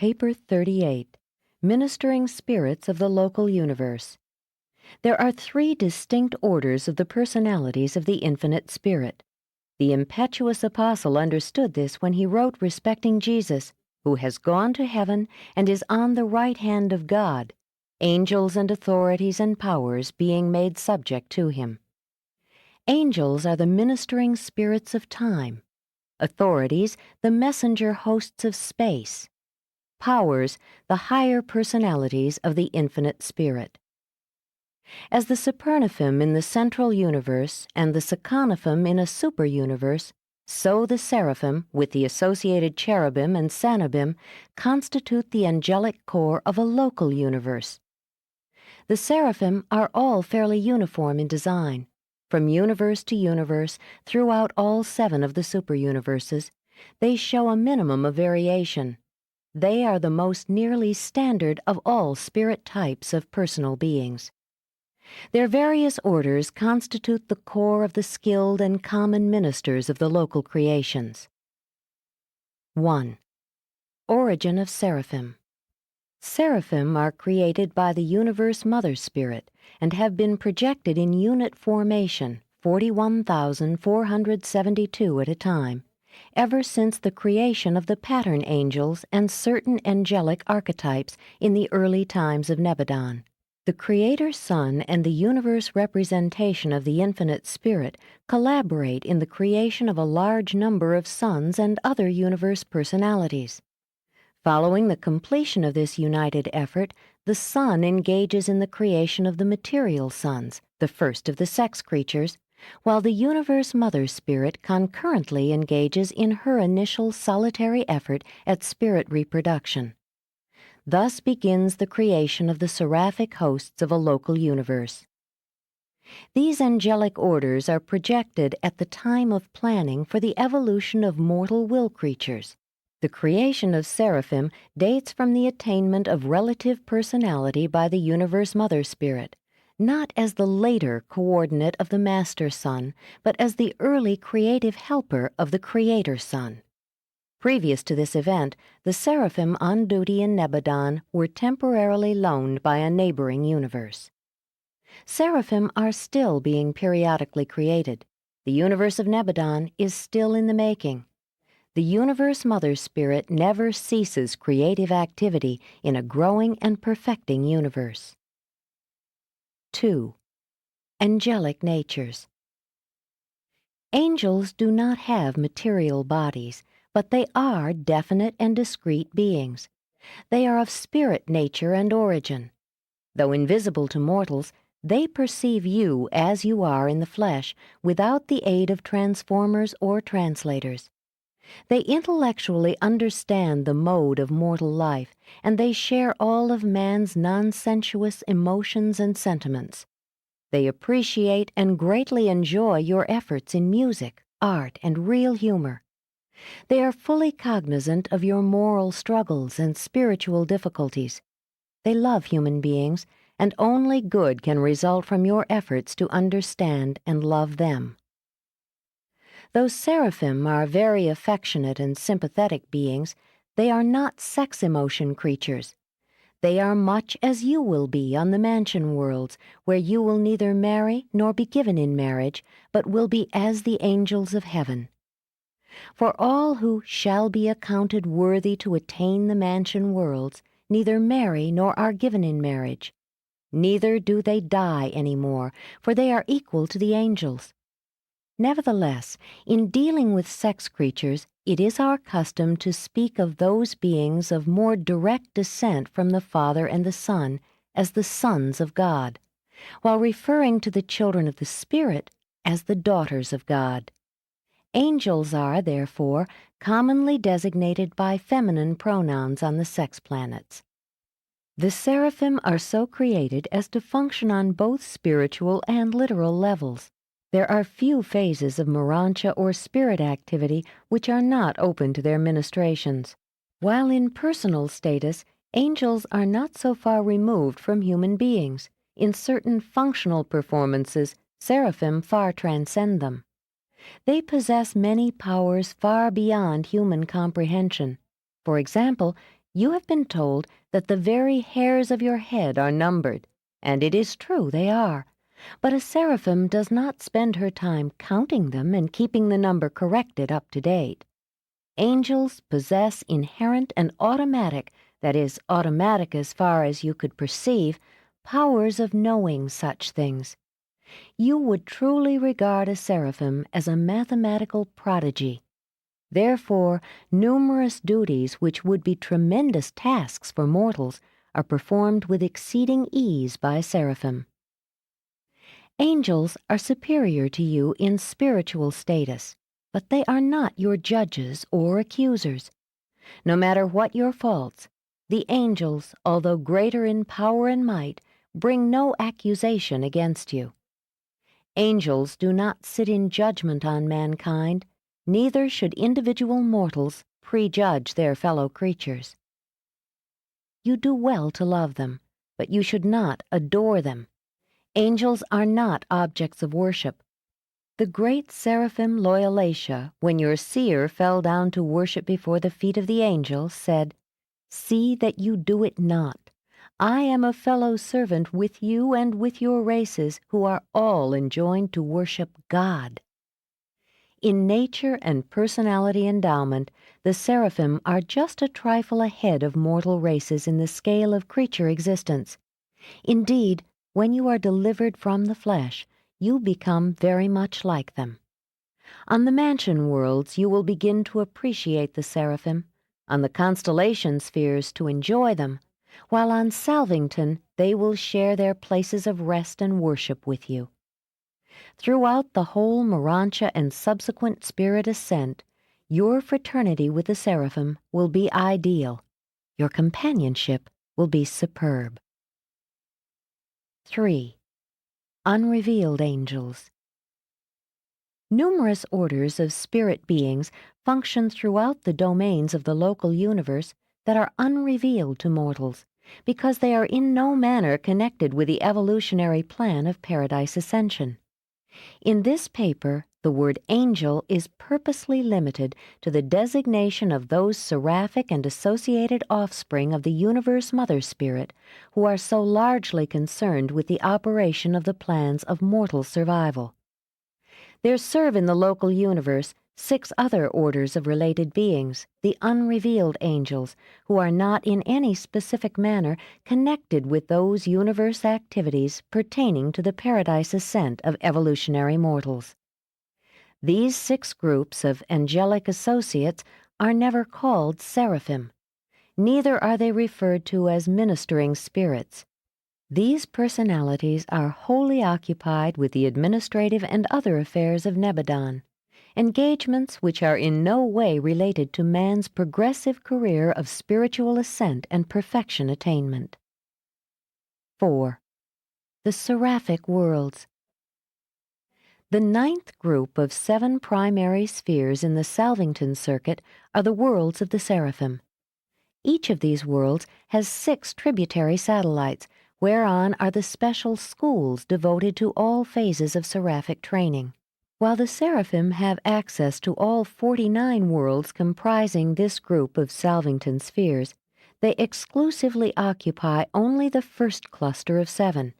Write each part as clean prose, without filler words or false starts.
Paper 38, Ministering Spirits of the Local Universe. There are three distinct orders of the personalities of the Infinite Spirit. The impetuous apostle understood this when he wrote respecting Jesus, who has gone to heaven and is on the right hand of God, angels and authorities and powers being made subject to him. Angels are the ministering spirits of time, authorities the messenger hosts of space, powers the higher personalities of the Infinite Spirit. As the supernophim in the central universe and the seconophim in a super-universe, so the seraphim, with the associated cherubim and sanobim, constitute the angelic core of a local universe. The seraphim are all fairly uniform in design. From universe to universe, throughout all 7 of the super-universes, they show a minimum of variation. They are the most nearly standard of all spirit types of personal beings. Their various orders constitute the core of the skilled and common ministers of the local creations. 1. Origin of Seraphim. Seraphim are created by the Universe Mother Spirit and have been projected in unit formation, 41,472 at a time, ever since the creation of the pattern angels and certain angelic archetypes in the early times of Nebadon. The Creator Son and the universe representation of the Infinite Spirit collaborate in the creation of a large number of sons and other universe personalities. Following the completion of this united effort, the Son engages in the creation of the material sons, the first of the sex creatures, while the Universe Mother Spirit concurrently engages in her initial solitary effort at spirit reproduction. Thus begins the creation of the seraphic hosts of a local universe. These angelic orders are projected at the time of planning for the evolution of mortal will creatures. The creation of seraphim dates from the attainment of relative personality by the Universe Mother Spirit, not as the later coordinate of the Master Son, but as the early creative helper of the Creator Son. Previous to this event, the seraphim on duty in Nebadon were temporarily loaned by a neighboring universe. Seraphim are still being periodically created. The universe of Nebadon is still in the making. The Universe Mother Spirit never ceases creative activity in a growing and perfecting universe. 2. Angelic natures. Angels do not have material bodies, but they are definite and discrete beings. They are of spirit nature and origin. Though invisible to mortals, they perceive you as you are in the flesh without the aid of transformers or translators. They intellectually understand the mode of mortal life, and they share all of man's non-sensuous emotions and sentiments. They appreciate and greatly enjoy your efforts in music, art, and real humor. They are fully cognizant of your moral struggles and spiritual difficulties. They love human beings, and only good can result from your efforts to understand and love them. Though seraphim are very affectionate and sympathetic beings, they are not sex-emotion creatures. They are much as you will be on the mansion worlds, where you will neither marry nor be given in marriage, but will be as the angels of heaven. For all who shall be accounted worthy to attain the mansion worlds neither marry nor are given in marriage. Neither do they die any more, for they are equal to the angels. Nevertheless, in dealing with sex creatures, it is our custom to speak of those beings of more direct descent from the Father and the Son as the sons of God, while referring to the children of the Spirit as the daughters of God. Angels are, therefore, commonly designated by feminine pronouns on the sex planets. The seraphim are so created as to function on both spiritual and literal levels. There are few phases of Urantia or spirit activity which are not open to their ministrations. While in personal status, angels are not so far removed from human beings. In certain functional performances, seraphim far transcend them. They possess many powers far beyond human comprehension. For example, You have been told that the very hairs of your head are numbered, and it is true they are. But a seraphim does not spend her time counting them and keeping the number corrected up to date. Angels possess inherent and automatic, that is, automatic as far as you could perceive, powers of knowing such things. You would truly regard a seraphim as a mathematical prodigy. Therefore, numerous duties which would be tremendous tasks for mortals are performed with exceeding ease by seraphim. Angels are superior to you in spiritual status, but they are not your judges or accusers. No matter what your faults, the angels, although greater in power and might, bring no accusation against you. Angels do not sit in judgment on mankind, neither should individual mortals prejudge their fellow creatures. You do well to love them, but you should not adore them. Angels are not objects of worship. The great seraphim Loyalatia, when your seer fell down to worship before the feet of the angel, said, "See that you do it not. I am a fellow servant with you and with your races, who are all enjoined to worship God." In nature and personality endowment, the seraphim are just a trifle ahead of mortal races in the scale of creature existence. Indeed, when you are delivered from the flesh, you become very much like them. On the mansion worlds you will begin to appreciate the seraphim, on the constellation spheres to enjoy them, while on Salvington they will share their places of rest and worship with you. Throughout the whole Urantia and subsequent spirit ascent, your fraternity with the seraphim will be ideal. Your companionship will be superb. 3. Unrevealed angels. Numerous orders of spirit beings function throughout the domains of the local universe that are unrevealed to mortals, because they are in no manner connected with the evolutionary plan of paradise ascension. In this paper, the word angel is purposely limited to the designation of those seraphic and associated offspring of the universe mother spirit who are so largely concerned with the operation of the plans of mortal survival. There serve in the local universe 6 other orders of related beings, the unrevealed angels, who are not in any specific manner connected with those universe activities pertaining to the paradise ascent of evolutionary mortals. These 6 groups of angelic associates are never called seraphim. Neither are they referred to as ministering spirits. These personalities are wholly occupied with the administrative and other affairs of Nebadon, engagements which are in no way related to man's progressive career of spiritual ascent and perfection attainment. 4. The seraphic worlds. The 9th group of 7 primary spheres in the Salvington circuit are the worlds of the seraphim. Each of these worlds has 6 tributary satellites, whereon are the special schools devoted to all phases of seraphic training. While the seraphim have access to all 49 worlds comprising this group of Salvington spheres, they exclusively occupy only the first cluster of 7.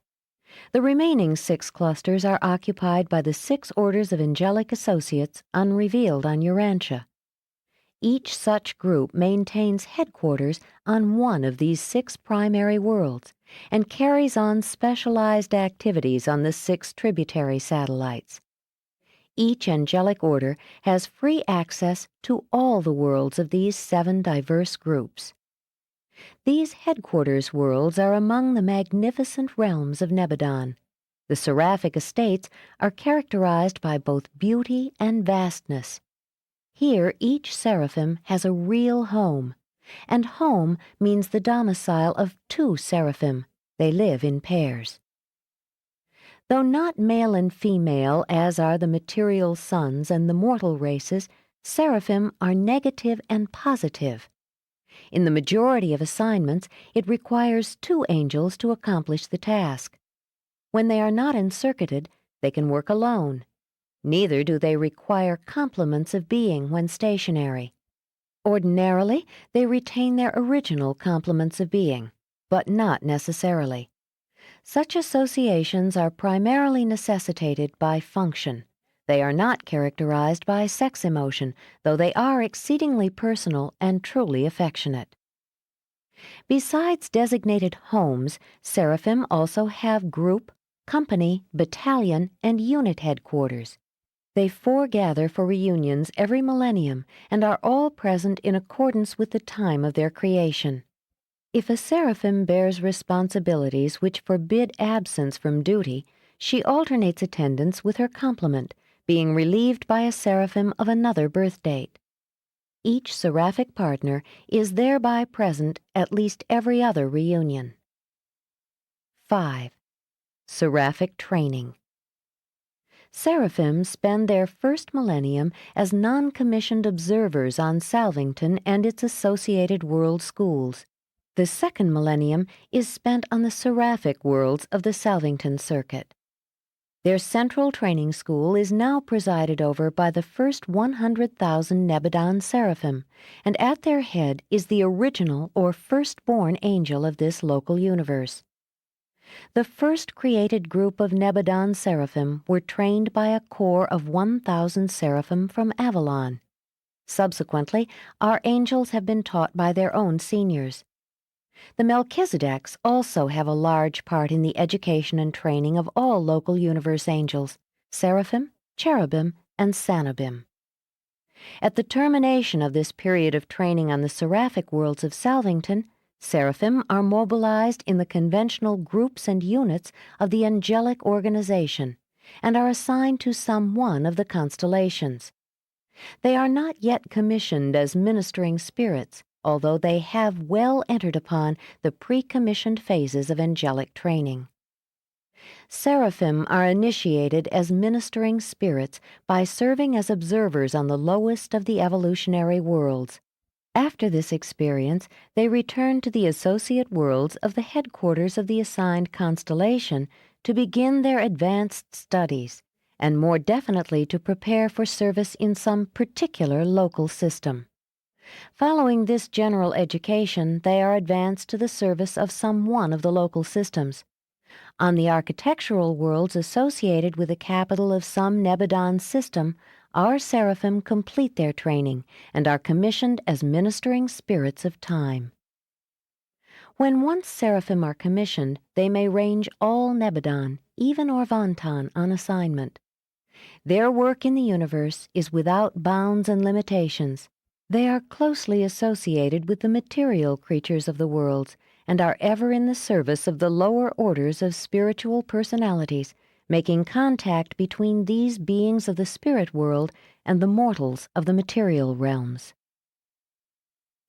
The remaining 6 clusters are occupied by the 6 orders of angelic associates unrevealed on Urantia. Each such group maintains headquarters on one of these 6 primary worlds and carries on specialized activities on the 6 tributary satellites. Each angelic order has free access to all the worlds of these 7 diverse groups. These headquarters worlds are among the magnificent realms of Nebadon. The seraphic estates are characterized by both beauty and vastness. Here each seraphim has a real home, and home means the domicile of 2 seraphim. They live in pairs. Though not male and female as are the material sons and the mortal races, seraphim are negative and positive. In the majority of assignments, it requires 2 angels to accomplish the task. When they are not encircuited, they can work alone. Neither do they require complements of being when stationary. Ordinarily, they retain their original complements of being, but not necessarily. Such associations are primarily necessitated by function. They are not characterized by sex emotion, though they are exceedingly personal and truly affectionate. Besides designated homes, seraphim also have group, company, battalion, and unit headquarters. They foregather for reunions every millennium and are all present in accordance with the time of their creation. If a seraphim bears responsibilities which forbid absence from duty, she alternates attendance with her complement, being relieved by a seraphim of another birth date. Each seraphic partner is thereby present at least every other reunion. 5. Seraphic Training. Seraphim spend their first millennium as non-commissioned observers on Salvington and its associated world schools. The second millennium is spent on the seraphic worlds of the Salvington Circuit. Their central training school is now presided over by the first 100,000 Nebadon seraphim, and at their head is the original or firstborn angel of this local universe. The first created group of Nebadon seraphim were trained by a corps of 1,000 seraphim from Avalon. Subsequently, our angels have been taught by their own seniors. The Melchizedeks also have a large part in the education and training of all local universe angels, seraphim, cherubim, and sanabim. At the termination of this period of training on the seraphic worlds of Salvington, seraphim are mobilized in the conventional groups and units of the angelic organization and are assigned to some one of the constellations. They are not yet commissioned as ministering spirits, although they have well entered upon the pre-commissioned phases of angelic training. Seraphim are initiated as ministering spirits by serving as observers on the lowest of the evolutionary worlds. After this experience, they return to the associate worlds of the headquarters of the assigned constellation to begin their advanced studies, and more definitely to prepare for service in some particular local system. Following this general education, they are advanced to the service of some one of the local systems. On the architectural worlds associated with the capital of some Nebadon system, our seraphim complete their training and are commissioned as ministering spirits of time. When once seraphim are commissioned, they may range all Nebadon, even Orvanton, on assignment. Their work in the universe is without bounds and limitations. They are closely associated with the material creatures of the worlds and are ever in the service of the lower orders of spiritual personalities, making contact between these beings of the spirit world and the mortals of the material realms.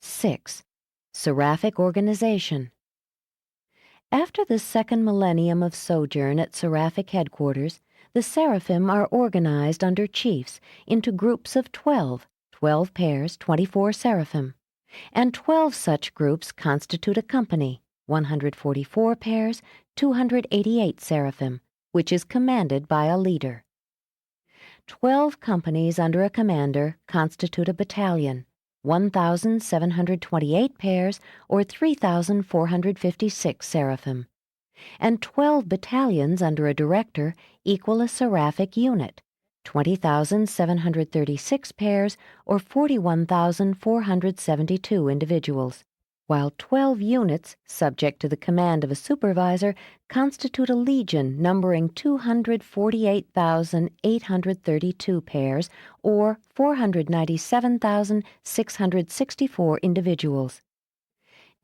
6. Seraphic Organization. After the second millennium of sojourn at seraphic headquarters, the seraphim are organized under chiefs into groups of 12 pairs, 24 seraphim, and 12 such groups constitute a company, 144 pairs, 288 seraphim, which is commanded by a leader. 12 companies under a commander constitute a battalion, 1,728 pairs, or 3,456 seraphim, and 12 battalions under a director equal a seraphic unit, 20,736 pairs, or 41,472 individuals, while 12 units, subject to the command of a supervisor, constitute a legion numbering 248,832 pairs, or 497,664 individuals.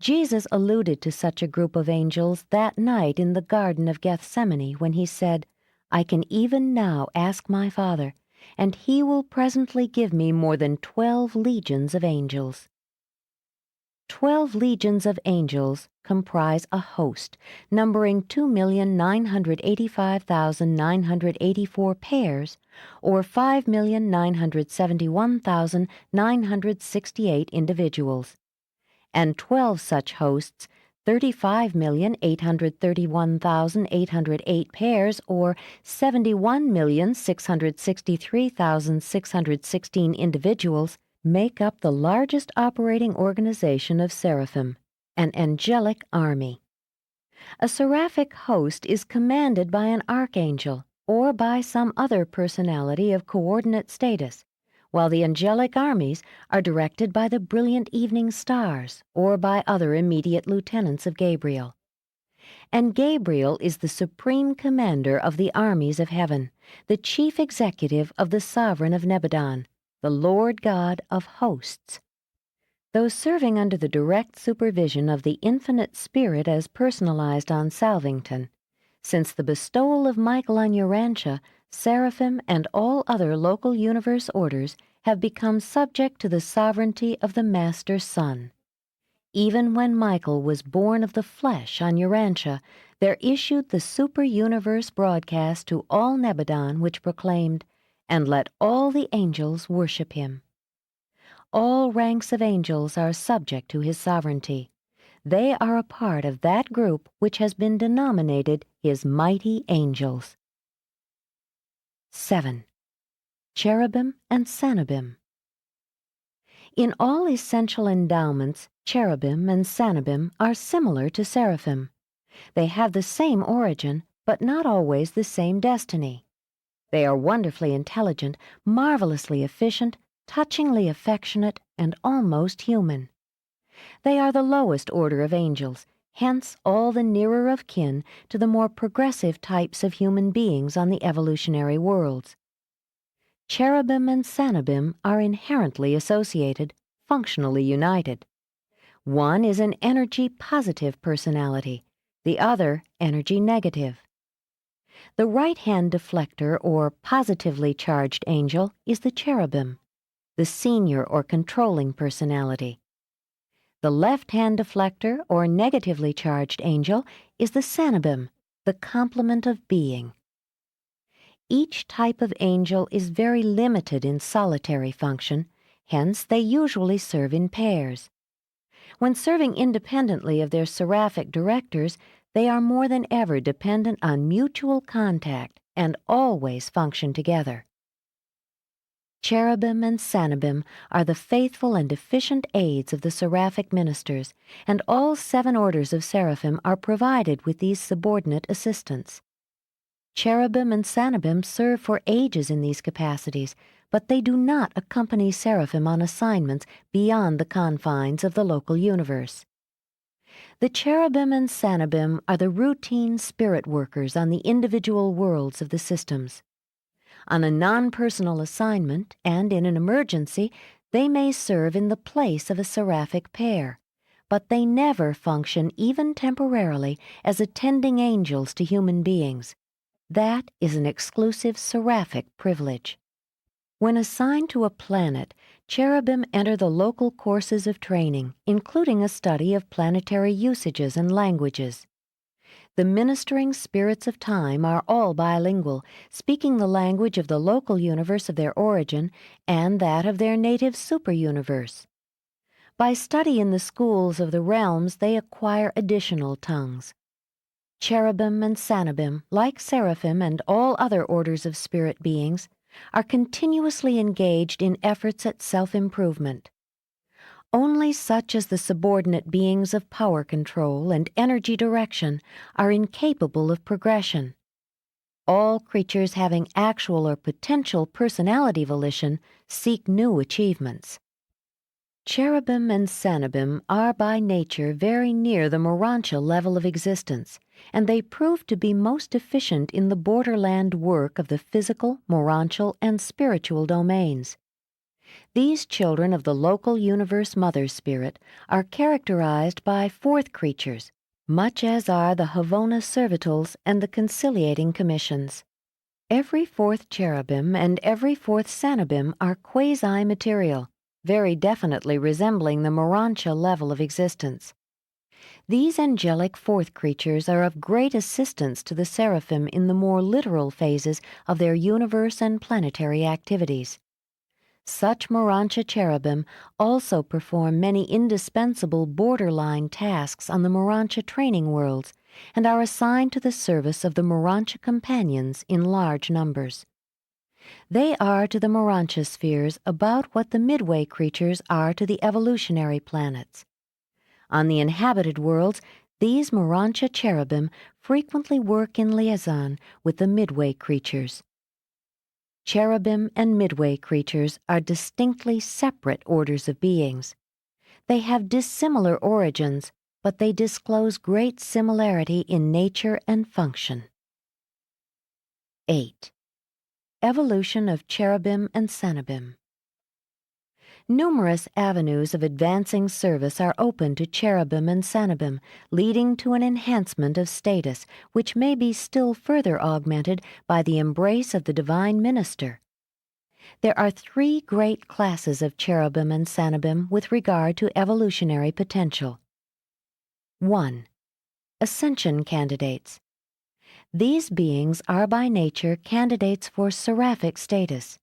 Jesus alluded to such a group of angels that night in the Garden of Gethsemane when he said, "I can even now ask my Father, and he will presently give me more than 12 legions of angels." 12 legions of angels comprise a host, numbering 2,985,984 pairs, or 5,971,968 individuals, and 12 such hosts, 35,831,808 pairs, or 71,663,616 individuals, make up the largest operating organization of seraphim, an angelic army. A seraphic host is commanded by an archangel or by some other personality of coordinate status, while the angelic armies are directed by the brilliant evening stars or by other immediate lieutenants of Gabriel. And Gabriel is the supreme commander of the armies of heaven, the chief executive of the sovereign of Nebadon, the Lord God of hosts. Though serving under the direct supervision of the Infinite Spirit as personalized on Salvington, since the bestowal of Michael on Urantia, Seraphim and all other local universe orders have become subject to the sovereignty of the Master Son. Even when Michael was born of the flesh on Urantia, there issued the super-universe broadcast to all Nebadon which proclaimed, "And let all the angels worship him." All ranks of angels are subject to his sovereignty. They are a part of that group which has been denominated his mighty angels. 7. Cherubim and Sanibim. In all essential endowments, cherubim and sanibim are similar to seraphim. They have the same origin, but not always the same destiny. They are wonderfully intelligent, marvelously efficient, touchingly affectionate, and almost human. They are the lowest order of angels, hence all the nearer of kin to the more progressive types of human beings on the evolutionary worlds. Cherubim and sanibim are inherently associated, functionally united. One is an energy-positive personality, the other energy-negative. The right-hand deflector or positively charged angel is the cherubim, the senior or controlling personality. The left-hand deflector or negatively charged angel is the sanibim, the complement of being. Each type of angel is very limited in solitary function, hence they usually serve in pairs. When serving independently of their seraphic directors, they are more than ever dependent on mutual contact and always function together. Cherubim and sanibim are the faithful and efficient aids of the seraphic ministers, and all 7 orders of seraphim are provided with these subordinate assistants. Cherubim and sanibim serve for ages in these capacities, but they do not accompany seraphim on assignments beyond the confines of the local universe. The cherubim and sanibim are the routine spirit workers on the individual worlds of the systems. On a non-personal assignment and in an emergency, they may serve in the place of a seraphic pair, but they never function even temporarily as attending angels to human beings. That is an exclusive seraphic privilege. When assigned to a planet, cherubim enter the local courses of training, including a study of planetary usages and languages. The ministering spirits of time are all bilingual, speaking the language of the local universe of their origin and that of their native super-universe. By study in the schools of the realms, they acquire additional tongues. Cherubim and sanibim, like seraphim and all other orders of spirit beings, are continuously engaged in efforts at self-improvement. Only such as the subordinate beings of power control and energy direction are incapable of progression. All creatures having actual or potential personality volition seek new achievements. Cherubim and sanibim are by nature very near the Urantia level of existence, and they prove to be most efficient in the borderland work of the physical, Urantial, and spiritual domains. These children of the local universe mother spirit are characterized by 4th creatures, much as are the Havona servitals and the conciliating commissions. Every 4th cherubim and every 4th sanibim are quasi-material, very definitely resembling the Urantia level of existence. These angelic 4th creatures are of great assistance to the seraphim in the more literal phases of their universe and planetary activities. Such Urantia cherubim also perform many indispensable borderline tasks on the Urantia training worlds and are assigned to the service of the Urantia companions in large numbers. They are to the Urantia spheres about what the midway creatures are to the evolutionary planets. On the inhabited worlds, these Urantia cherubim frequently work in liaison with the midway creatures. Cherubim and midway creatures are distinctly separate orders of beings. They have dissimilar origins, but they disclose great similarity in nature and function. 8. Evolution of cherubim and cenobim. Numerous avenues of advancing service are open to cherubim and cenobim, leading to an enhancement of status, which may be still further augmented by the embrace of the divine minister. There are 3 great classes of cherubim and cenobim with regard to evolutionary potential. 1. Ascension candidates. These beings are by nature candidates for seraphic status.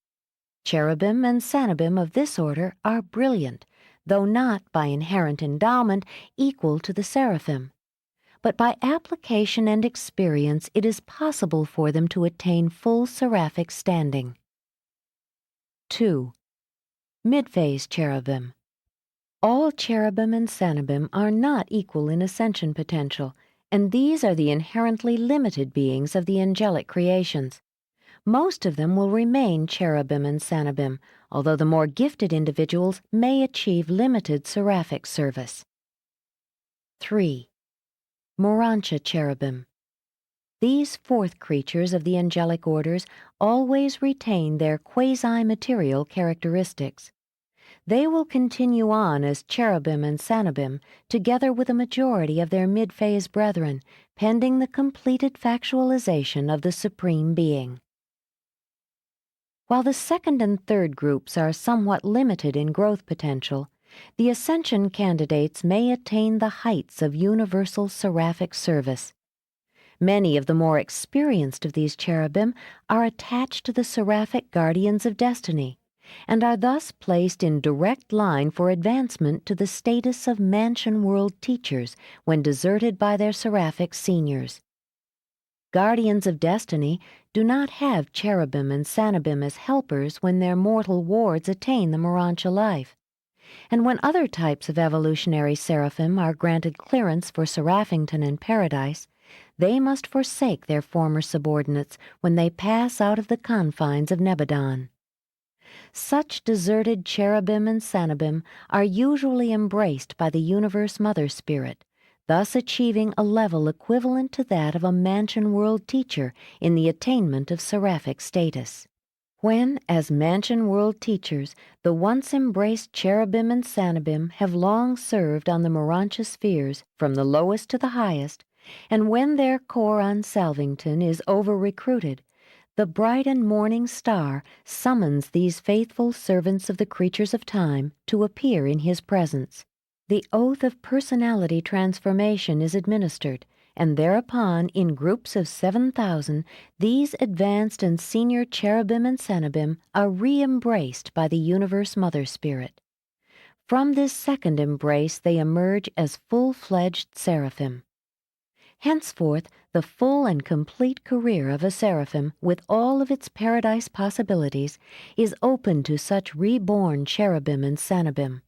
Cherubim and cenobim of this order are brilliant, though not by inherent endowment equal to the seraphim. But by application and experience it is possible for them to attain full seraphic standing. 2. Midphase cherubim. All cherubim and cenobim are not equal in ascension potential, and these are the inherently limited beings of the angelic creations. Most of them will remain cherubim and cenobim, although the more gifted individuals may achieve limited seraphic service. 3. Urantia cherubim. These 4th creatures of the angelic orders always retain their quasi-material characteristics. They will continue on as cherubim and cenobim, together with a majority of their mid-phase brethren, pending the completed factualization of the Supreme Being. While the 2nd and 3rd groups are somewhat limited in growth potential, the ascension candidates may attain the heights of universal seraphic service. Many of the more experienced of these cherubim are attached to the seraphic guardians of destiny, and are thus placed in direct line for advancement to the status of mansion world teachers when deserted by their seraphic seniors. Guardians of destiny do not have cherubim and cenobim as helpers when their mortal wards attain the Urantia life. And when other types of evolutionary seraphim are granted clearance for Seraphington and Paradise, they must forsake their former subordinates when they pass out of the confines of Nebadon. Such deserted cherubim and cenobim are usually embraced by the Universe Mother Spirit, thus achieving a level equivalent to that of a mansion world teacher in the attainment of seraphic status. When, as mansion world teachers, the once embraced cherubim and cenobim have long served on the Urantia spheres from the lowest to the highest, and when their corps on Salvington is over-recruited, the bright and morning star summons these faithful servants of the creatures of time to appear in his presence. The oath of personality transformation is administered, and thereupon, in groups of 7,000, these advanced and senior cherubim and cenobim are re-embraced by the Universe Mother Spirit. From this second embrace they emerge as full-fledged seraphim. Henceforth, the full and complete career of a seraphim, with all of its paradise possibilities, is open to such reborn cherubim and cenobim.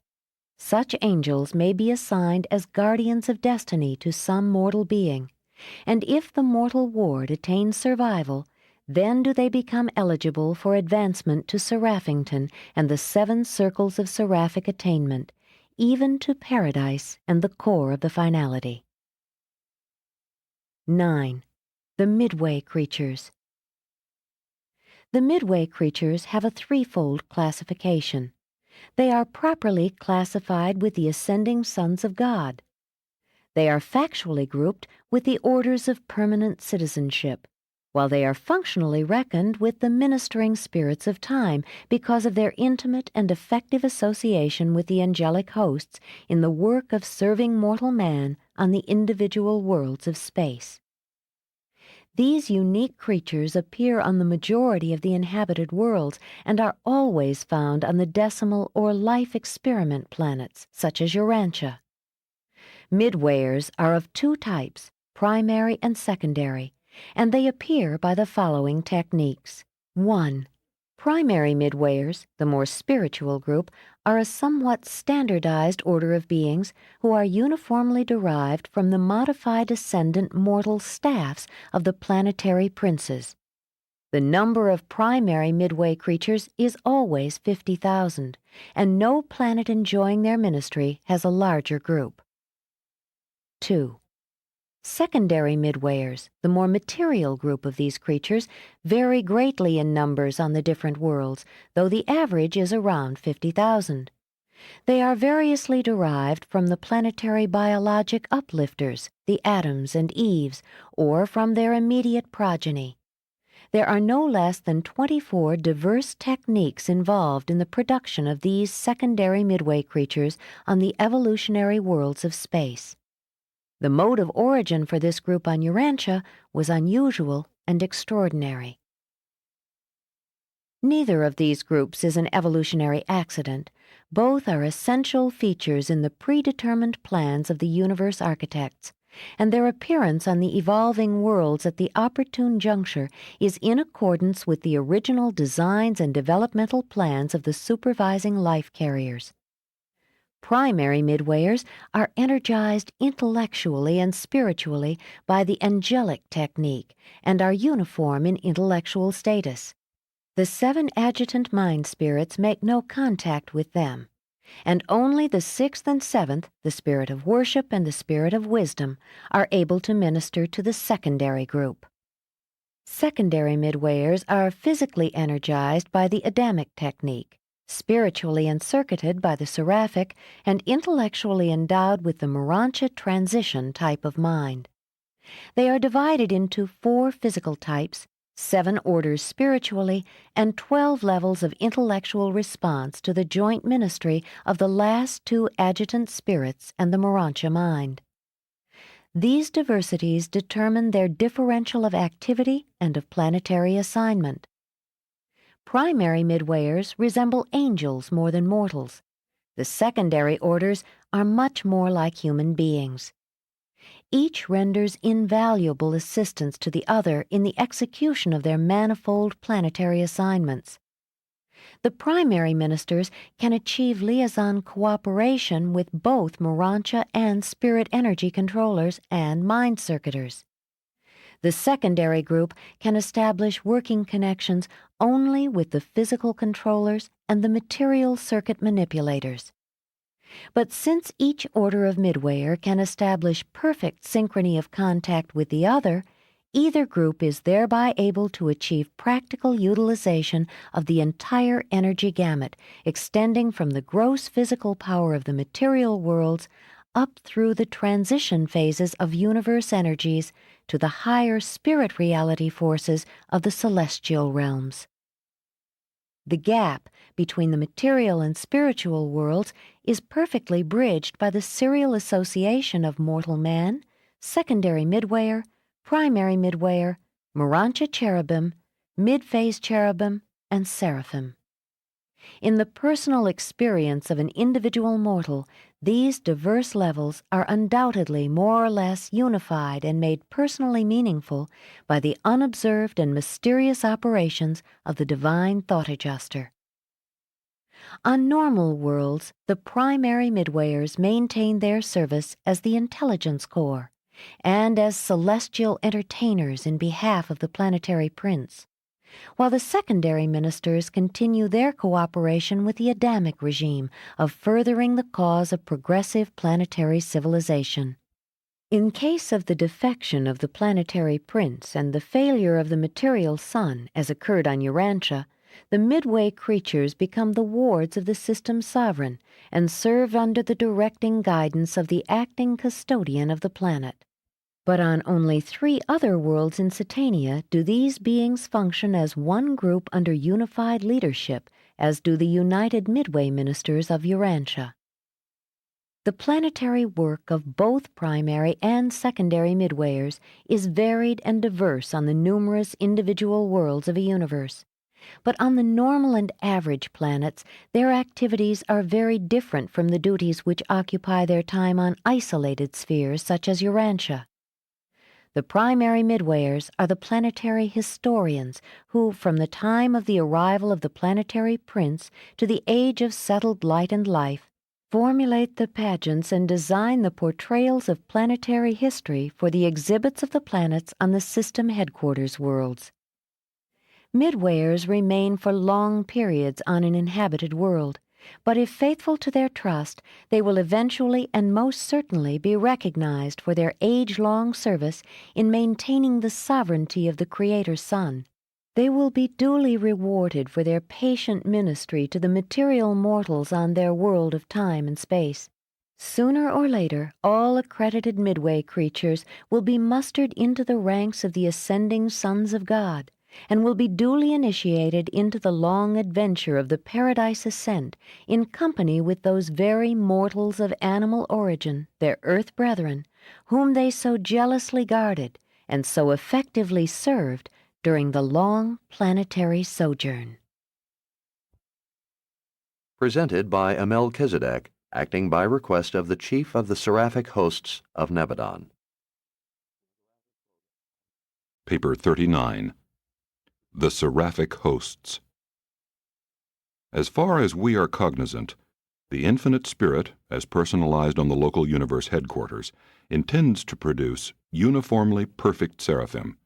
Such angels may be assigned as guardians of destiny to some mortal being, and if the mortal ward attains survival, then do they become eligible for advancement to Seraphington and the 7 circles of seraphic attainment, even to Paradise and the core of the finality. 9. The Midway Creatures. The midway creatures have a threefold classification. They are properly classified with the ascending sons of God. They are factually grouped with the orders of permanent citizenship, while they are functionally reckoned with the ministering spirits of time because of their intimate and effective association with the angelic hosts in the work of serving mortal man on the individual worlds of space. These unique creatures appear on the majority of the inhabited worlds and are always found on the decimal or life experiment planets, such as Urantia. Midwayers are of 2 types, primary and secondary, and they appear by the following techniques. 1. Primary midwayers, the more spiritual group, are a somewhat standardized order of beings who are uniformly derived from the modified ascendant mortal staffs of the planetary princes. The number of primary midway creatures is always 50,000, and no planet enjoying their ministry has a larger group. 2. Secondary midwayers, the more material group of these creatures, vary greatly in numbers on the different worlds, though the average is around 50,000. They are variously derived from the planetary biologic uplifters, the Adams and Eves, or from their immediate progeny. There are no less than 24 diverse techniques involved in the production of these secondary midway creatures on the evolutionary worlds of space. The mode of origin for this group on Urantia was unusual and extraordinary. Neither of these groups is an evolutionary accident. Both are essential features in the predetermined plans of the universe architects, and their appearance on the evolving worlds at the opportune juncture is in accordance with the original designs and developmental plans of the supervising life carriers. Primary midwayers are energized intellectually and spiritually by the angelic technique and are uniform in intellectual status. The 7 adjutant mind spirits make no contact with them, and only the 6th and 7th, the spirit of worship and the spirit of wisdom, are able to minister to the secondary group. Secondary midwayers are physically energized by the Adamic technique, spiritually encircuited by the seraphic, and intellectually endowed with the Urantia transition type of mind. They are divided into 4 physical types, 7 orders spiritually, and 12 levels of intellectual response to the joint ministry of the last 2 adjutant spirits and the Urantia mind. These diversities determine their differential of activity and of planetary assignment. Primary midwayers resemble angels more than mortals. The secondary orders are much more like human beings. Each renders invaluable assistance to the other in the execution of their manifold planetary assignments. The primary ministers can achieve liaison cooperation with both Urantia and spirit energy controllers and mind circuiters. The secondary group can establish working connections only with the physical controllers and the material circuit manipulators. But since each order of midwayer can establish perfect synchrony of contact with the other, either group is thereby able to achieve practical utilization of the entire energy gamut, extending from the gross physical power of the material worlds up through the transition phases of universe energies to the higher spirit reality forces of the celestial realms. The gap between the material and spiritual worlds is perfectly bridged by the serial association of mortal man, secondary midwayer, primary midwayer, Urantia cherubim, mid-phase cherubim, and seraphim. In the personal experience of an individual mortal, these diverse levels are undoubtedly more or less unified and made personally meaningful by the unobserved and mysterious operations of the divine thought adjuster. On normal worlds, the primary midwayers maintain their service as the intelligence corps and as celestial entertainers in behalf of the planetary prince, while the secondary ministers continue their cooperation with the Adamic regime of furthering the cause of progressive planetary civilization. In case of the defection of the planetary prince and the failure of the material sun, as occurred on Urantia, the midway creatures become the wards of the system sovereign and serve under the directing guidance of the acting custodian of the planet. But on only 3 other worlds in Satania do these beings function as one group under unified leadership, as do the united midway ministers of Urantia. The planetary work of both primary and secondary midwayers is varied and diverse on the numerous individual worlds of a universe. But on the normal and average planets, their activities are very different from the duties which occupy their time on isolated spheres such as Urantia. The primary midwayers are the planetary historians who, from the time of the arrival of the planetary prince to the age of settled light and life, formulate the pageants and design the portrayals of planetary history for the exhibits of the planets on the system headquarters worlds. Midwayers remain for long periods on an inhabited world, but if faithful to their trust, they will eventually and most certainly be recognized for their age-long service in maintaining the sovereignty of the Creator Sun. They will be duly rewarded for their patient ministry to the material mortals on their world of time and space. Sooner or later, all accredited Midway creatures will be mustered into the ranks of the ascending sons of God, and will be duly initiated into the long adventure of the Paradise Ascent in company with those very mortals of animal origin, their earth brethren, whom they so jealously guarded and so effectively served during the long planetary sojourn. Presented by Melchizedek, acting by request of the Chief of the Seraphic Hosts of Nebadon. Paper 39. The Seraphic Hosts. As far as we are cognizant, the Infinite Spirit, as personalized on the local universe headquarters, intends to produce uniformly perfect seraphim.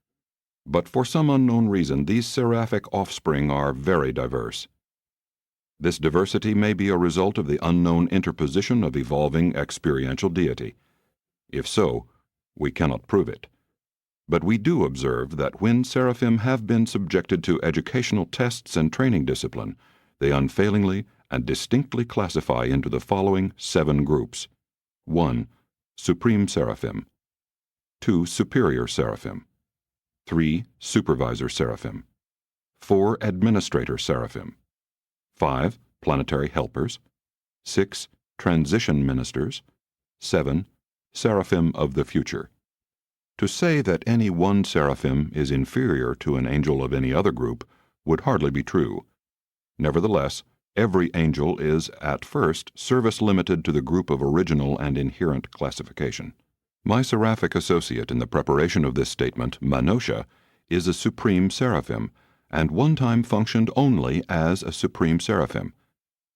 But for some unknown reason, these seraphic offspring are very diverse. This diversity may be a result of the unknown interposition of evolving experiential deity. If so, we cannot prove it. But we do observe that when seraphim have been subjected to educational tests and training discipline, they unfailingly and distinctly classify into the following 7 groups. 1. Supreme Seraphim. 2. Superior Seraphim. 3. Supervisor Seraphim. 4. Administrator Seraphim. 5. Planetary Helpers. 6. Transition Ministers. 7. Seraphim of the Future. To say that any one seraphim is inferior to an angel of any other group would hardly be true. Nevertheless, every angel is, at first, service-limited to the group of original and inherent classification. My seraphic associate in the preparation of this statement, Manosha, is a supreme seraphim, and one time functioned only as a supreme seraphim.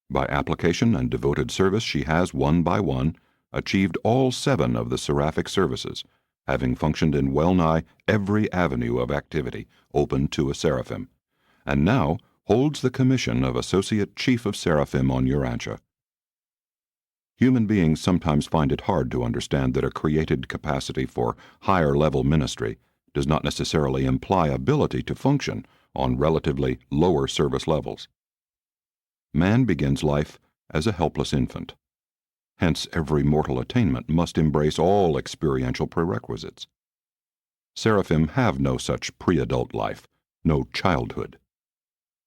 By application and devoted service she has, one by one, achieved all 7 of the seraphic services, having functioned in well-nigh every avenue of activity open to a seraphim, and now holds the commission of Associate Chief of Seraphim on Urantia. Human beings sometimes find it hard to understand that a created capacity for higher-level ministry does not necessarily imply ability to function on relatively lower service levels. Man begins life as a helpless infant. Hence, every mortal attainment must embrace all experiential prerequisites. Seraphim have no such pre-adult life, no childhood.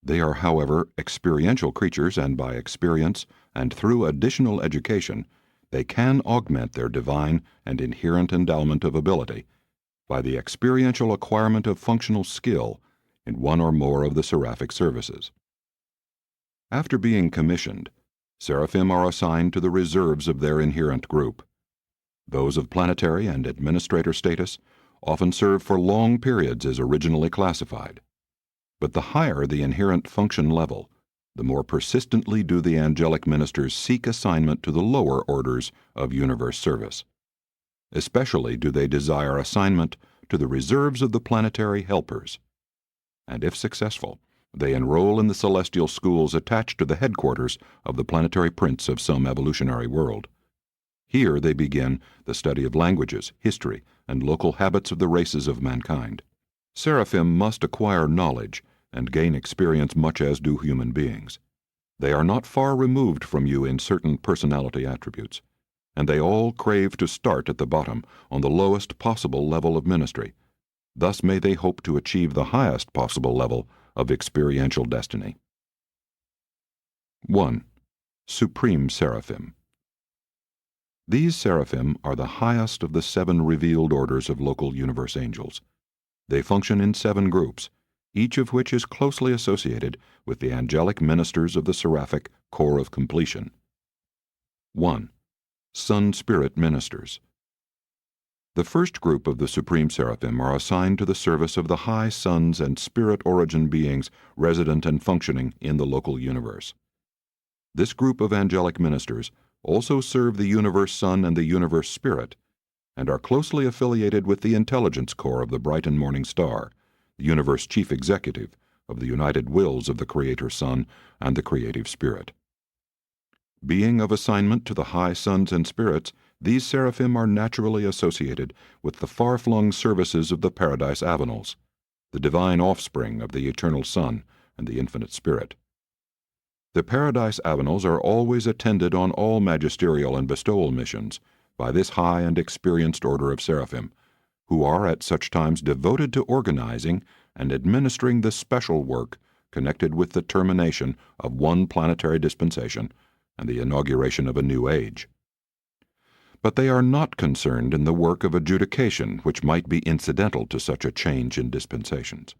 They are, however, experiential creatures, and by experience and through additional education, they can augment their divine and inherent endowment of ability by the experiential acquirement of functional skill in one or more of the seraphic services. After being commissioned, seraphim are assigned to the reserves of their inherent group. Those of planetary and administrator status often serve for long periods as originally classified. But the higher the inherent function level, the more persistently do the angelic ministers seek assignment to the lower orders of universe service. Especially do they desire assignment to the reserves of the planetary helpers. And if successful, they enroll in the celestial schools attached to the headquarters of the planetary prince of some evolutionary world. Here they begin the study of languages, history, and local habits of the races of mankind. Seraphim must acquire knowledge and gain experience much as do human beings. They are not far removed from you in certain personality attributes, and they all crave to start at the bottom on the lowest possible level of ministry. Thus may they hope to achieve the highest possible level of experiential destiny. 1. Supreme Seraphim. These seraphim are the highest of the 7 revealed orders of local universe angels. They function in 7 groups, each of which is closely associated with the angelic ministers of the seraphic core of completion. 1. Sun Spirit Ministers. The first group of the Supreme Seraphim are assigned to the service of the high sons and spirit origin beings resident and functioning in the local universe. This group of angelic ministers also serve the universe sun and the universe spirit, and are closely affiliated with the intelligence core of the bright and morning star, the universe chief executive of the united wills of the Creator Sun and the Creative Spirit. Being of assignment to the high sons and spirits, these seraphim are naturally associated with the far-flung services of the Paradise Avenals, the divine offspring of the Eternal Sun and the Infinite Spirit. The Paradise Avenals are always attended on all magisterial and bestowal missions by this high and experienced order of seraphim, who are at such times devoted to organizing and administering the special work connected with the termination of one planetary dispensation and the inauguration of a new age. But they are not concerned in the work of adjudication which might be incidental to such a change in dispensations.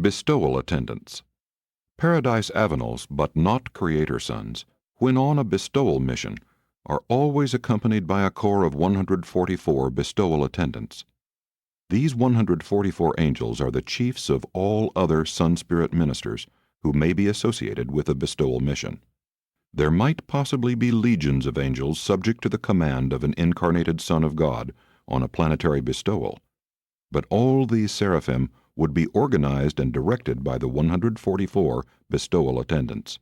Bestowal attendants. Paradise Avenals, but not Creator Sons, when on a bestowal mission, are always accompanied by a corps of 144 bestowal attendants. These 144 angels are the chiefs of all other Sun Spirit ministers who may be associated with a bestowal mission. There might possibly be legions of angels subject to the command of an incarnated Son of God on a planetary bestowal, but all these seraphim would be organized and directed by the 144 bestowal attendants.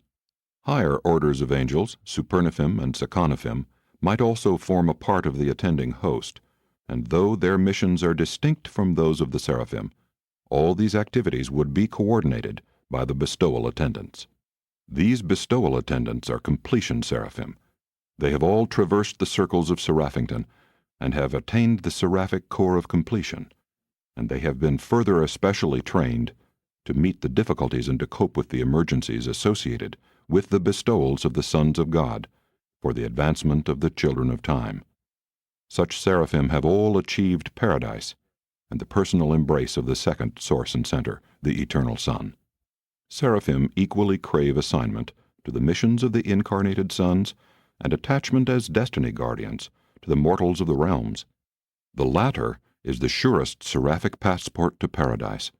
Higher orders of angels, Supernaphim and Sekanaphim, might also form a part of the attending host, and though their missions are distinct from those of the seraphim, all these activities would be coordinated by the bestowal attendants. These bestowal attendants are completion seraphim. They have all traversed the circles of Seraphington and have attained the seraphic core of completion, and they have been further especially trained to meet the difficulties and to cope with the emergencies associated with the bestowals of the sons of God for the advancement of the children of time. Such seraphim have all achieved paradise and the personal embrace of the second source and center, the Eternal Sun. Seraphim equally crave assignment to the missions of the incarnated sons and attachment as destiny guardians to the mortals of the realms. The latter is the surest seraphic passport to paradise,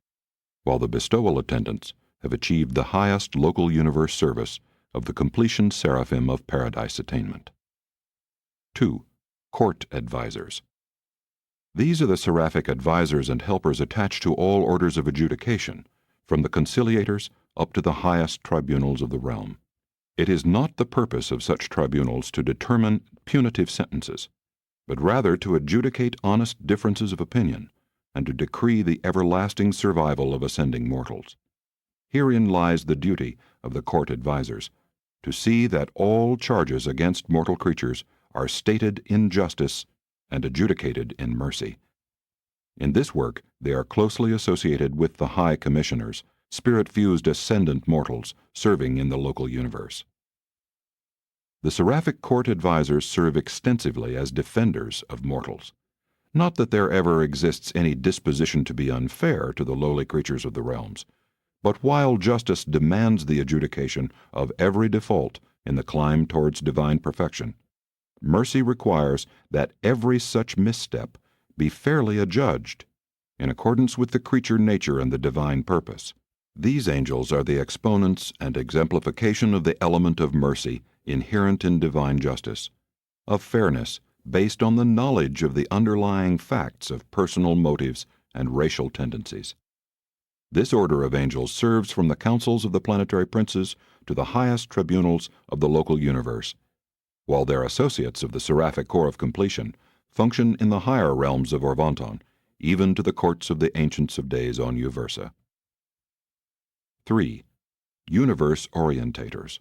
while the bestowal attendants have achieved the highest local universe service of the completion seraphim of paradise attainment. 2. Court advisors. These are the seraphic advisors and helpers attached to all orders of adjudication, from the conciliators up to the highest tribunals of the realm. It is not the purpose of such tribunals to determine punitive sentences, but rather to adjudicate honest differences of opinion and to decree the everlasting survival of ascending mortals. Herein lies the duty of the court advisors, to see that all charges against mortal creatures are stated in justice and adjudicated in mercy. In this work they are closely associated with the high commissioners, spirit-fused ascendant mortals serving in the local universe. The seraphic court advisors serve extensively as defenders of mortals. Not that there ever exists any disposition to be unfair to the lowly creatures of the realms, but while justice demands the adjudication of every default in the climb towards divine perfection, mercy requires that every such misstep be fairly adjudged, in accordance with the creature nature and the divine purpose. These angels are the exponents and exemplification of the element of mercy inherent in divine justice, of fairness based on the knowledge of the underlying facts of personal motives and racial tendencies. This order of angels serves from the councils of the planetary princes to the highest tribunals of the local universe, while their associates of the seraphic core of completion function in the higher realms of Orvonton, even to the courts of the Ancients of Days on Uversa. 3. Universe Orientators.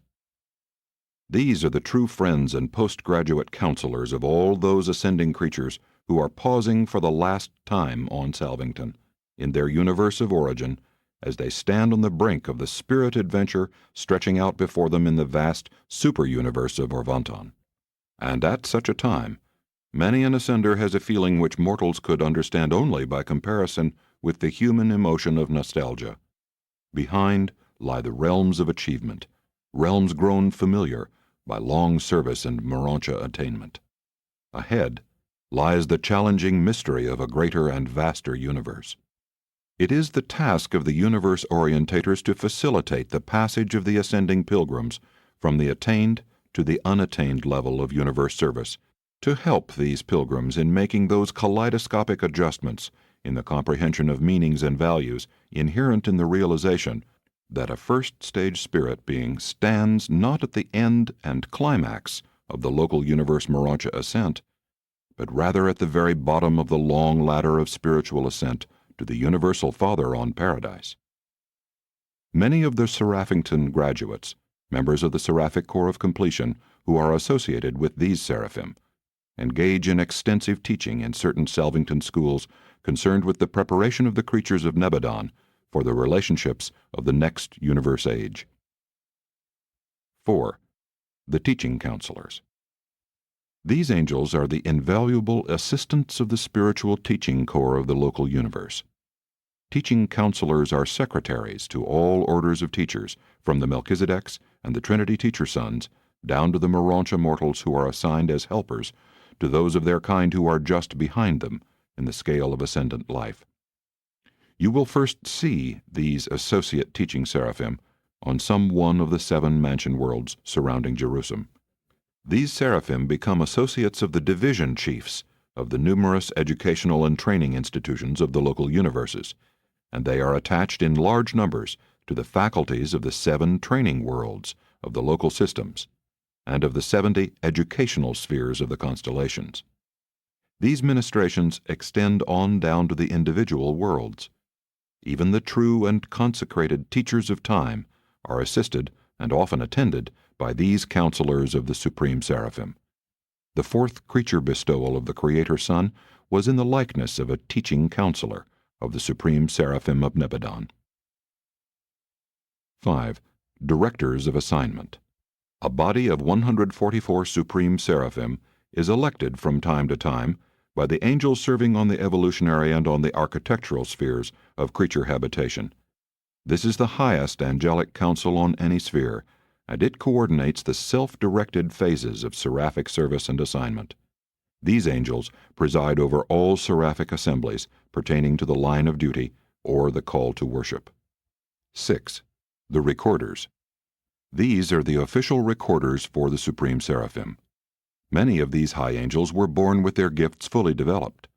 These are the true friends and postgraduate counselors of all those ascending creatures who are pausing for the last time on Salvington, in their universe of origin, as they stand on the brink of the spirit adventure stretching out before them in the vast super-universe of Orvonton. And at such a time, many an ascender has a feeling which mortals could understand only by comparison with the human emotion of nostalgia. Behind lie the realms of achievement, realms grown familiar by long service and Urantia attainment. Ahead, lies the challenging mystery of a greater and vaster universe. It is the task of the universe orientators to facilitate the passage of the ascending pilgrims from the attained to the unattained level of universe service, to help these pilgrims in making those kaleidoscopic adjustments in the comprehension of meanings and values inherent in the realization that a first-stage spirit being stands not at the end and climax of the local universe Urantia ascent, but rather at the very bottom of the long ladder of spiritual ascent to the Universal Father on Paradise. Many of the Seraphington graduates, members of the Seraphic Corps of Completion, who are associated with these seraphim, engage in extensive teaching in certain Salvington schools concerned with the preparation of the creatures of Nebadon for the relationships of the next universe age. 4. The Teaching Counselors. These angels are the invaluable assistants of the spiritual teaching corps of the local universe. Teaching counselors are secretaries to all orders of teachers, from the Melchizedeks and the Trinity teacher sons, down to the Urantia mortals who are assigned as helpers, to those of their kind who are just behind them in the scale of ascendant life. You will first see these associate teaching seraphim on some one of the 7 mansion worlds surrounding Jerusalem. These seraphim become associates of the division chiefs of the numerous educational and training institutions of the local universes, and they are attached in large numbers to the faculties of the 7 training worlds of the local systems and of the 70 educational spheres of the constellations. These ministrations extend on down to the individual worlds. Even the true and consecrated teachers of time are assisted and often attended by these counselors of the Supreme Seraphim. The 4th creature bestowal of the Creator Son was in the likeness of a teaching counselor of the Supreme Seraphim of Nebadon. 5. Directors of Assignment. A body of 144 Supreme Seraphim is elected from time to time by the angels serving on the evolutionary and on the architectural spheres of creature habitation. This is the highest angelic council on any sphere, and it coordinates the self-directed phases of seraphic service and assignment. These angels preside over all seraphic assemblies pertaining to the line of duty or the call to worship. 6. The Recorders. These are the official recorders for the Supreme Seraphim. Many of these high angels were born with their gifts fully developed.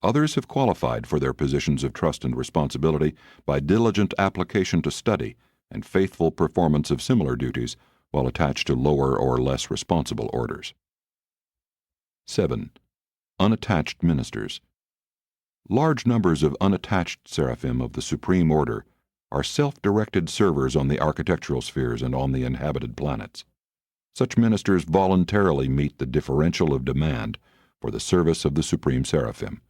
Others have qualified for their positions of trust and responsibility by diligent application to study and faithful performance of similar duties while attached to lower or less responsible orders. 7. Unattached Ministers. Large numbers of unattached seraphim of the Supreme Order are self-directed servers on the architectural spheres and on the inhabited planets. Such ministers voluntarily meet the differential of demand for the service of the Supreme Seraphim,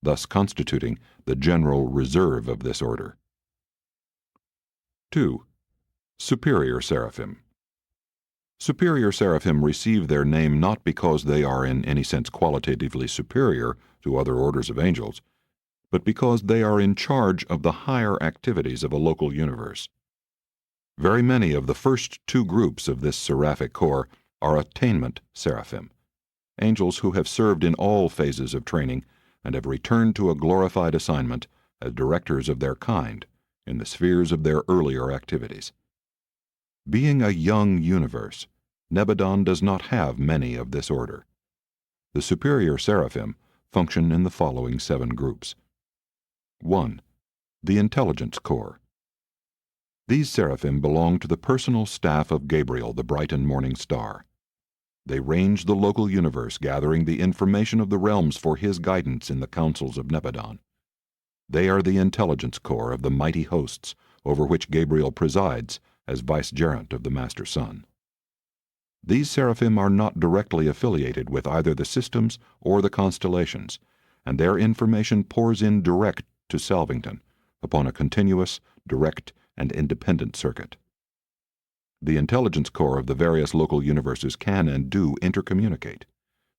thus constituting the general reserve of this order. 2. Superior Seraphim. Superior Seraphim receive their name not because they are in any sense qualitatively superior to other orders of angels, but because they are in charge of the higher activities of a local universe. Very many of the first 2 groups of this seraphic corps are attainment seraphim, angels who have served in all phases of training and have returned to a glorified assignment as directors of their kind in the spheres of their earlier activities. Being a young universe, Nebadon does not have many of this order. The superior seraphim function in the following 7 groups. 1. The Intelligence Corps. These seraphim belong to the personal staff of Gabriel, the bright and morning star. They range the local universe, gathering the information of the realms for his guidance in the councils of Nebadon. They are the intelligence corps of the mighty hosts over which Gabriel presides as vicegerent of the Master Son. These seraphim are not directly affiliated with either the systems or the constellations, and their information pours in direct to Salvington upon a continuous, direct, and independent circuit. The intelligence corps of the various local universes can and do intercommunicate,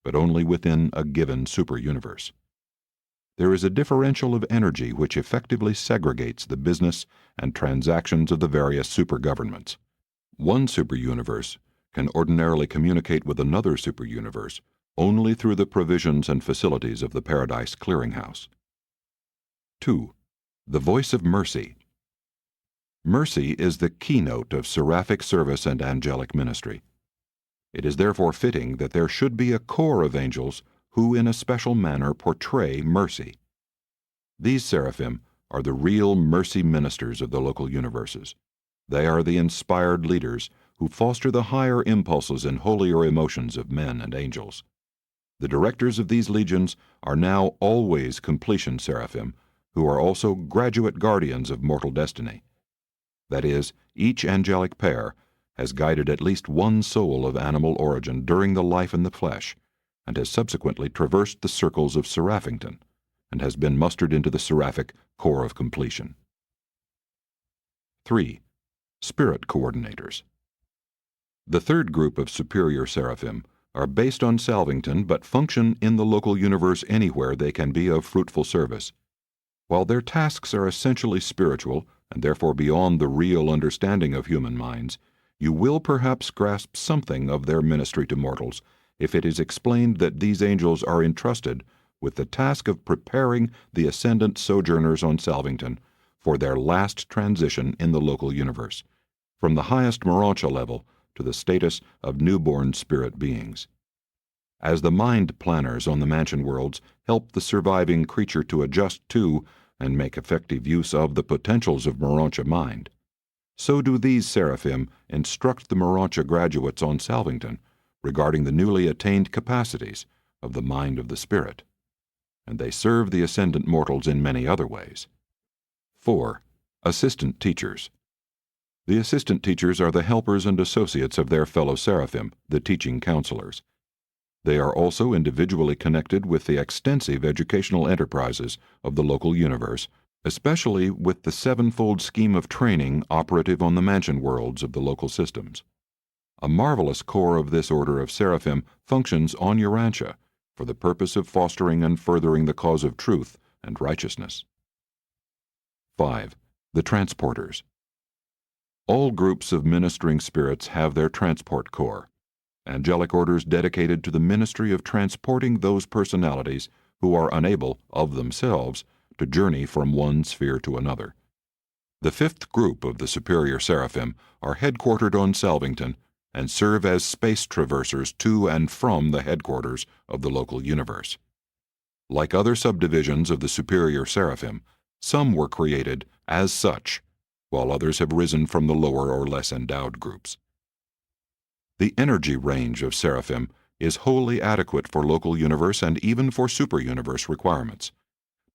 but only within a given super-universe. There is a differential of energy which effectively segregates the business and transactions of the various super-governments. One super-universe can ordinarily communicate with another super-universe only through the provisions and facilities of the Paradise Clearinghouse. 2. The Voice of Mercy. Mercy is the keynote of seraphic service and angelic ministry. It is therefore fitting that there should be a corps of angels who in a special manner portray mercy. These seraphim are the real mercy ministers of the local universes. They are the inspired leaders who foster the higher impulses and holier emotions of men and angels. The directors of these legions are now always completion seraphim, who are also graduate guardians of mortal destiny. That is, each angelic pair has guided at least one soul of animal origin during the life in the flesh, and has subsequently traversed the circles of Seraphington, and has been mustered into the seraphic corps of completion. 3. Spirit Coordinators. The third group of superior seraphim are based on Salvington but function in the local universe anywhere they can be of fruitful service. While their tasks are essentially spiritual and therefore beyond the real understanding of human minds, you will perhaps grasp something of their ministry to mortals if it is explained that these angels are entrusted with the task of preparing the ascendant sojourners on Salvington for their last transition in the local universe, from the highest Urantia level to the status of newborn spirit beings. As the mind planners on the mansion worlds help the surviving creature to adjust to and make effective use of the potentials of Urantia mind, so do these seraphim instruct the Urantia graduates on Salvington regarding the newly attained capacities of the mind of the spirit. And they serve the ascendant mortals in many other ways. 4. Assistant Teachers. The assistant teachers are the helpers and associates of their fellow seraphim, the teaching counselors. They are also individually connected with the extensive educational enterprises of the local universe, especially with the sevenfold scheme of training operative on the mansion worlds of the local systems. A marvelous corps of this order of seraphim functions on Urantia for the purpose of fostering and furthering the cause of truth and righteousness. 5. The Transporters. All groups of ministering spirits have their transport corps, angelic orders dedicated to the ministry of transporting those personalities who are unable, of themselves, to journey from one sphere to another. The fifth group of the superior seraphim are headquartered on Salvington and serve as space traversers to and from the headquarters of the local universe. Like other subdivisions of the superior seraphim, some were created as such, while others have risen from the lower or less endowed groups. The energy range of seraphim is wholly adequate for local universe and even for super-universe requirements,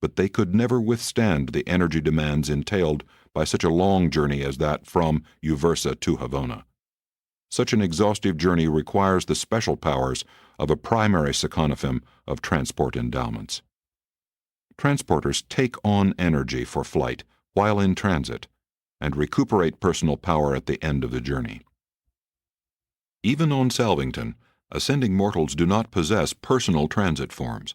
but they could never withstand the energy demands entailed by such a long journey as that from Uversa to Havona. Such an exhaustive journey requires the special powers of a primary seconophim of transport endowments. Transporters take on energy for flight while in transit and recuperate personal power at the end of the journey. Even on Salvington, ascending mortals do not possess personal transit forms.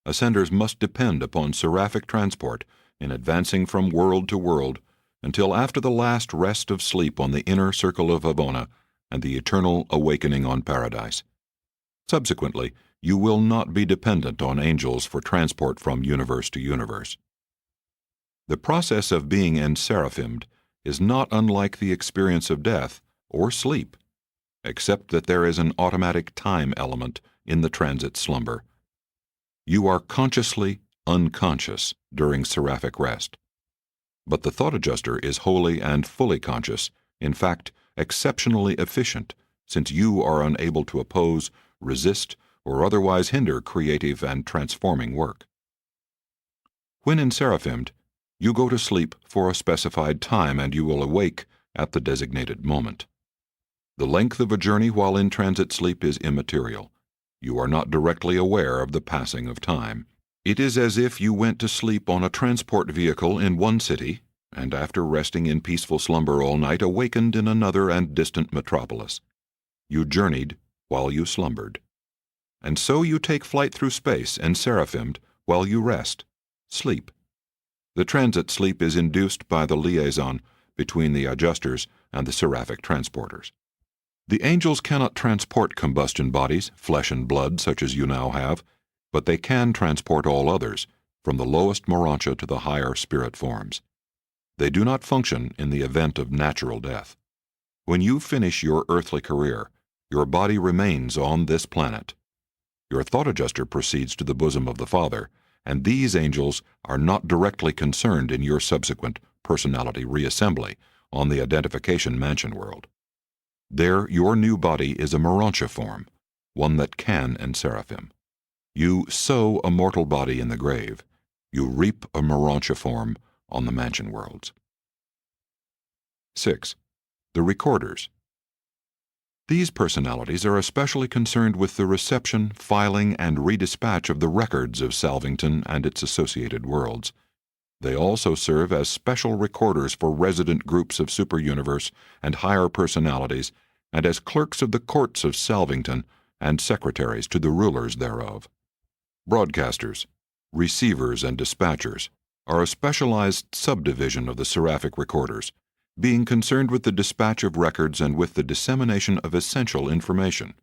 Ascenders must depend upon seraphic transport in advancing from world to world until after the last rest of sleep on the inner circle of Havona and the eternal awakening on Paradise. Subsequently, you will not be dependent on angels for transport from universe to universe. The process of being enseraphimed is not unlike the experience of death or sleep, except that there is an automatic time element in the transit slumber. You are consciously unconscious during seraphic rest. But the thought adjuster is wholly and fully conscious, in fact, exceptionally efficient, since you are unable to oppose, resist, or otherwise hinder creative and transforming work. When enseraphimed, you go to sleep for a specified time and you will awake at the designated moment. The length of a journey while in transit sleep is immaterial. You are not directly aware of the passing of time. It is as if you went to sleep on a transport vehicle in one city, and after resting in peaceful slumber all night, awakened in another and distant metropolis. You journeyed while you slumbered. And so you take flight through space enseraphimed while you rest, sleep. The transit sleep is induced by the liaison between the adjusters and the seraphic transporters. The angels cannot transport combustion bodies, flesh and blood, such as you now have, but they can transport all others, from the lowest Urantia to the higher spirit forms. They do not function in the event of natural death. When you finish your earthly career, your body remains on this planet. Your thought adjuster proceeds to the bosom of the Father, and these angels are not directly concerned in your subsequent personality reassembly on the identification mansion world. There, your new body is a Urantia form, one that can enseraphim. You sow a mortal body in the grave. You reap a Urantia form on the mansion worlds. 6. The recorders. These personalities are especially concerned with the reception, filing, and redispatch of the records of Salvington and its associated worlds. They also serve as special recorders for resident groups of superuniverse and higher personalities, and as clerks of the courts of Salvington and secretaries to the rulers thereof. Broadcasters, receivers, and dispatchers are a specialized subdivision of the seraphic recorders, being concerned with the dispatch of records and with the dissemination of essential information.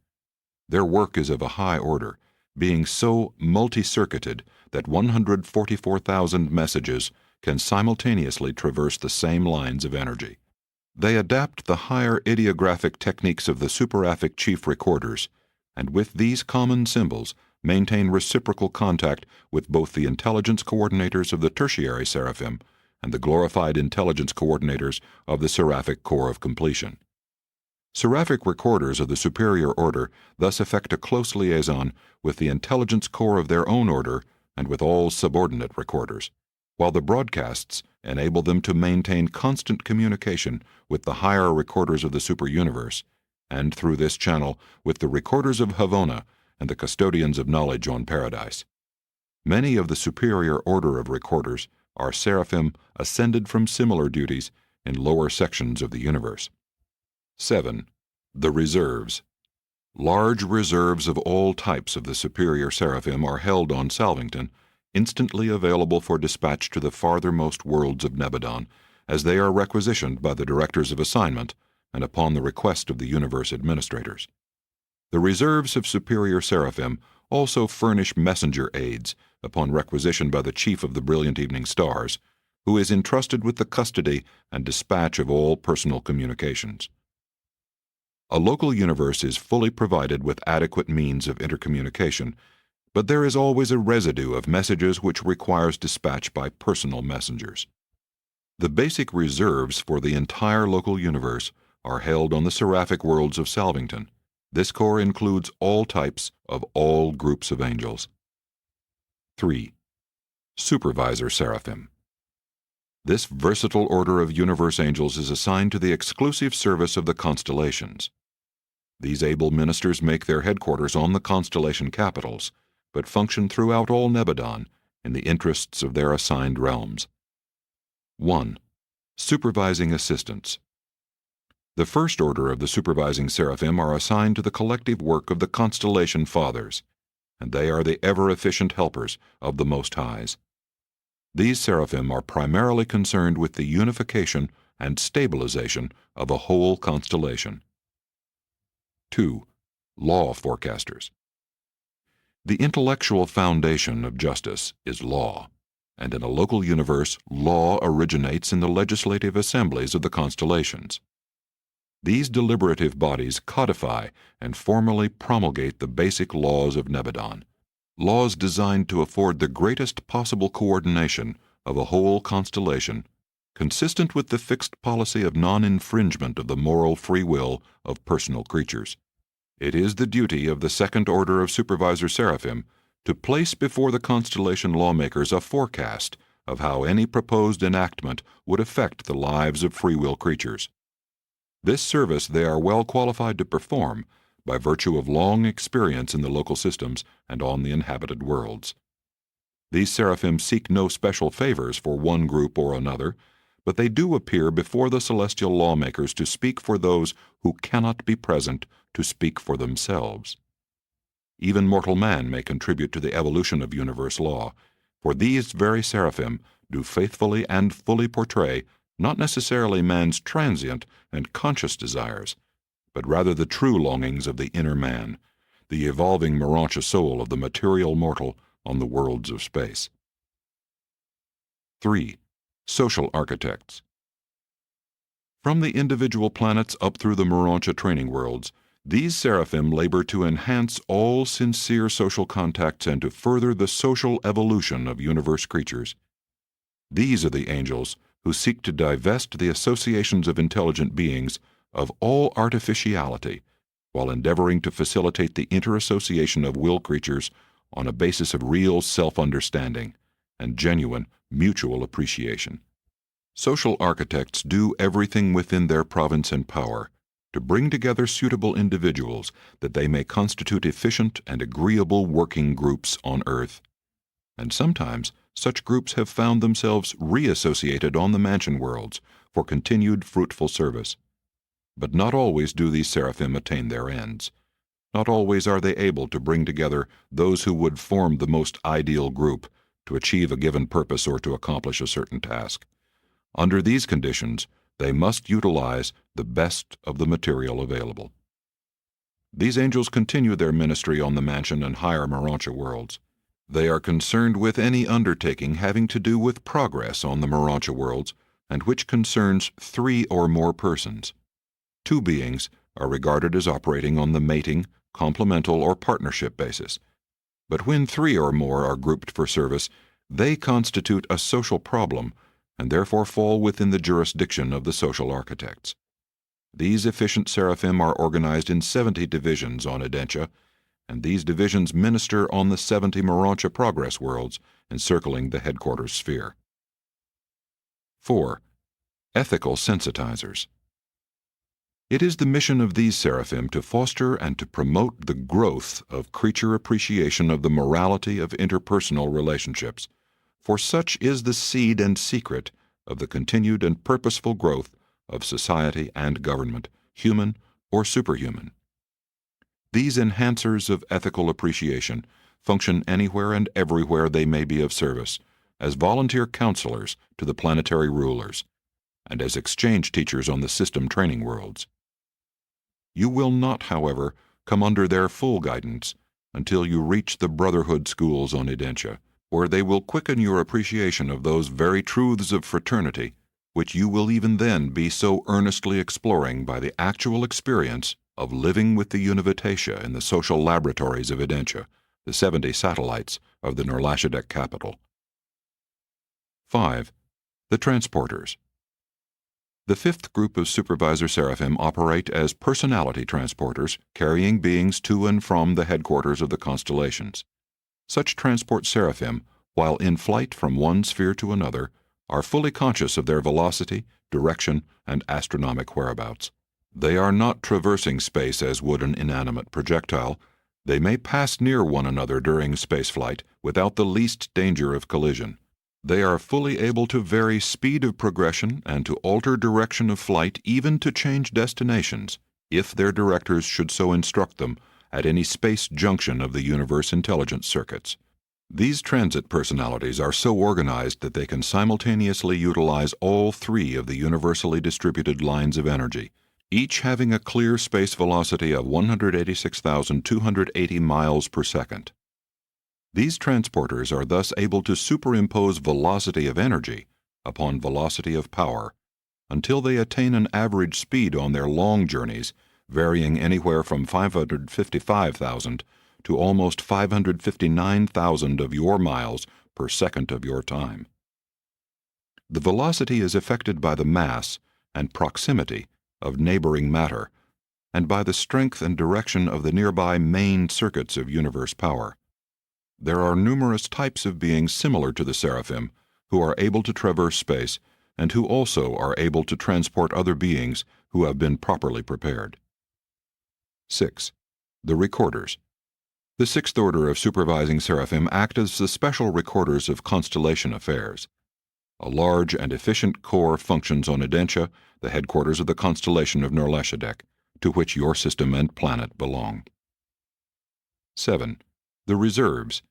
Their work is of a high order, being so multi-circuited that 144,000 messages can simultaneously traverse the same lines of energy. They adapt the higher ideographic techniques of the superaphic chief recorders, and with these common symbols maintain reciprocal contact with both the intelligence coordinators of the tertiary seraphim and the glorified intelligence coordinators of the seraphic corps of completion. Seraphic recorders of the superior order thus effect a close liaison with the intelligence corps of their own order and with all subordinate recorders, while the broadcasts enable them to maintain constant communication with the higher recorders of the superuniverse, and through this channel with the recorders of Havona and the custodians of knowledge on Paradise. Many of the superior order of recorders are seraphim ascended from similar duties in lower sections of the universe. 7. The reserves. Large reserves of all types of the superior seraphim are held on Salvington, instantly available for dispatch to the farthermost worlds of Nebadon, as they are requisitioned by the directors of assignment and upon the request of the universe administrators. The reserves of superior seraphim also furnish messenger aids upon requisition by the chief of the brilliant evening stars, who is entrusted with the custody and dispatch of all personal communications. A local universe is fully provided with adequate means of intercommunication, but there is always a residue of messages which requires dispatch by personal messengers. The basic reserves for the entire local universe are held on the seraphic worlds of Salvington. This corps includes all types of all groups of angels. 3. Supervisor Seraphim. This versatile order of universe angels is assigned to the exclusive service of the constellations. These able ministers make their headquarters on the constellation capitals, but function throughout all Nebadon in the interests of their assigned realms. 1. Supervising Assistants. The first order of the supervising seraphim are assigned to the collective work of the constellation fathers, and they are the ever-efficient helpers of the Most Highs. These seraphim are primarily concerned with the unification and stabilization of a whole constellation. 2. Law Forecasters. The intellectual foundation of justice is law, and in a local universe, law originates in the legislative assemblies of the constellations. These deliberative bodies codify and formally promulgate the basic laws of Nebadon, laws designed to afford the greatest possible coordination of a whole constellation, consistent with the fixed policy of non-infringement of the moral free will of personal creatures. It is the duty of the second order of supervisor seraphim to place before the constellation lawmakers a forecast of how any proposed enactment would affect the lives of free will creatures. This service they are well qualified to perform by virtue of long experience in the local systems and on the inhabited worlds. These seraphim seek no special favors for one group or another, but they do appear before the celestial lawmakers to speak for those who cannot be present to speak for themselves. Even mortal man may contribute to the evolution of universe law, for these very seraphim do faithfully and fully portray not necessarily man's transient and conscious desires, but rather the true longings of the inner man, the evolving Urantia soul of the material mortal on the worlds of space. 3. Social architects. From the individual planets up through the Urantia training worlds, these seraphim labor to enhance all sincere social contacts and to further the social evolution of universe creatures. These are the angels who seek to divest the associations of intelligent beings of all artificiality, while endeavoring to facilitate the interassociation of will creatures on a basis of real self-understanding and genuine mutual appreciation. Social architects do everything within their province and power to bring together suitable individuals that they may constitute efficient and agreeable working groups on Earth. And sometimes such groups have found themselves reassociated on the mansion worlds for continued fruitful service. But not always do these seraphim attain their ends. Not always are they able to bring together those who would form the most ideal group to achieve a given purpose or to accomplish a certain task. Under these conditions, they must utilize the best of the material available. These angels continue their ministry on the mansion and higher Urantia worlds. They are concerned with any undertaking having to do with progress on the Urantia worlds and which concerns 3 or more persons. 2 beings are regarded as operating on the mating, complemental, or partnership basis. But when 3 or more are grouped for service, they constitute a social problem and therefore fall within the jurisdiction of the social architects. These efficient seraphim are organized in 70 divisions on Urantia, and these divisions minister on the 70 Urantia progress worlds encircling the headquarters sphere. 4. Ethical sensitizers. It is the mission of these seraphim to foster and to promote the growth of creature appreciation of the morality of interpersonal relationships, for such is the seed and secret of the continued and purposeful growth of society and government, human or superhuman. These enhancers of ethical appreciation function anywhere and everywhere they may be of service, as volunteer counselors to the planetary rulers, and as exchange teachers on the system training worlds. You will not, however, come under their full guidance until you reach the brotherhood schools on Urantia, where they will quicken your appreciation of those very truths of fraternity which you will even then be so earnestly exploring by the actual experience of living with the Univitatia in the social laboratories of Urantia, the 70 satellites of the Norlashadek capital. 5. The transporters. The 5th group of supervisor seraphim operate as personality transporters, carrying beings to and from the headquarters of the constellations. Such transport seraphim, while in flight from one sphere to another, are fully conscious of their velocity, direction, and astronomic whereabouts. They are not traversing space as would an inanimate projectile. They may pass near one another during spaceflight without the least danger of collision. They are fully able to vary speed of progression and to alter direction of flight, even to change destinations, if their directors should so instruct them at any space junction of the universe intelligence circuits. These transit personalities are so organized that they can simultaneously utilize all 3 of the universally distributed lines of energy, each having a clear space velocity of 186,280 miles per second. These transporters are thus able to superimpose velocity of energy upon velocity of power until they attain an average speed on their long journeys varying anywhere from 555,000 to almost 559,000 of your miles per second of your time. The velocity is affected by the mass and proximity of neighboring matter and by the strength and direction of the nearby main circuits of universe power. There are numerous types of beings similar to the seraphim who are able to traverse space and who also are able to transport other beings who have been properly prepared. 6. The recorders. The 6th order of supervising seraphim act as the special recorders of constellation affairs. A large and efficient corps functions on Urantia, the headquarters of the constellation of Norlashadek, to which your system and planet belong. 7. The reserves.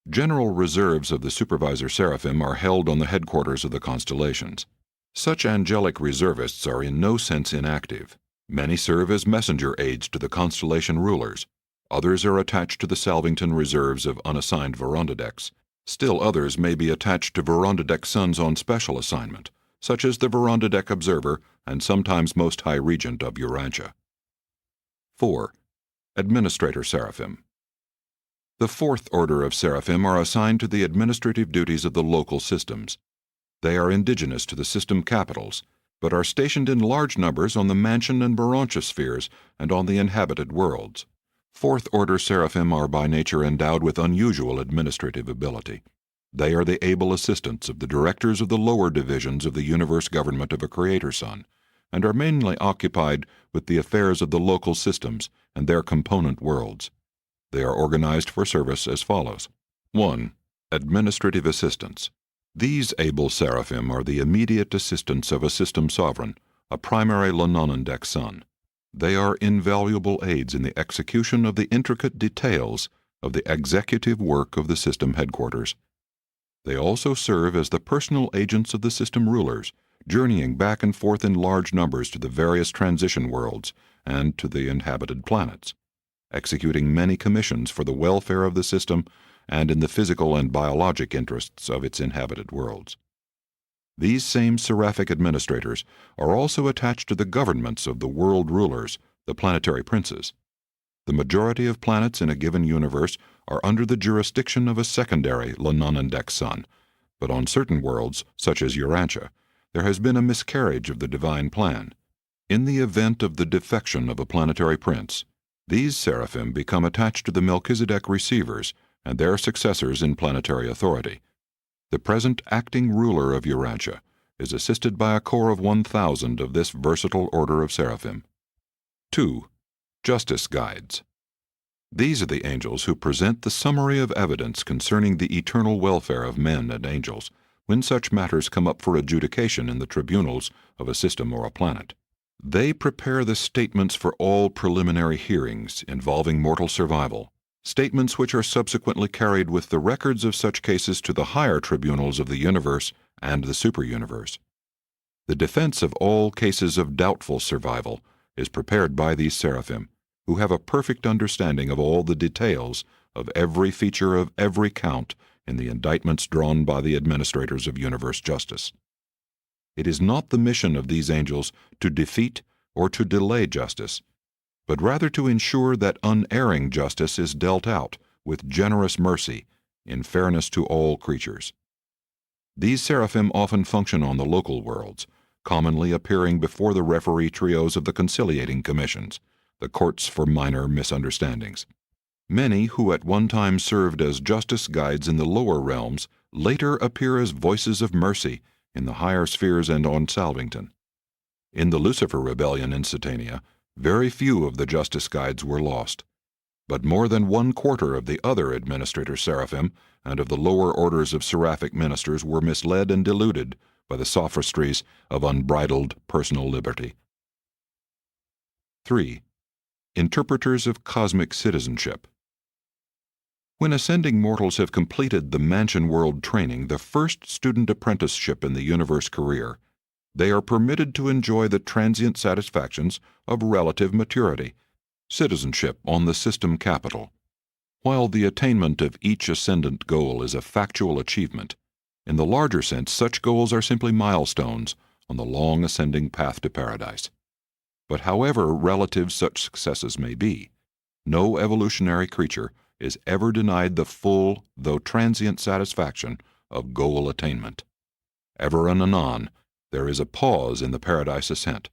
General reserves of the supervisor seraphim are held on the headquarters of the constellations. Such angelic reservists are in no sense inactive. Many serve as messenger aides to the constellation rulers. Others are attached to the Salvington reserves of unassigned Verondadeks. Still others may be attached to Verondadek sons on special assignment, such as the Verondadek Observer and sometimes Most High Regent of Urantia. 4. Administrator Seraphim. The fourth order of Seraphim are assigned to the administrative duties of the local systems. They are indigenous to the system capitals, but are stationed in large numbers on the Mansion and Barontia spheres and on the inhabited worlds. Fourth-order Seraphim are by nature endowed with unusual administrative ability. They are the able assistants of the directors of the lower divisions of the universe government of a Creator Son, and are mainly occupied with the affairs of the local systems and their component worlds. They are organized for service as follows. 1. Administrative assistants. These able Seraphim are the immediate assistants of a system sovereign, a primary Lanonandek son. They are invaluable aids in the execution of the intricate details of the executive work of the system headquarters. They also serve as the personal agents of the system rulers, journeying back and forth in large numbers to the various transition worlds and to the inhabited planets, executing many commissions for the welfare of the system and in the physical and biologic interests of its inhabited worlds. These same seraphic administrators are also attached to the governments of the world rulers, the planetary princes. The majority of planets in a given universe are under the jurisdiction of a secondary Lanonandek son, but on certain worlds, such as Urantia, there has been a miscarriage of the divine plan. In the event of the defection of a planetary prince, these Seraphim become attached to the Melchizedek receivers and their successors in planetary authority. The present acting ruler of Urantia is assisted by a corps of 1,000 of this versatile order of Seraphim. 2. Justice Guides. These are the angels who present the summary of evidence concerning the eternal welfare of men and angels when such matters come up for adjudication in the tribunals of a system or a planet. They prepare the statements for all preliminary hearings involving mortal survival, statements which are subsequently carried with the records of such cases to the higher tribunals of the universe and the superuniverse. The defense of all cases of doubtful survival is prepared by these Seraphim, who have a perfect understanding of all the details of every feature of every count in the indictments drawn by the administrators of universe justice. It is not the mission of these angels to defeat or to delay justice, but rather to ensure that unerring justice is dealt out with generous mercy in fairness to all creatures. These Seraphim often function on the local worlds, commonly appearing before the referee trios of the conciliating commissions, the courts for minor misunderstandings. Many who at one time served as justice guides in the lower realms later appear as voices of mercy in the higher spheres and on Salvington. In the Lucifer rebellion in Satania, very few of the justice guides were lost, but more than 1/4 of the other administrator Seraphim and of the lower orders of seraphic ministers were misled and deluded by the sophistries of unbridled personal liberty. 3. Interpreters of cosmic citizenship. When ascending mortals have completed the mansion world training, the first student apprenticeship in the universe career, they are permitted to enjoy the transient satisfactions of relative maturity, citizenship on the system capital. While the attainment of each ascendant goal is a factual achievement, in the larger sense such goals are simply milestones on the long ascending path to paradise. But however relative such successes may be, no evolutionary creature is ever denied the full, though transient satisfaction of goal attainment. Ever and anon, there is a pause in the paradise ascent,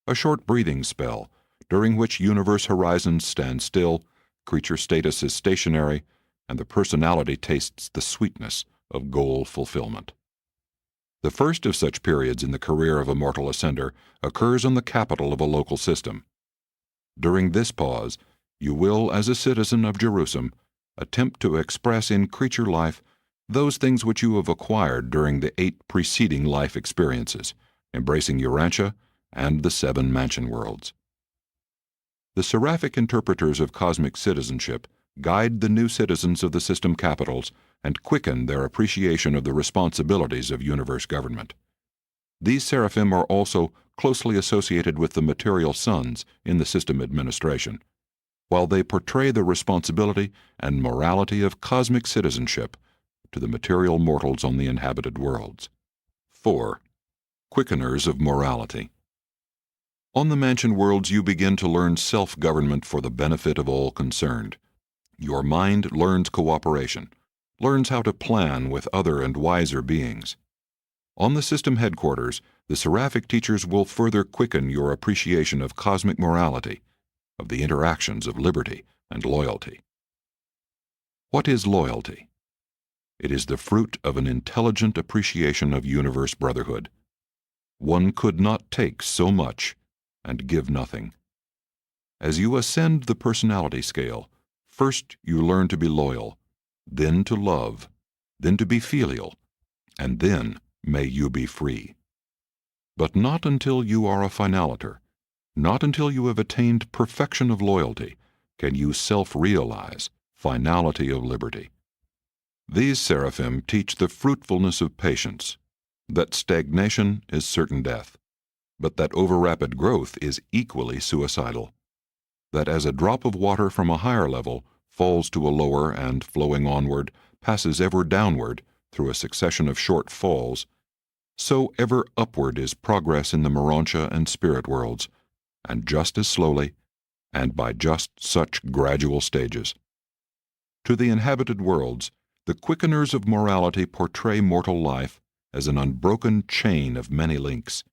a short breathing spell, during which universe horizons stand still, creature status is stationary, and the personality tastes the sweetness of goal fulfillment. The first of such periods in the career of a mortal ascender occurs on the capital of a local system. During this pause, you will, as a citizen of Jerusalem, attempt to express in creature life those things which you have acquired during the 8 preceding life experiences, embracing Urantia and the 7 mansion worlds. The seraphic interpreters of cosmic citizenship guide the new citizens of the system capitals and quicken their appreciation of the responsibilities of universe government. These Seraphim are also closely associated with the material sons in the system administration, while they portray the responsibility and morality of cosmic citizenship to the material mortals on the inhabited worlds. 4. Quickeners of morality. On the mansion worlds you begin to learn self-government for the benefit of all concerned. Your mind learns cooperation, learns how to plan with other and wiser beings. On the system headquarters, the seraphic teachers will further quicken your appreciation of cosmic morality, of the interactions of liberty and loyalty. What is loyalty? It is the fruit of an intelligent appreciation of universe brotherhood. One could not take so much and give nothing. As you ascend the personality scale, first you learn to be loyal, then to love, then to be filial, and then may you be free. But not until you are a finaliter, not until you have attained perfection of loyalty, can you self-realize finality of liberty. These seraphim teach the fruitfulness of patience, that stagnation is certain death, but that over-rapid growth is equally suicidal, that as a drop of water from a higher level falls to a lower and, flowing onward, passes ever downward through a succession of short falls, so ever upward is progress in the Urantia and spirit worlds, and just as slowly, and by just such gradual stages. To the inhabited worlds, the quickeners of morality portray mortal life as an unbroken chain of many links.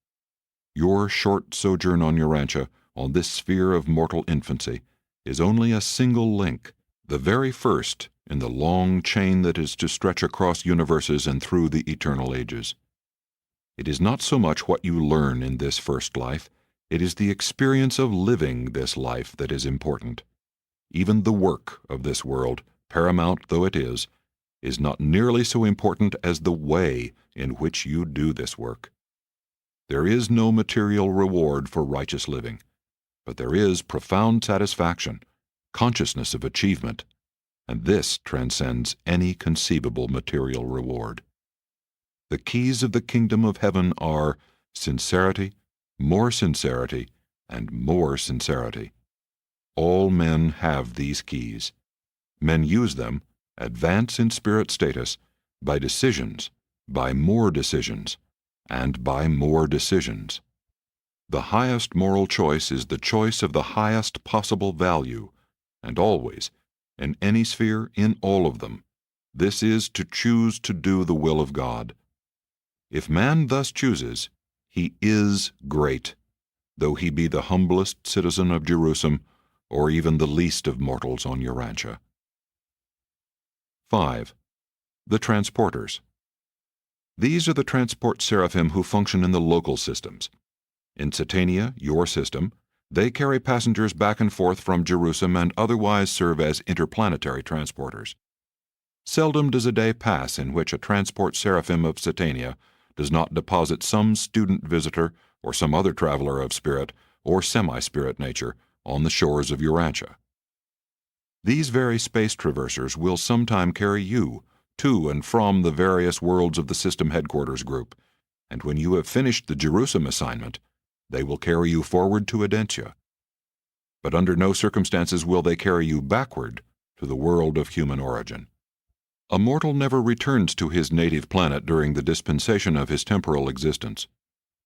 Your short sojourn on Urantia, on this sphere of mortal infancy, is only a single link, the very first in the long chain that is to stretch across universes and through the eternal ages. It is not so much what you learn in this first life, it is the experience of living this life that is important. Even the work of this world, paramount though it is not nearly so important as the way in which you do this work. There is no material reward for righteous living, but there is profound satisfaction, consciousness of achievement, and this transcends any conceivable material reward. The keys of the kingdom of heaven are sincerity, and more sincerity. All men have these keys. Men use them, advance in spirit status, by decisions, by more decisions, and by more decisions. The highest moral choice is the choice of the highest possible value, and always, in any sphere, in all of them, this is to choose to do the will of God. If man thus chooses, he is great, though he be the humblest citizen of Jerusalem, or even the least of mortals on Urantia. 5. The transporters. These are the transport seraphim who function in the local systems. In Satania, your system, they carry passengers back and forth from Jerusalem and otherwise serve as interplanetary transporters. Seldom does a day pass in which a transport seraphim of Satania does not deposit some student visitor or some other traveler of spirit or semi-spirit nature on the shores of Urantia. These very space traversers will sometime carry you to and from the various worlds of the system headquarters group, and when you have finished the Jerusalem assignment, they will carry you forward to Audentia. But under no circumstances will they carry you backward to the world of human origin. A mortal never returns to his native planet during the dispensation of his temporal existence,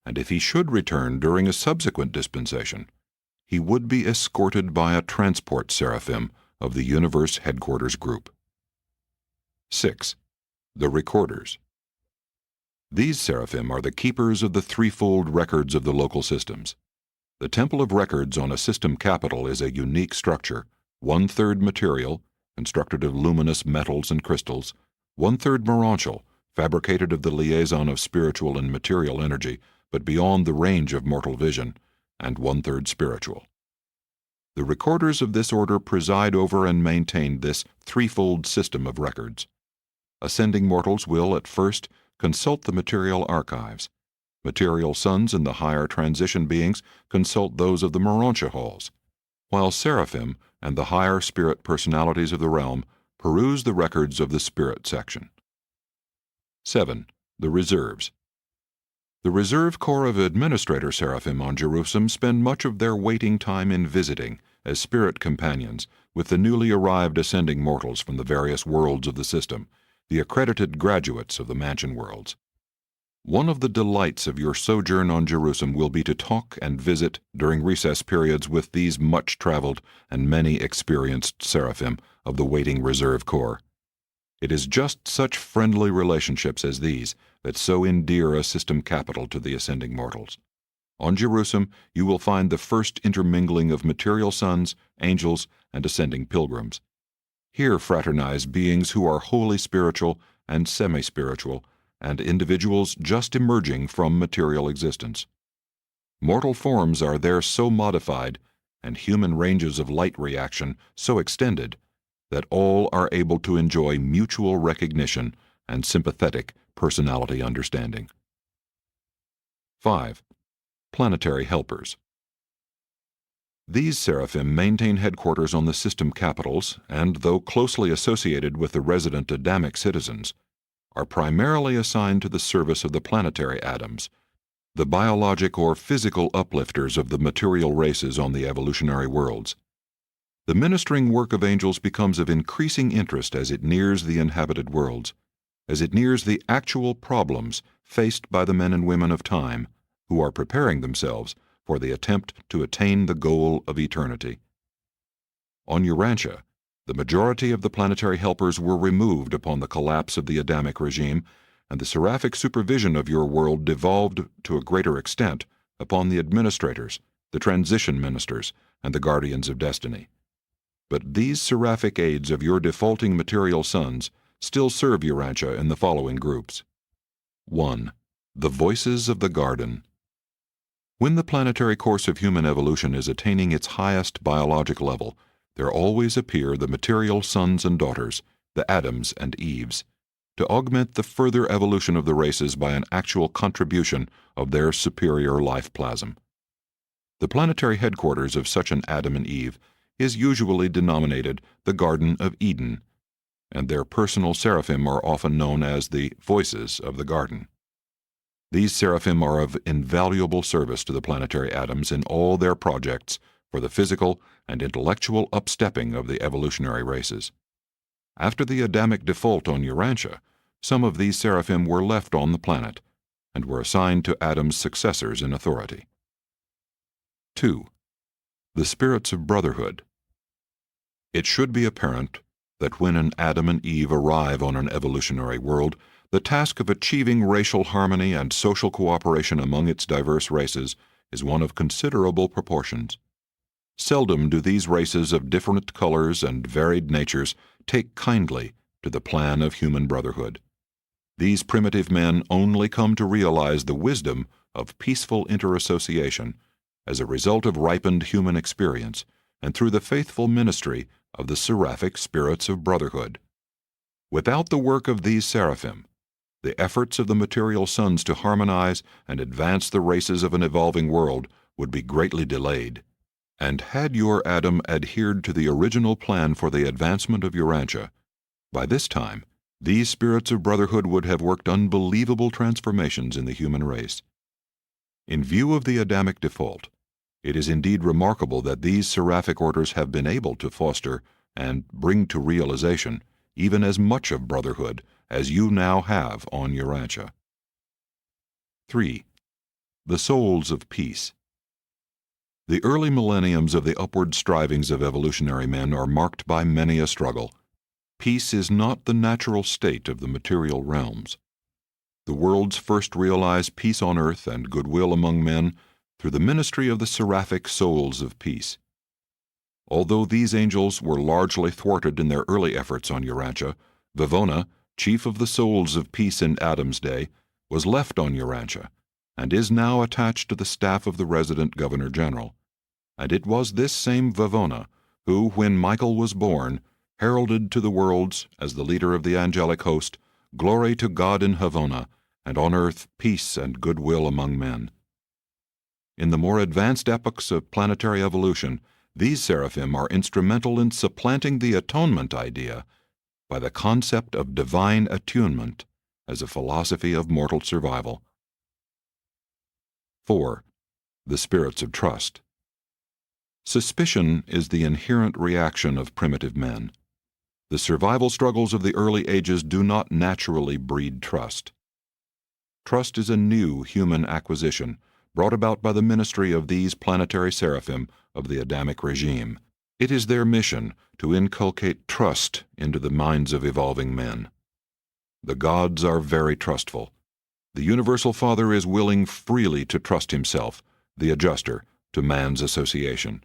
and if he should return during a subsequent dispensation, he would be escorted by a transport seraphim of the universe headquarters group. 6. The recorders. These seraphim are the keepers of the threefold records of the local systems. The Temple of Records on a system capital is a unique structure, 1/3 material, constructed of luminous metals and crystals, 1/3 morontial, fabricated of the liaison of spiritual and material energy, but beyond the range of mortal vision, and 1/3 spiritual. The recorders of this order preside over and maintain this threefold system of records. Ascending mortals will, at first, consult the material archives. Material sons and the higher transition beings consult those of the morontia halls, while seraphim and the higher spirit personalities of the realm peruse the records of the spirit section. 7. The reserves. The reserve corps of administrator seraphim on Jerusalem spend much of their waiting time in visiting, as spirit companions, with the newly arrived ascending mortals from the various worlds of the system, the accredited graduates of the mansion worlds. One of the delights of your sojourn on Jerusalem will be to talk and visit during recess periods with these much-traveled and many experienced seraphim of the waiting reserve corps. It is just such friendly relationships as these that so endear a system capital to the ascending mortals. On Jerusalem you will find the first intermingling of material sons, angels, and ascending pilgrims. Here fraternize beings who are wholly spiritual and semi-spiritual, and individuals just emerging from material existence. Mortal forms are there so modified, and human ranges of light reaction so extended, that all are able to enjoy mutual recognition and sympathetic personality understanding. 5. Planetary helpers. These seraphim maintain headquarters on the system capitals, and though closely associated with the resident Adamic citizens, are primarily assigned to the service of the planetary atoms, the biologic or physical uplifters of the material races on the evolutionary worlds. The ministering work of angels becomes of increasing interest as it nears the inhabited worlds, as it nears the actual problems faced by the men and women of time who are preparing themselves for the attempt to attain the goal of eternity. On Urantia, the majority of the planetary helpers were removed upon the collapse of the Adamic regime, and the seraphic supervision of your world devolved to a greater extent upon the administrators, the transition ministers, and the guardians of destiny. But these seraphic aids of your defaulting material sons still serve Urantia in the following groups. 1. The voices of the garden. When the planetary course of human evolution is attaining its highest biologic level, there always appear the material sons and daughters, the Adams and Eves, to augment the further evolution of the races by an actual contribution of their superior life plasm. The planetary headquarters of such an Adam and Eve is usually denominated the Garden of Eden, and their personal seraphim are often known as the voices of the garden. These seraphim are of invaluable service to the planetary atoms in all their projects for the physical and intellectual upstepping of the evolutionary races. After the Adamic default on Urantia, some of these seraphim were left on the planet and were assigned to Adam's successors in authority. 2. The spirits of brotherhood. It should be apparent that when an Adam and Eve arrive on an evolutionary world, the task of achieving racial harmony and social cooperation among its diverse races is one of considerable proportions. Seldom do these races of different colors and varied natures take kindly to the plan of human brotherhood. These primitive men only come to realize the wisdom of peaceful interassociation as a result of ripened human experience and through the faithful ministry of the seraphic spirits of brotherhood. Without the work of these seraphim, the efforts of the material sons to harmonize and advance the races of an evolving world would be greatly delayed. And had your Adam adhered to the original plan for the advancement of Urantia, by this time these spirits of brotherhood would have worked unbelievable transformations in the human race. In view of the Adamic default, it is indeed remarkable that these seraphic orders have been able to foster and bring to realization even as much of brotherhood as you now have on Urantia. 3. The souls of peace. The early millenniums of the upward strivings of evolutionary men are marked by many a struggle. Peace is not the natural state of the material realms. The worlds first realize peace on earth and goodwill among men through the ministry of the seraphic souls of peace. Although these angels were largely thwarted in their early efforts on Urantia, Vivona, chief of the souls of peace in Adam's day, was left on Urantia, and is now attached to the staff of the resident governor-general. And it was this same Vivona who, when Michael was born, heralded to the worlds, as the leader of the angelic host, glory to God in Havona, and on earth peace and goodwill among men. In the more advanced epochs of planetary evolution, these seraphim are instrumental in supplanting the atonement idea by the concept of divine attunement as a philosophy of mortal survival. 4. The spirits of trust. Suspicion is the inherent reaction of primitive men. The survival struggles of the early ages do not naturally breed trust. Trust is a new human acquisition brought about by the ministry of these planetary seraphim of the Adamic regime. It is their mission to inculcate trust into the minds of evolving men. The gods are very trustful. The Universal Father is willing freely to trust himself, the adjuster, to man's association.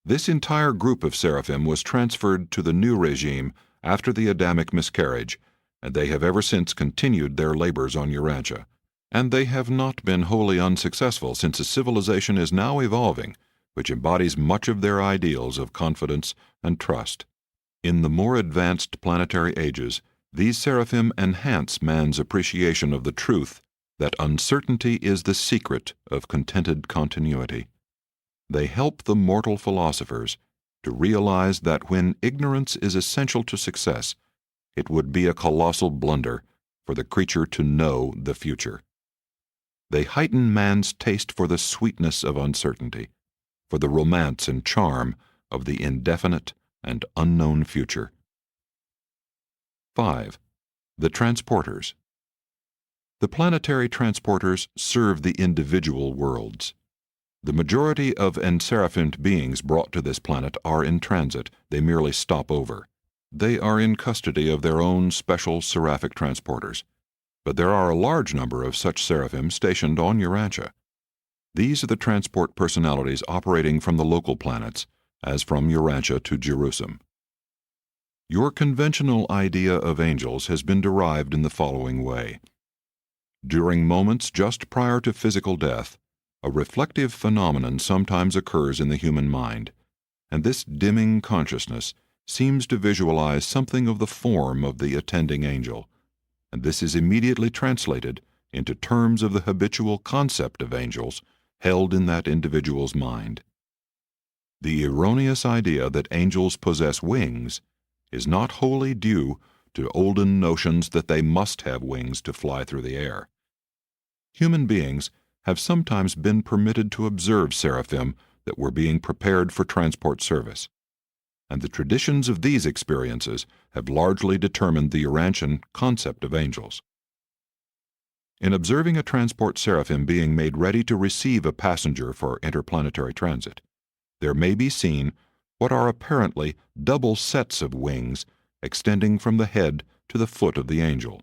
This entire group of seraphim was transferred to the new regime after the Adamic miscarriage, and they have ever since continued their labors on Urantia. And they have not been wholly unsuccessful, since a civilization is now evolving which embodies much of their ideals of confidence and trust. In the more advanced planetary ages, these seraphim enhance man's appreciation of the truth that uncertainty is the secret of contented continuity. They help the mortal philosophers to realize that when ignorance is essential to success, it would be a colossal blunder for the creature to know the future. They heighten man's taste for the sweetness of uncertainty, for the romance and charm of the indefinite and unknown future. 5. The transporters. The planetary transporters serve the individual worlds. The majority of enseraphimed beings brought to this planet are in transit. They merely stop over. They are in custody of their own special seraphic transporters, but there are a large number of such seraphim stationed on Urantia. These are the transport personalities operating from the local planets, as from Urantia to Jerusalem. Your conventional idea of angels has been derived in the following way. During moments just prior to physical death, a reflective phenomenon sometimes occurs in the human mind, and this dimming consciousness seems to visualize something of the form of the attending angel, and this is immediately translated into terms of the habitual concept of angels held in that individual's mind. The erroneous idea that angels possess wings is not wholly due to olden notions that they must have wings to fly through the air. Human beings have sometimes been permitted to observe seraphim that were being prepared for transport service, and the traditions of these experiences have largely determined the Urantian concept of angels. In observing a transport seraphim being made ready to receive a passenger for interplanetary transit, there may be seen what are apparently double sets of wings extending from the head to the foot of the angel.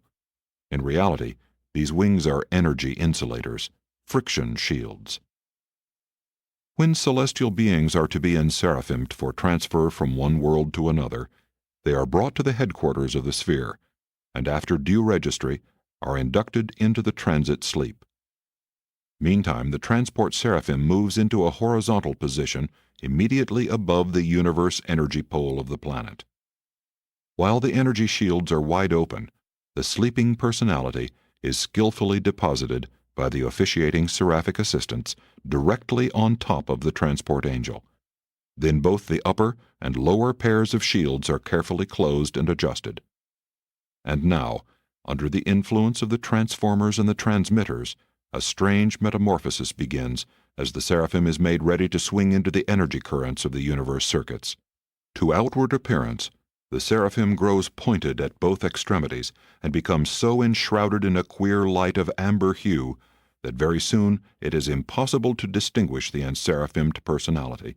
In reality, these wings are energy insulators, friction shields. When celestial beings are to be enseraphimed for transfer from one world to another, they are brought to the headquarters of the sphere, and after due registry, are inducted into the transit sleep. Meantime, the transport seraphim moves into a horizontal position immediately above the universe energy pole of the planet. While the energy shields are wide open, the sleeping personality is skillfully deposited by the officiating seraphic assistants directly on top of the transport angel. Then both the upper and lower pairs of shields are carefully closed and adjusted. And now, under the influence of the transformers and the transmitters, a strange metamorphosis begins as the seraphim is made ready to swing into the energy currents of the universe circuits. To outward appearance, the seraphim grows pointed at both extremities and becomes so enshrouded in a queer light of amber hue that very soon it is impossible to distinguish the enseraphimed personality.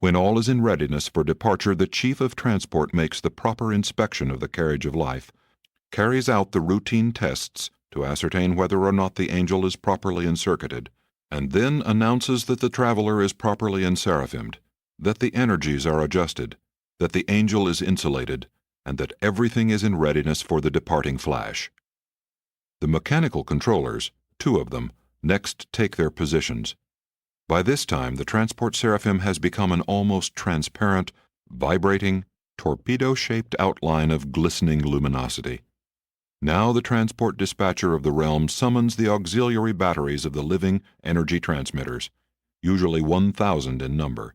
When all is in readiness for departure, the chief of transport makes the proper inspection of the carriage of life, carries out the routine tests to ascertain whether or not the angel is properly encircuited, and then announces that the traveler is properly enseraphimed, that the energies are adjusted, that the angel is insulated, and that everything is in readiness for the departing flash. The mechanical controllers, 2 of them, next take their positions. By this time, the transport seraphim has become an almost transparent, vibrating, torpedo-shaped outline of glistening luminosity. Now the transport dispatcher of the realm summons the auxiliary batteries of the living energy transmitters, usually 1,000 in number.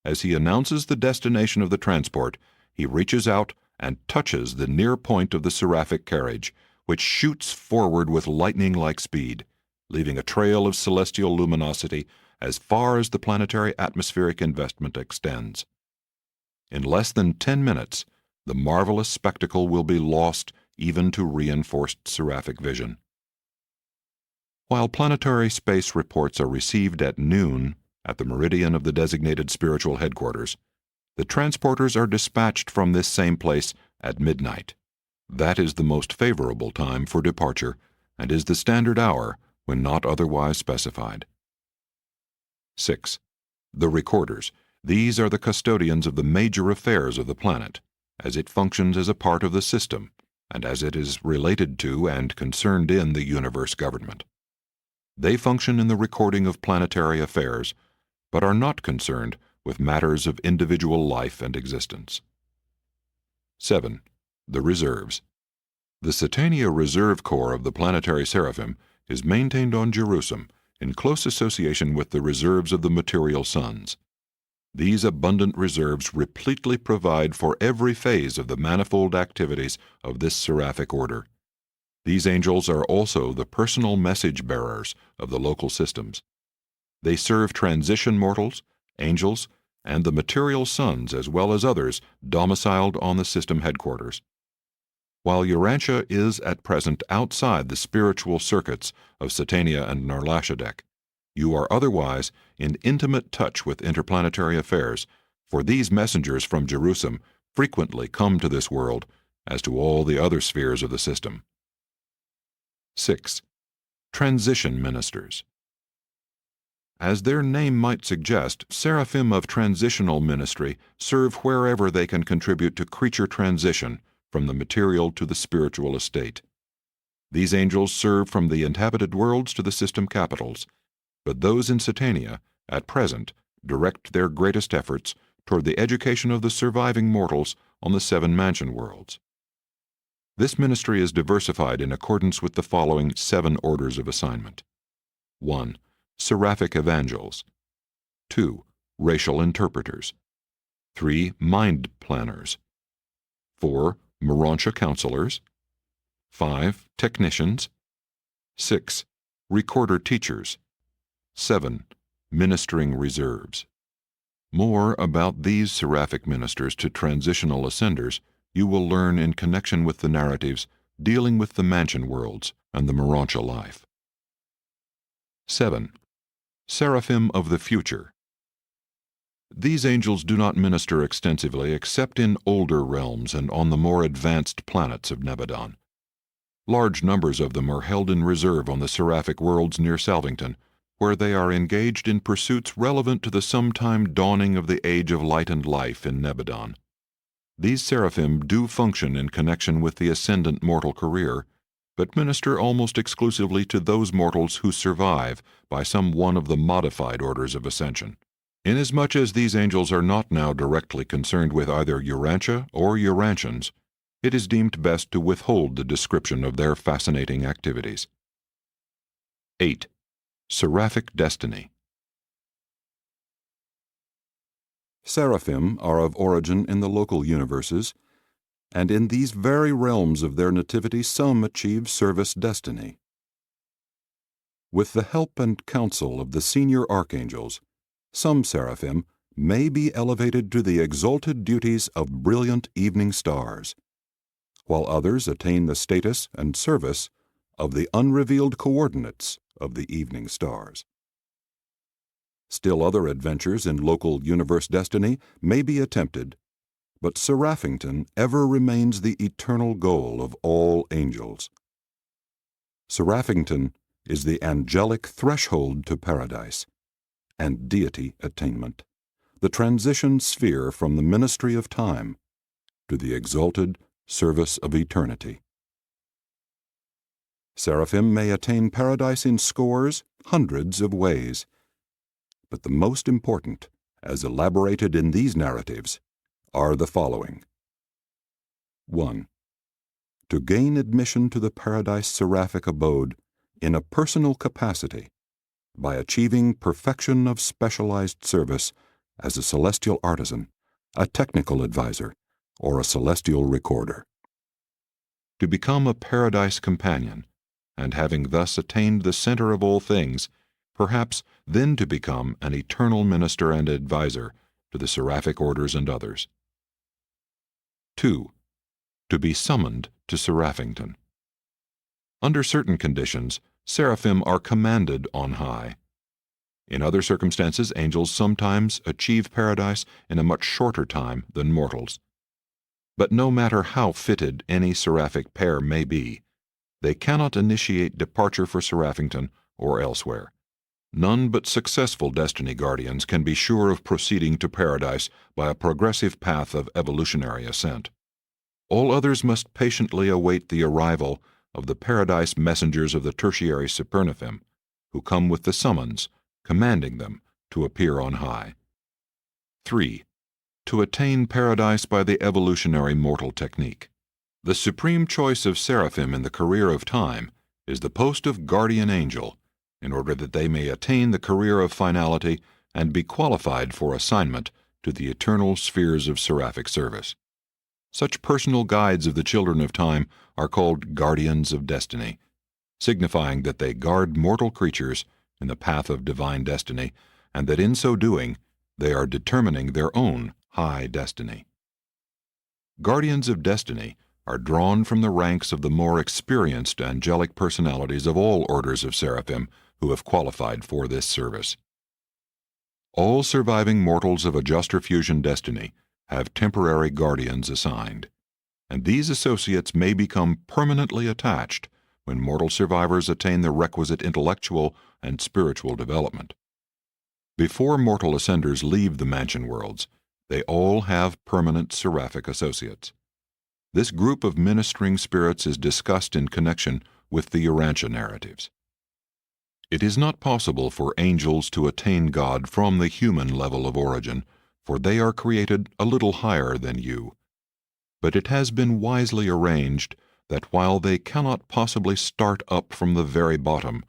As he announces the destination of the transport, he reaches out and touches the near point of the seraphic carriage, which shoots forward with lightning-like speed. leaving a trail of celestial luminosity as far as the planetary atmospheric investment extends. In less than 10 minutes, the marvelous spectacle will be lost even to reinforced seraphic vision. While planetary space reports are received at noon at the meridian of the designated spiritual headquarters, the transporters are dispatched from this same place at midnight. That is the most favorable time for departure and is the standard hour when not otherwise specified. 6. The recorders. These are the custodians of the major affairs of the planet, as it functions as a part of the system, and as it is related to and concerned in the universe government. They function in the recording of planetary affairs, but are not concerned with matters of individual life and existence. 7. The reserves. The Satania Reserve Corps of the Planetary Seraphim is maintained on Jerusalem in close association with the reserves of the material suns. These abundant reserves repletely provide for every phase of the manifold activities of this seraphic order. These angels are also the personal message bearers of the local systems. They serve transition mortals, angels, and the material suns as well as others domiciled on the system headquarters. While Urantia is at present outside the spiritual circuits of Satania and Narlashadek, you are otherwise in intimate touch with interplanetary affairs, for these messengers from Jerusalem frequently come to this world, as to all the other spheres of the system. 6. Transition ministers. As their name might suggest, seraphim of transitional ministry serve wherever they can contribute to creature transition from the material to the spiritual estate. These angels serve from the inhabited worlds to the system capitals, but those in Satania, at present, direct their greatest efforts toward the education of the surviving mortals on the 7 mansion worlds. This ministry is diversified in accordance with the following 7 orders of assignment. 1. Seraphic evangels. 2. Racial interpreters. 3. Mind planners. 4. Urantia counselors. 5. Technicians. 6. Recorder teachers. 7. Ministering reserves. More about these seraphic ministers to transitional ascenders you will learn in connection with the narratives dealing with the mansion worlds and the Urantia life. 7. Seraphim of the future. These angels do not minister extensively except in older realms and on the more advanced planets of Nebadon. Large numbers of them are held in reserve on the seraphic worlds near Salvington, where they are engaged in pursuits relevant to the sometime dawning of the age of light and life in Nebadon. These seraphim do function in connection with the ascendant mortal career, but minister almost exclusively to those mortals who survive by some one of the modified orders of ascension. Inasmuch as these angels are not now directly concerned with either Urantia or Urantians, it is deemed best to withhold the description of their fascinating activities. 8. Seraphic destiny. Seraphim are of origin in the local universes, and in these very realms of their nativity some achieve service destiny. With the help and counsel of the senior archangels, some seraphim may be elevated to the exalted duties of brilliant evening stars, while others attain the status and service of the unrevealed coordinates of the evening stars. Still other adventures in local universe destiny may be attempted, but Seraphington ever remains the eternal goal of all angels. Seraphington is the angelic threshold to paradise and deity attainment, the transition sphere from the ministry of time to the exalted service of eternity. Seraphim may attain paradise in scores, hundreds of ways, but the most important, as elaborated in these narratives, are the following. 1. To gain admission to the paradise seraphic abode in a personal capacity by achieving perfection of specialized service as a celestial artisan, a technical advisor, or a celestial recorder. To become a paradise companion, and having thus attained the center of all things, perhaps then to become an eternal minister and advisor to the seraphic orders and others. 2. To be summoned to Seraphington. Under certain conditions, seraphim are commanded on high. In other circumstances, angels sometimes achieve paradise in a much shorter time than mortals. But no matter how fitted any seraphic pair may be, they cannot initiate departure for Seraphington or elsewhere. None but successful destiny guardians can be sure of proceeding to paradise by a progressive path of evolutionary ascent. All others must patiently await the arrival of the paradise messengers of the tertiary supernaphim, who come with the summons, commanding them to appear on high. 3. To attain paradise by the evolutionary mortal technique. The supreme choice of seraphim in the career of time is the post of guardian angel, in order that they may attain the career of finality and be qualified for assignment to the eternal spheres of seraphic service. Such personal guides of the children of time are called guardians of destiny, signifying that they guard mortal creatures in the path of divine destiny, and that in so doing they are determining their own high destiny. Guardians of destiny are drawn from the ranks of the more experienced angelic personalities of all orders of seraphim who have qualified for this service. All surviving mortals of a juster fusion destiny have temporary guardians assigned, and these associates may become permanently attached when mortal survivors attain the requisite intellectual and spiritual development. Before mortal ascenders leave the mansion worlds, they all have permanent seraphic associates. This group of ministering spirits is discussed in connection with the Urantia narratives. It is not possible for angels to attain God from the human level of origin, for they are created a little higher than you. But it has been wisely arranged that while they cannot possibly start up from the very bottom,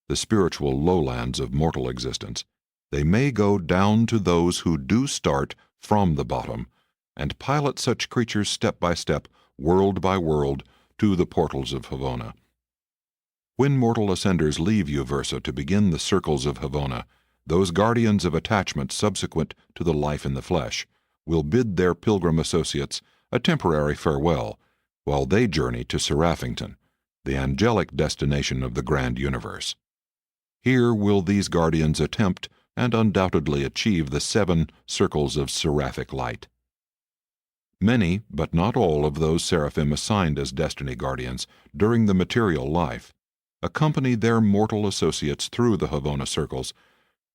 the spiritual lowlands of mortal existence, they may go down to those who do start from the bottom, and pilot such creatures step by step, world by world, to the portals of Havona. When mortal ascenders leave Uversa to begin the circles of Havona, those guardians of attachment subsequent to the life in the flesh will bid their pilgrim associates a temporary farewell while they journey to Seraphington, the angelic destination of the grand universe. Here will these guardians attempt and undoubtedly achieve the 7 circles of seraphic light. Many, but not all, of those seraphim assigned as destiny guardians during the material life accompany their mortal associates through the Havona circles,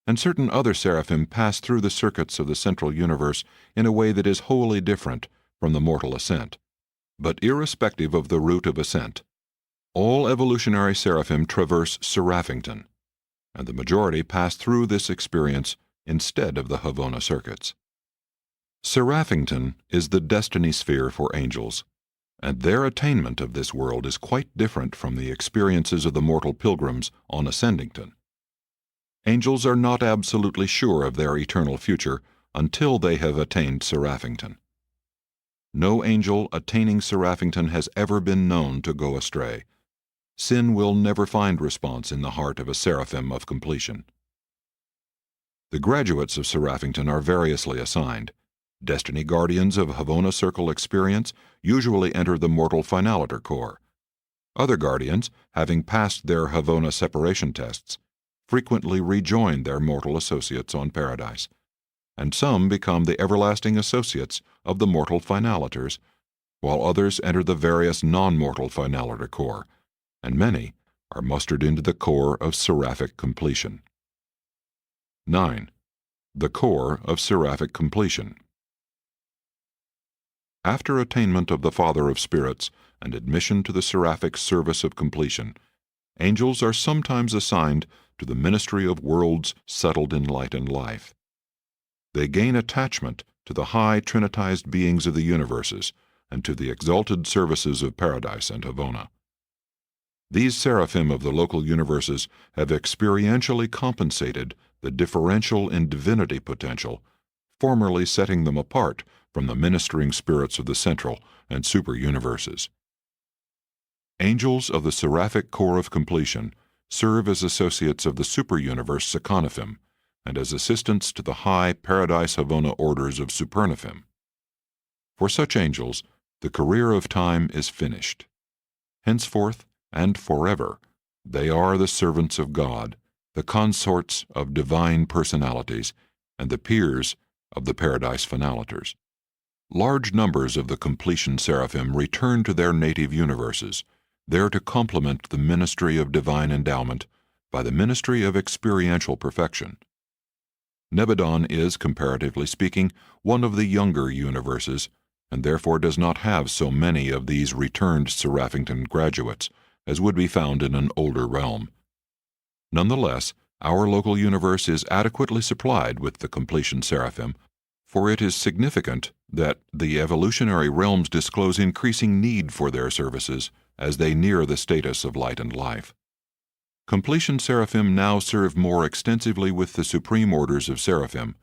and certain other seraphim pass through the circuits of the central universe in a way that is wholly different from the mortal ascent. But irrespective of the route of ascent, all evolutionary seraphim traverse Seraphington, and the majority pass through this experience instead of the Havona circuits. Seraphington is the destiny sphere for angels, and their attainment of this world is quite different from the experiences of the mortal pilgrims on Ascendington. Angels are not absolutely sure of their eternal future until they have attained Seraphington. No angel attaining Seraphington has ever been known to go astray. Sin will never find response in the heart of a seraphim of completion. The graduates of Seraphington are variously assigned. Destiny guardians of Havona circle experience usually enter the mortal finaliter corps. Other guardians, having passed their Havona separation tests, frequently rejoin their mortal associates on paradise, and some become the everlasting associates of the mortal finaliters, while others enter the various non-mortal finaliter corps, and many are mustered into the corps of seraphic completion. 9. The corps of seraphic completion. After attainment of the Father of Spirits and admission to the seraphic service of completion, angels are sometimes assigned to the ministry of worlds settled in light and life. They gain attachment to the high trinitized beings of the universes and to the exalted services of Paradise and Havona. These seraphim of the local universes have experientially compensated the differential in divinity potential, formerly setting them apart from the ministering spirits of the central and super universes. Angels of the seraphic corps of completion serve as associates of the superuniverse Seconophim and as assistants to the high Paradise Havona orders of Supernophim. For such angels, the career of time is finished. Henceforth and forever, they are the servants of God, the consorts of divine personalities, and the peers of the Paradise Finaliters. Large numbers of the completion seraphim return to their native universes, there to complement the ministry of divine endowment by the ministry of experiential perfection. Nebadon is, comparatively speaking, one of the younger universes, and therefore does not have so many of these returned Seraphington graduates as would be found in an older realm. Nonetheless, our local universe is adequately supplied with the completion seraphim, for it is significant that the evolutionary realms disclose increasing need for their services as they near the status of light and life. Completion seraphim now serve more extensively with the supreme orders of seraphim,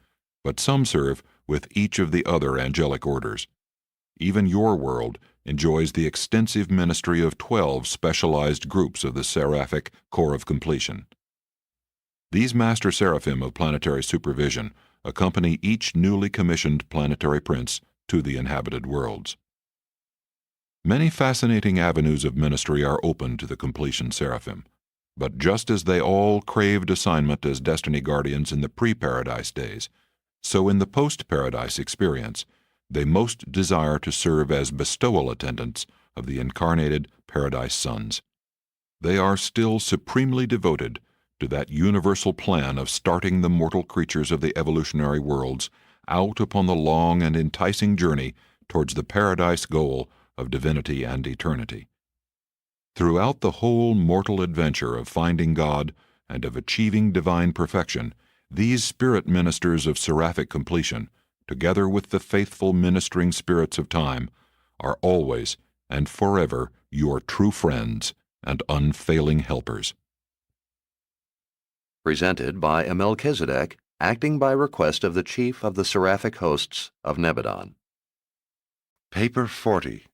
but some serve with each of the other angelic orders. Even your world enjoys the extensive ministry of 12 specialized groups of the seraphic corps of completion. These master seraphim of planetary supervision accompany each newly commissioned planetary prince to the inhabited worlds. Many fascinating avenues of ministry are open to the completion seraphim, but just as they all craved assignment as destiny guardians in the pre-paradise days, so in the post-paradise experience, they most desire to serve as bestowal attendants of the incarnated paradise sons. They are still supremely devoted to that universal plan of starting the mortal creatures of the evolutionary worlds out upon the long and enticing journey towards the paradise goal of divinity and eternity. Throughout the whole mortal adventure of finding God and of achieving divine perfection, these spirit ministers of seraphic completion, together with the faithful ministering spirits of time, are always and forever your true friends and unfailing helpers. Presented by Melchizedek, acting by request of the Chief of the Seraphic Hosts of Nebadon. Paper 40.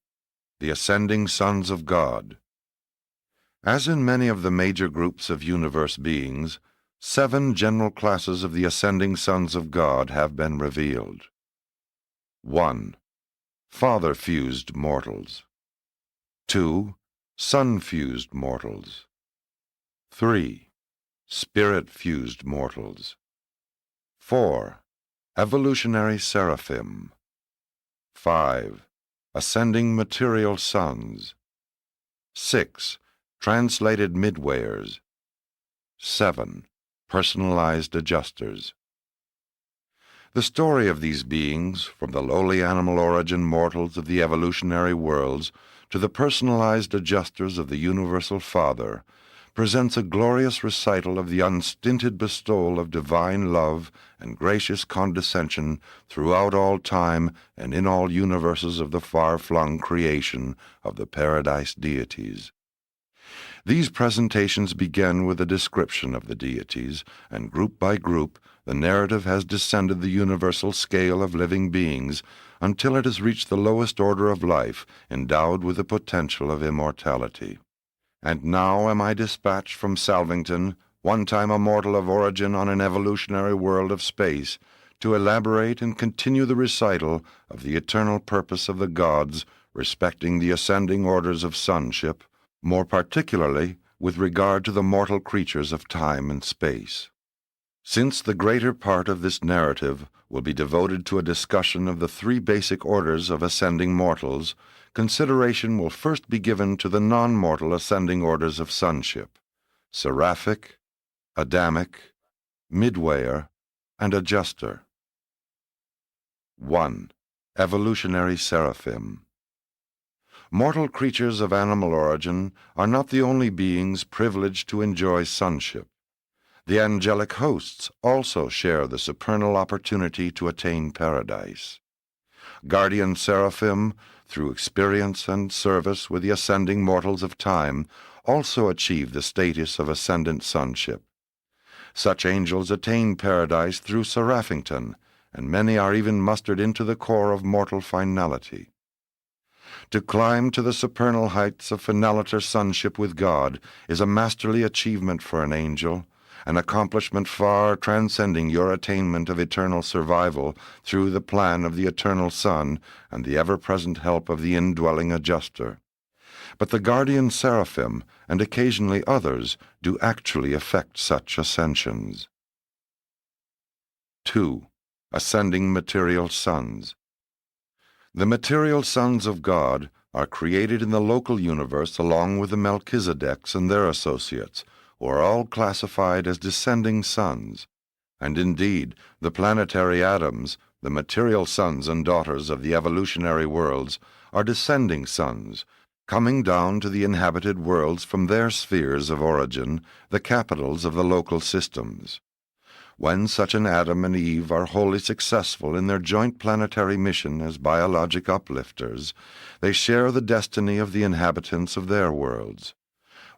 The Ascending Sons of God. As in many of the major groups of universe beings, 7 general classes of the ascending sons of God have been revealed. 1. Father-fused mortals. 2. Son-fused mortals. 3. Spirit-fused mortals. 4. Evolutionary seraphim. 5. Ascending material sons. 6. Translated midwayers. 7. Personalized adjusters. The story of these beings, from the lowly animal origin mortals of the evolutionary worlds to the personalized adjusters of the universal Father, presents a glorious recital of the unstinted bestowal of divine love and gracious condescension throughout all time and in all universes of the far-flung creation of the paradise deities. These presentations begin with a description of the deities, and group by group the narrative has descended the universal scale of living beings until it has reached the lowest order of life, endowed with the potential of immortality. And now am I dispatched from Salvington, one time a mortal of origin on an evolutionary world of space, to elaborate and continue the recital of the eternal purpose of the gods respecting the ascending orders of sonship, more particularly with regard to the mortal creatures of time and space. Since the greater part of this narrative will be devoted to a discussion of the 3 basic orders of ascending mortals, consideration will first be given to the non-mortal ascending orders of sonship: seraphic, Adamic, midwayer, and adjuster. 1. Evolutionary seraphim. Mortal creatures of animal origin are not the only beings privileged to enjoy sonship. The angelic hosts also share the supernal opportunity to attain paradise. Guardian seraphim, through experience and service with the ascending mortals of time, also achieve the status of ascendant sonship. Such angels attain paradise through Seraphington, and many are even mustered into the corps of mortal finality. To climb to the supernal heights of finaliter sonship with God is a masterly achievement for an angel, an accomplishment far transcending your attainment of eternal survival through the plan of the eternal Son and the ever-present help of the indwelling adjuster. But the guardian seraphim, and occasionally others, do actually effect such ascensions. 2. Ascending material sons. The material sons of God are created in the local universe along with the Melchizedeks and their associates, who are all classified as descending sons. And indeed, the planetary atoms, the material sons and daughters of the evolutionary worlds, are descending sons, coming down to the inhabited worlds from their spheres of origin, the capitals of the local systems. When such an Adam and Eve are wholly successful in their joint planetary mission as biologic uplifters, they share the destiny of the inhabitants of their worlds.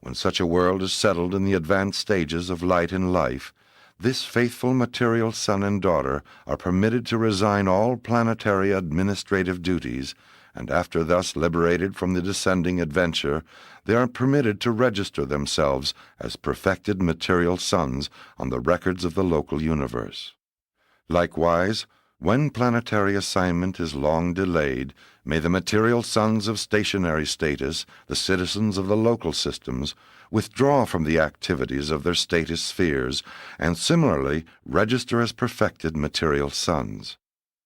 When such a world is settled in the advanced stages of light and life, this faithful material son and daughter are permitted to resign all planetary administrative duties, and after thus liberated from the descending adventure, they are permitted to register themselves as perfected material sons on the records of the local universe. Likewise, when planetary assignment is long delayed, may the material sons of stationary status, the citizens of the local systems, withdraw from the activities of their status spheres, and similarly register as perfected material sons.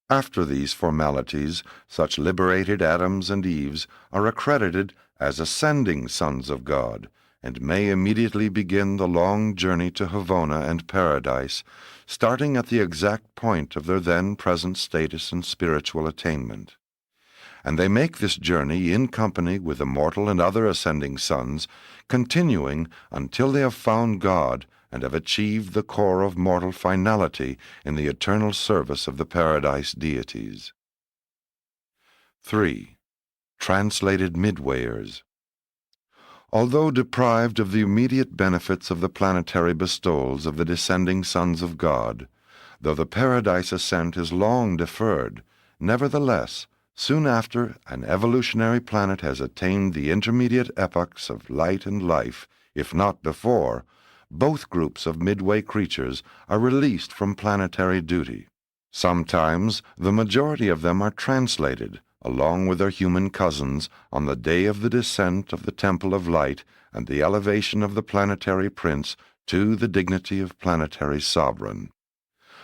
After these formalities, such liberated Adams and Eves are accredited as ascending sons of God, and may immediately begin the long journey to Havona and Paradise, starting at the exact point of their then present status and spiritual attainment. And they make this journey in company with the mortal and other ascending sons, continuing until they have found God and have achieved the core of mortal finality in the eternal service of the paradise deities. 3. Translated midwayers. Although deprived of the immediate benefits of the planetary bestowals of the descending sons of God, though the paradise ascent is long deferred, nevertheless, soon after an evolutionary planet has attained the intermediate epochs of light and life, if not before, both groups of midway creatures are released from planetary duty. Sometimes the majority of them are translated, along with their human cousins, on the day of the descent of the Temple of Light and the elevation of the planetary prince to the dignity of planetary sovereign.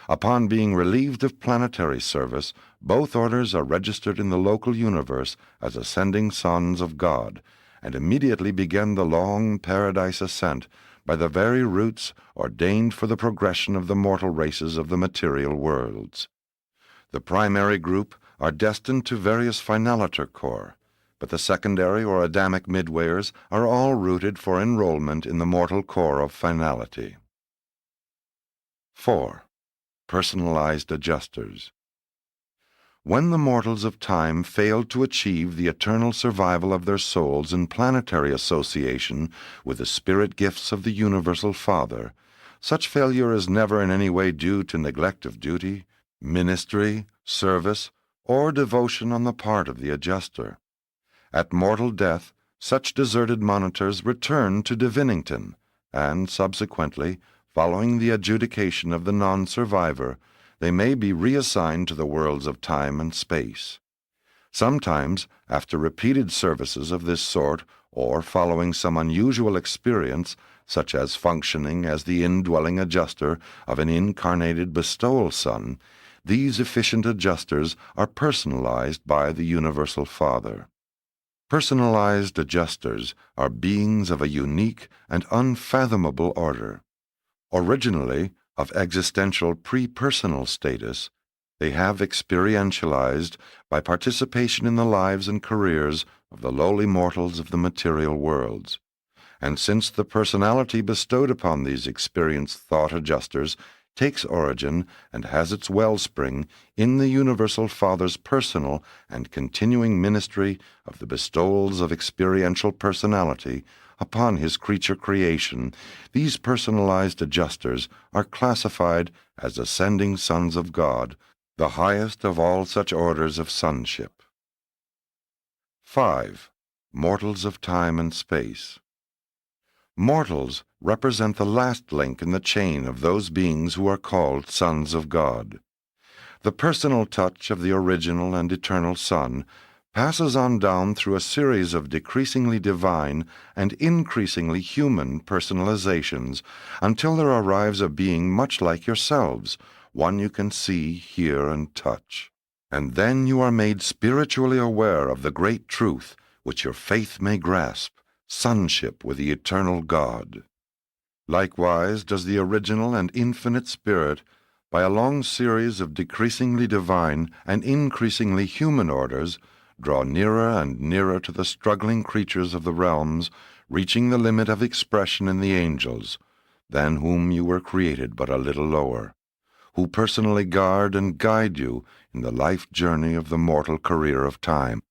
Upon being relieved of planetary service, both orders are registered in the local universe as ascending sons of God, and immediately begin the long paradise ascent by the very routes ordained for the progression of the mortal races of the material worlds. The primary group are destined to various finaliter corps, but the secondary or Adamic midwayers are all routed for enrollment in the mortal corps of finality. 4. Personalized adjusters. When the mortals of time failed to achieve the eternal survival of their souls in planetary association with the spirit gifts of the Universal Father, such failure is never in any way due to neglect of duty, ministry, service, or devotion on the part of the adjuster. At mortal death, such deserted monitors return to Divinington, and subsequently, following the adjudication of the non-survivor, they may be reassigned to the worlds of time and space. Sometimes, after repeated services of this sort, or following some unusual experience, such as functioning as the indwelling adjuster of an incarnated bestowal son, these efficient adjusters are personalized by the Universal Father. Personalized adjusters are beings of a unique and unfathomable order. Originally, of existential pre-personal status, they have experientialized by participation in the lives and careers of the lowly mortals of the material worlds. And since the personality bestowed upon these experienced thought adjusters takes origin and has its wellspring in the Universal Father's personal and continuing ministry of the bestowals of experiential personality upon his creature creation, these personalized adjusters are classified as ascending sons of God, the highest of all such orders of sonship. 5. Mortals of time and space. Mortals represent the last link in the chain of those beings who are called sons of God. The personal touch of the original and eternal Son passes on down through a series of decreasingly divine and increasingly human personalizations until there arrives a being much like yourselves, one you can see, hear, and touch. And then you are made spiritually aware of the great truth which your faith may grasp, sonship with the eternal God. Likewise does the original and infinite Spirit, by a long series of decreasingly divine and increasingly human orders, draw nearer and nearer to the struggling creatures of the realms, reaching the limit of expression in the angels, than whom you were created but a little lower, who personally guard and guide you in the life journey of the mortal career of time.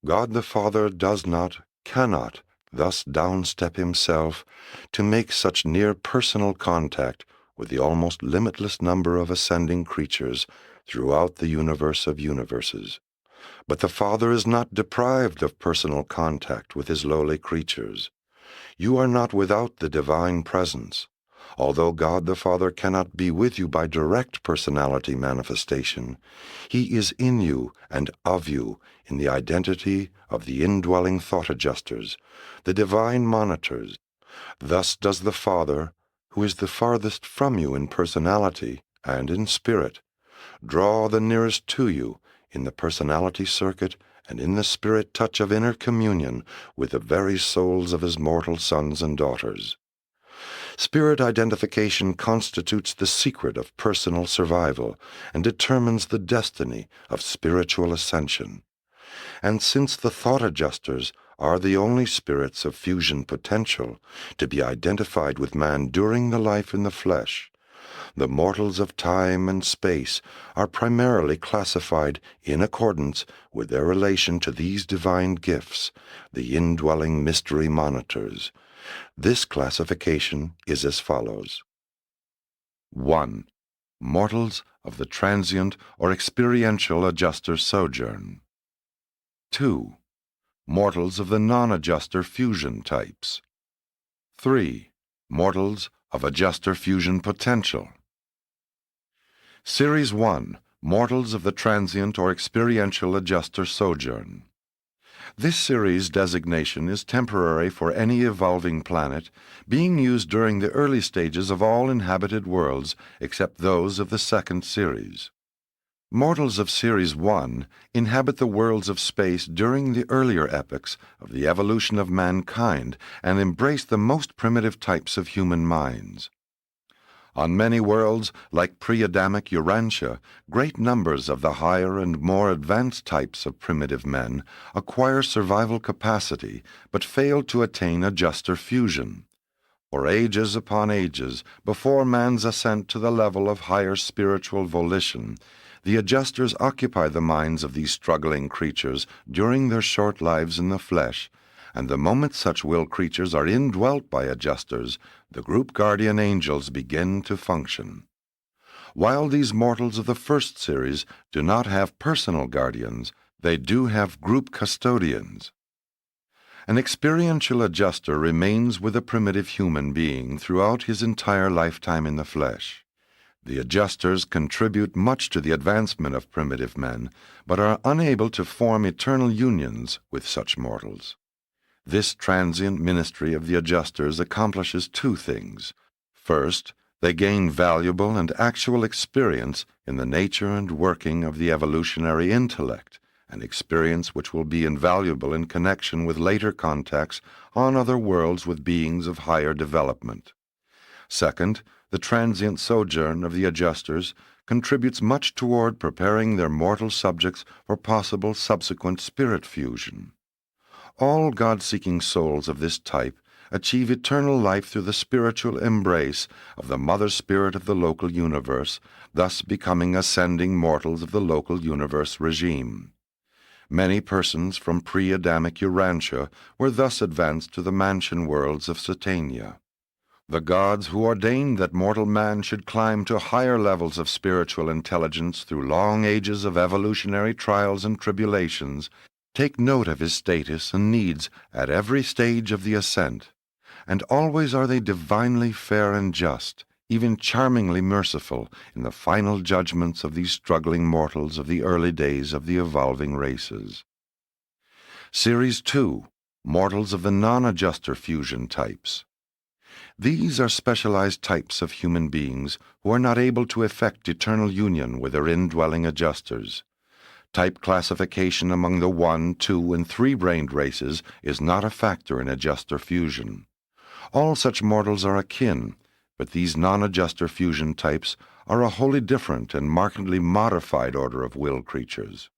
God the Father does not, cannot, thus downstep himself to make such near personal contact with the almost limitless number of ascending creatures throughout the universe of universes. But the Father is not deprived of personal contact with his lowly creatures. You are not without the divine presence. Although God the Father cannot be with you by direct personality manifestation, he is in you and of you in the identity of the indwelling thought adjusters, the divine monitors. Thus does the Father, who is the farthest from you in personality and in spirit, draw the nearest to you in the personality circuit and in the spirit touch of inner communion with the very souls of his mortal sons and daughters. Spirit identification constitutes the secret of personal survival and determines the destiny of spiritual ascension. And since the thought adjusters are the only spirits of fusion potential to be identified with man during the life in the flesh, the mortals of time and space are primarily classified in accordance with their relation to these divine gifts, the indwelling mystery monitors. This classification is as follows. 1. Mortals of the transient or experiential adjuster sojourn. 2. Mortals of the non-adjuster fusion types. 3. Mortals of adjuster fusion potential. Series 1. Mortals of the transient or experiential adjuster sojourn. This series designation is temporary for any evolving planet, being used during the early stages of all inhabited worlds except those of the second series. Mortals of Series 1 inhabit the worlds of space during the earlier epochs of the evolution of mankind and embrace the most primitive types of human minds. On many worlds, like pre-Adamic Urantia, great numbers of the higher and more advanced types of primitive men acquire survival capacity but fail to attain adjuster fusion. For ages upon ages, before man's ascent to the level of higher spiritual volition, the adjusters occupy the minds of these struggling creatures during their short lives in the flesh, and the moment such will creatures are indwelt by adjusters, the group guardian angels begin to function. While these mortals of the first series do not have personal guardians, they do have group custodians. An experiential adjuster remains with a primitive human being throughout his entire lifetime in the flesh. The adjusters contribute much to the advancement of primitive men, but are unable to form eternal unions with such mortals. This transient ministry of the adjusters accomplishes two things. First, they gain valuable and actual experience in the nature and working of the evolutionary intellect, an experience which will be invaluable in connection with later contacts on other worlds with beings of higher development. Second, the transient sojourn of the adjusters contributes much toward preparing their mortal subjects for possible subsequent spirit fusion. All God-seeking souls of this type achieve eternal life through the spiritual embrace of the Mother Spirit of the local universe, thus becoming ascending mortals of the local universe regime. Many persons from pre-Adamic Urantia were thus advanced to the mansion worlds of Satania. The gods who ordained that mortal man should climb to higher levels of spiritual intelligence through long ages of evolutionary trials and tribulations take note of his status and needs at every stage of the ascent, and always are they divinely fair and just, even charmingly merciful in the final judgments of these struggling mortals of the early days of the evolving races. Series 2, Mortals of the Non-Adjuster Fusion Types. These are specialized types of human beings who are not able to effect eternal union with their indwelling adjusters. Type classification among the 1, 2, and 3-brained races is not a factor in adjuster fusion. All such mortals are akin, but these non-adjuster fusion types are a wholly different and markedly modified order of will creatures.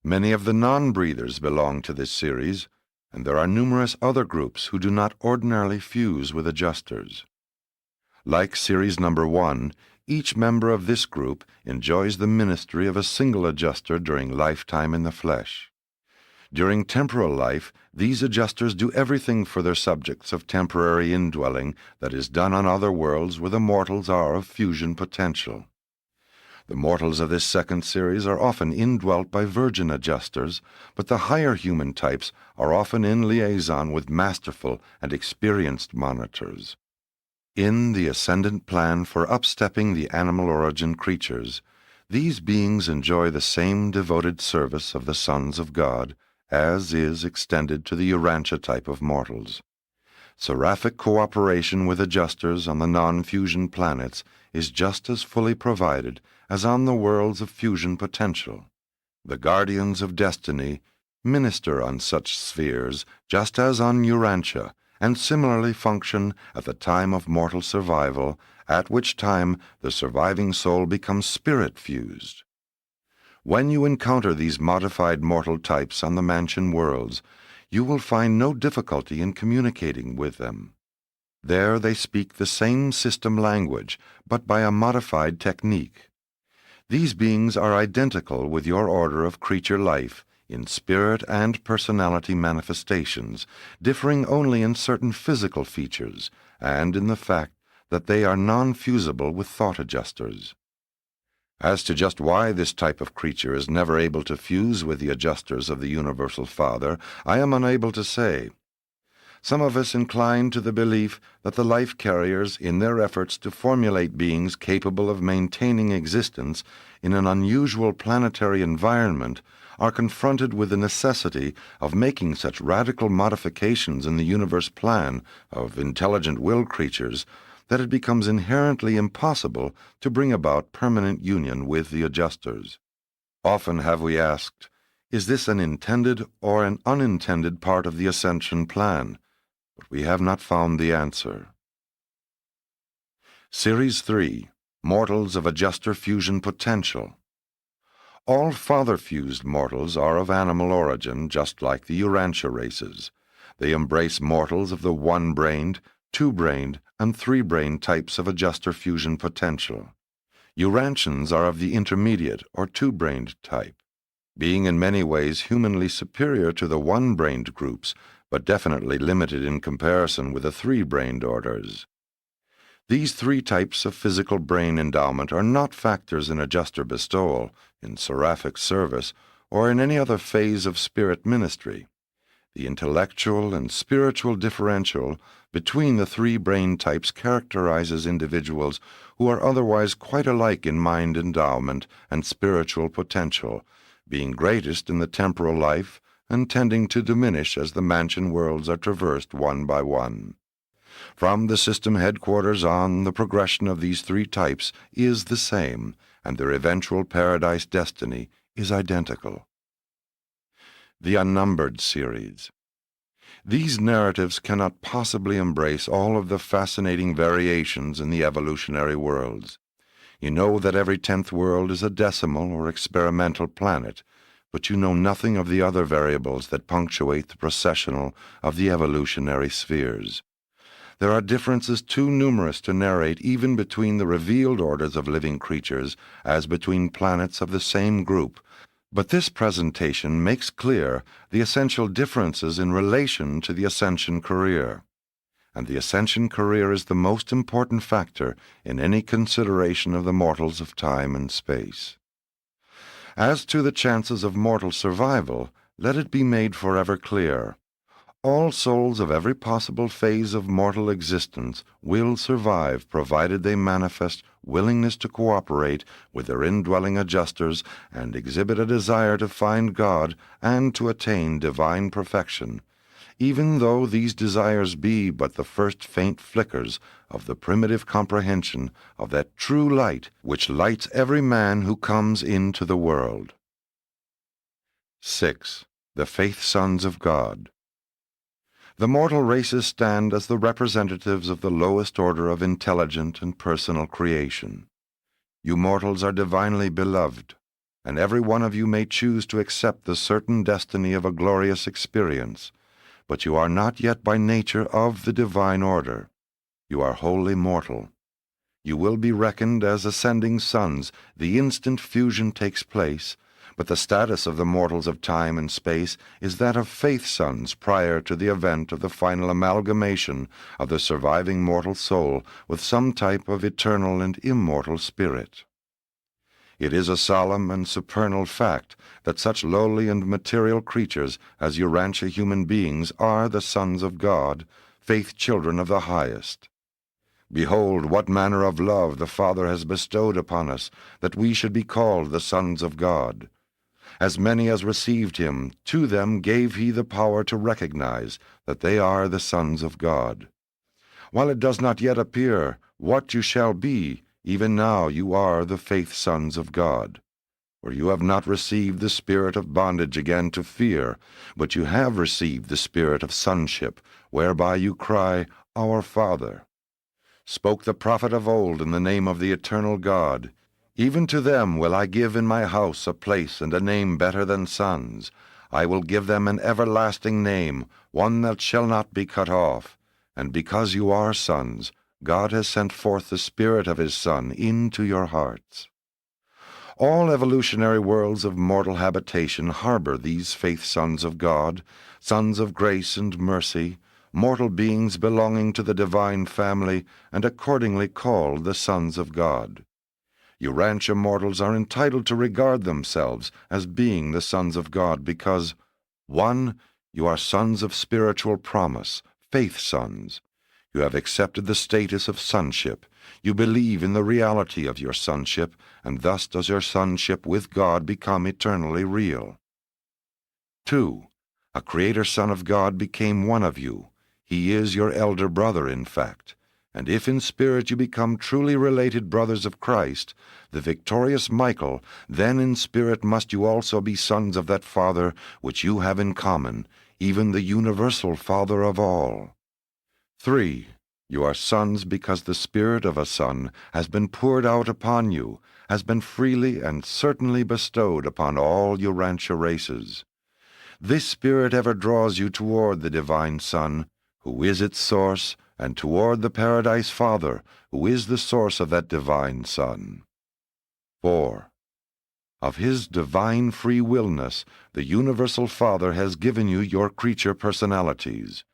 Many of the non-breathers belong to this series, and there are numerous other groups who do not ordinarily fuse with adjusters. Like Series Number 1, each member of this group enjoys the ministry of a single adjuster during lifetime in the flesh. During temporal life, these adjusters do everything for their subjects of temporary indwelling that is done on other worlds where the mortals are of fusion potential. The mortals of this second series are often indwelt by virgin adjusters, but the higher human types are often in liaison with masterful and experienced monitors. In the ascendant plan for upstepping the animal origin creatures, these beings enjoy the same devoted service of the sons of God as is extended to the Urantia type of mortals. Seraphic cooperation with adjusters on the non-fusion planets is just as fully provided as on the worlds of fusion potential. The guardians of destiny minister on such spheres just as on Urantia, and similarly function at the time of mortal survival, at which time the surviving soul becomes spirit-fused. When you encounter these modified mortal types on the mansion worlds, you will find no difficulty in communicating with them. There they speak the same system language, but by a modified technique. These beings are identical with your order of creature life in spirit and personality manifestations, differing only in certain physical features and in the fact that they are non-fusible with thought adjusters. As to just why this type of creature is never able to fuse with the adjusters of the Universal Father, I am unable to say. Some of us incline to the belief that the life carriers, in their efforts to formulate beings capable of maintaining existence in an unusual planetary environment, are confronted with the necessity of making such radical modifications in the universe plan of intelligent will creatures that it becomes inherently impossible to bring about permanent union with the adjusters. Often have we asked, is this an intended or an unintended part of the ascension plan? But we have not found the answer. Series 3, Mortals of Adjuster Fusion Potential. All father-fused mortals are of animal origin, just like the Urantia races. They embrace mortals of the 1-brained, 2-brained, and 3-brained types of adjuster fusion potential. Urantians are of the intermediate or 2-brained type, being in many ways humanly superior to the 1-brained groups, but definitely limited in comparison with the 3-brained orders. These 3 types of physical brain endowment are not factors in adjuster bestowal, in seraphic service, or in any other phase of spirit ministry. The intellectual and spiritual differential between the 3 brain types characterizes individuals who are otherwise quite alike in mind endowment and spiritual potential, being greatest in the temporal life and tending to diminish as the mansion worlds are traversed one by one. From the system headquarters on, the progression of these 3 types is the same, and their eventual paradise destiny is identical. The Unnumbered Series. These narratives cannot possibly embrace all of the fascinating variations in the evolutionary worlds. You know that every 10th world is a decimal or experimental planet, but you know nothing of the other variables that punctuate the processional of the evolutionary spheres. There are differences too numerous to narrate even between the revealed orders of living creatures as between planets of the same group, but this presentation makes clear the essential differences in relation to the ascension career. And the ascension career is the most important factor in any consideration of the mortals of time and space. As to the chances of mortal survival, let it be made forever clear. All souls of every possible phase of mortal existence will survive provided they manifest willingness to cooperate with their indwelling adjusters and exhibit a desire to find God and to attain divine perfection, even though these desires be but the first faint flickers of the primitive comprehension of that true light which lights every man who comes into the world. 6. The Faith Sons of God. The mortal races stand as the representatives of the lowest order of intelligent and personal creation. You mortals are divinely beloved, and every one of you may choose to accept the certain destiny of a glorious experience, but you are not yet by nature of the divine order. You are wholly mortal. You will be reckoned as ascending sons the instant fusion takes place, but the status of the mortals of time and space is that of faith sons prior to the event of the final amalgamation of the surviving mortal soul with some type of eternal and immortal spirit. It is a solemn and supernal fact that such lowly and material creatures as Urantia human beings are the sons of God, faith children of the highest. Behold, what manner of love the Father has bestowed upon us, that we should be called the sons of God. As many as received him, to them gave he the power to recognize that they are the sons of God. While it does not yet appear what you shall be, even now you are the faith sons of God. For you have not received the spirit of bondage again to fear, but you have received the spirit of sonship, whereby you cry, Our Father. Spoke the prophet of old in the name of the eternal God, Even to them will I give in my house a place and a name better than sons. I will give them an everlasting name, one that shall not be cut off. And because you are sons, God has sent forth the Spirit of his Son into your hearts. All evolutionary worlds of mortal habitation harbor these faith sons of God, sons of grace and mercy, mortal beings belonging to the divine family, and accordingly called the sons of God. Urantia mortals are entitled to regard themselves as being the sons of God because, 1. You are sons of spiritual promise, faith sons. You have accepted the status of sonship. You believe in the reality of your sonship, and thus does your sonship with God become eternally real. 2. A Creator Son of God became one of you. He is your elder brother, in fact. And if in spirit you become truly related brothers of Christ, the victorious Michael, then in spirit must you also be sons of that Father which you have in common, even the universal Father of all. 3. You are sons because the Spirit of a Son has been poured out upon you, has been freely and certainly bestowed upon all Urantia races. This Spirit ever draws you toward the Divine Son, who is its source, and toward the Paradise Father, who is the source of that Divine Son. 4. Of his divine free willness, the Universal Father has given you your creature personalities.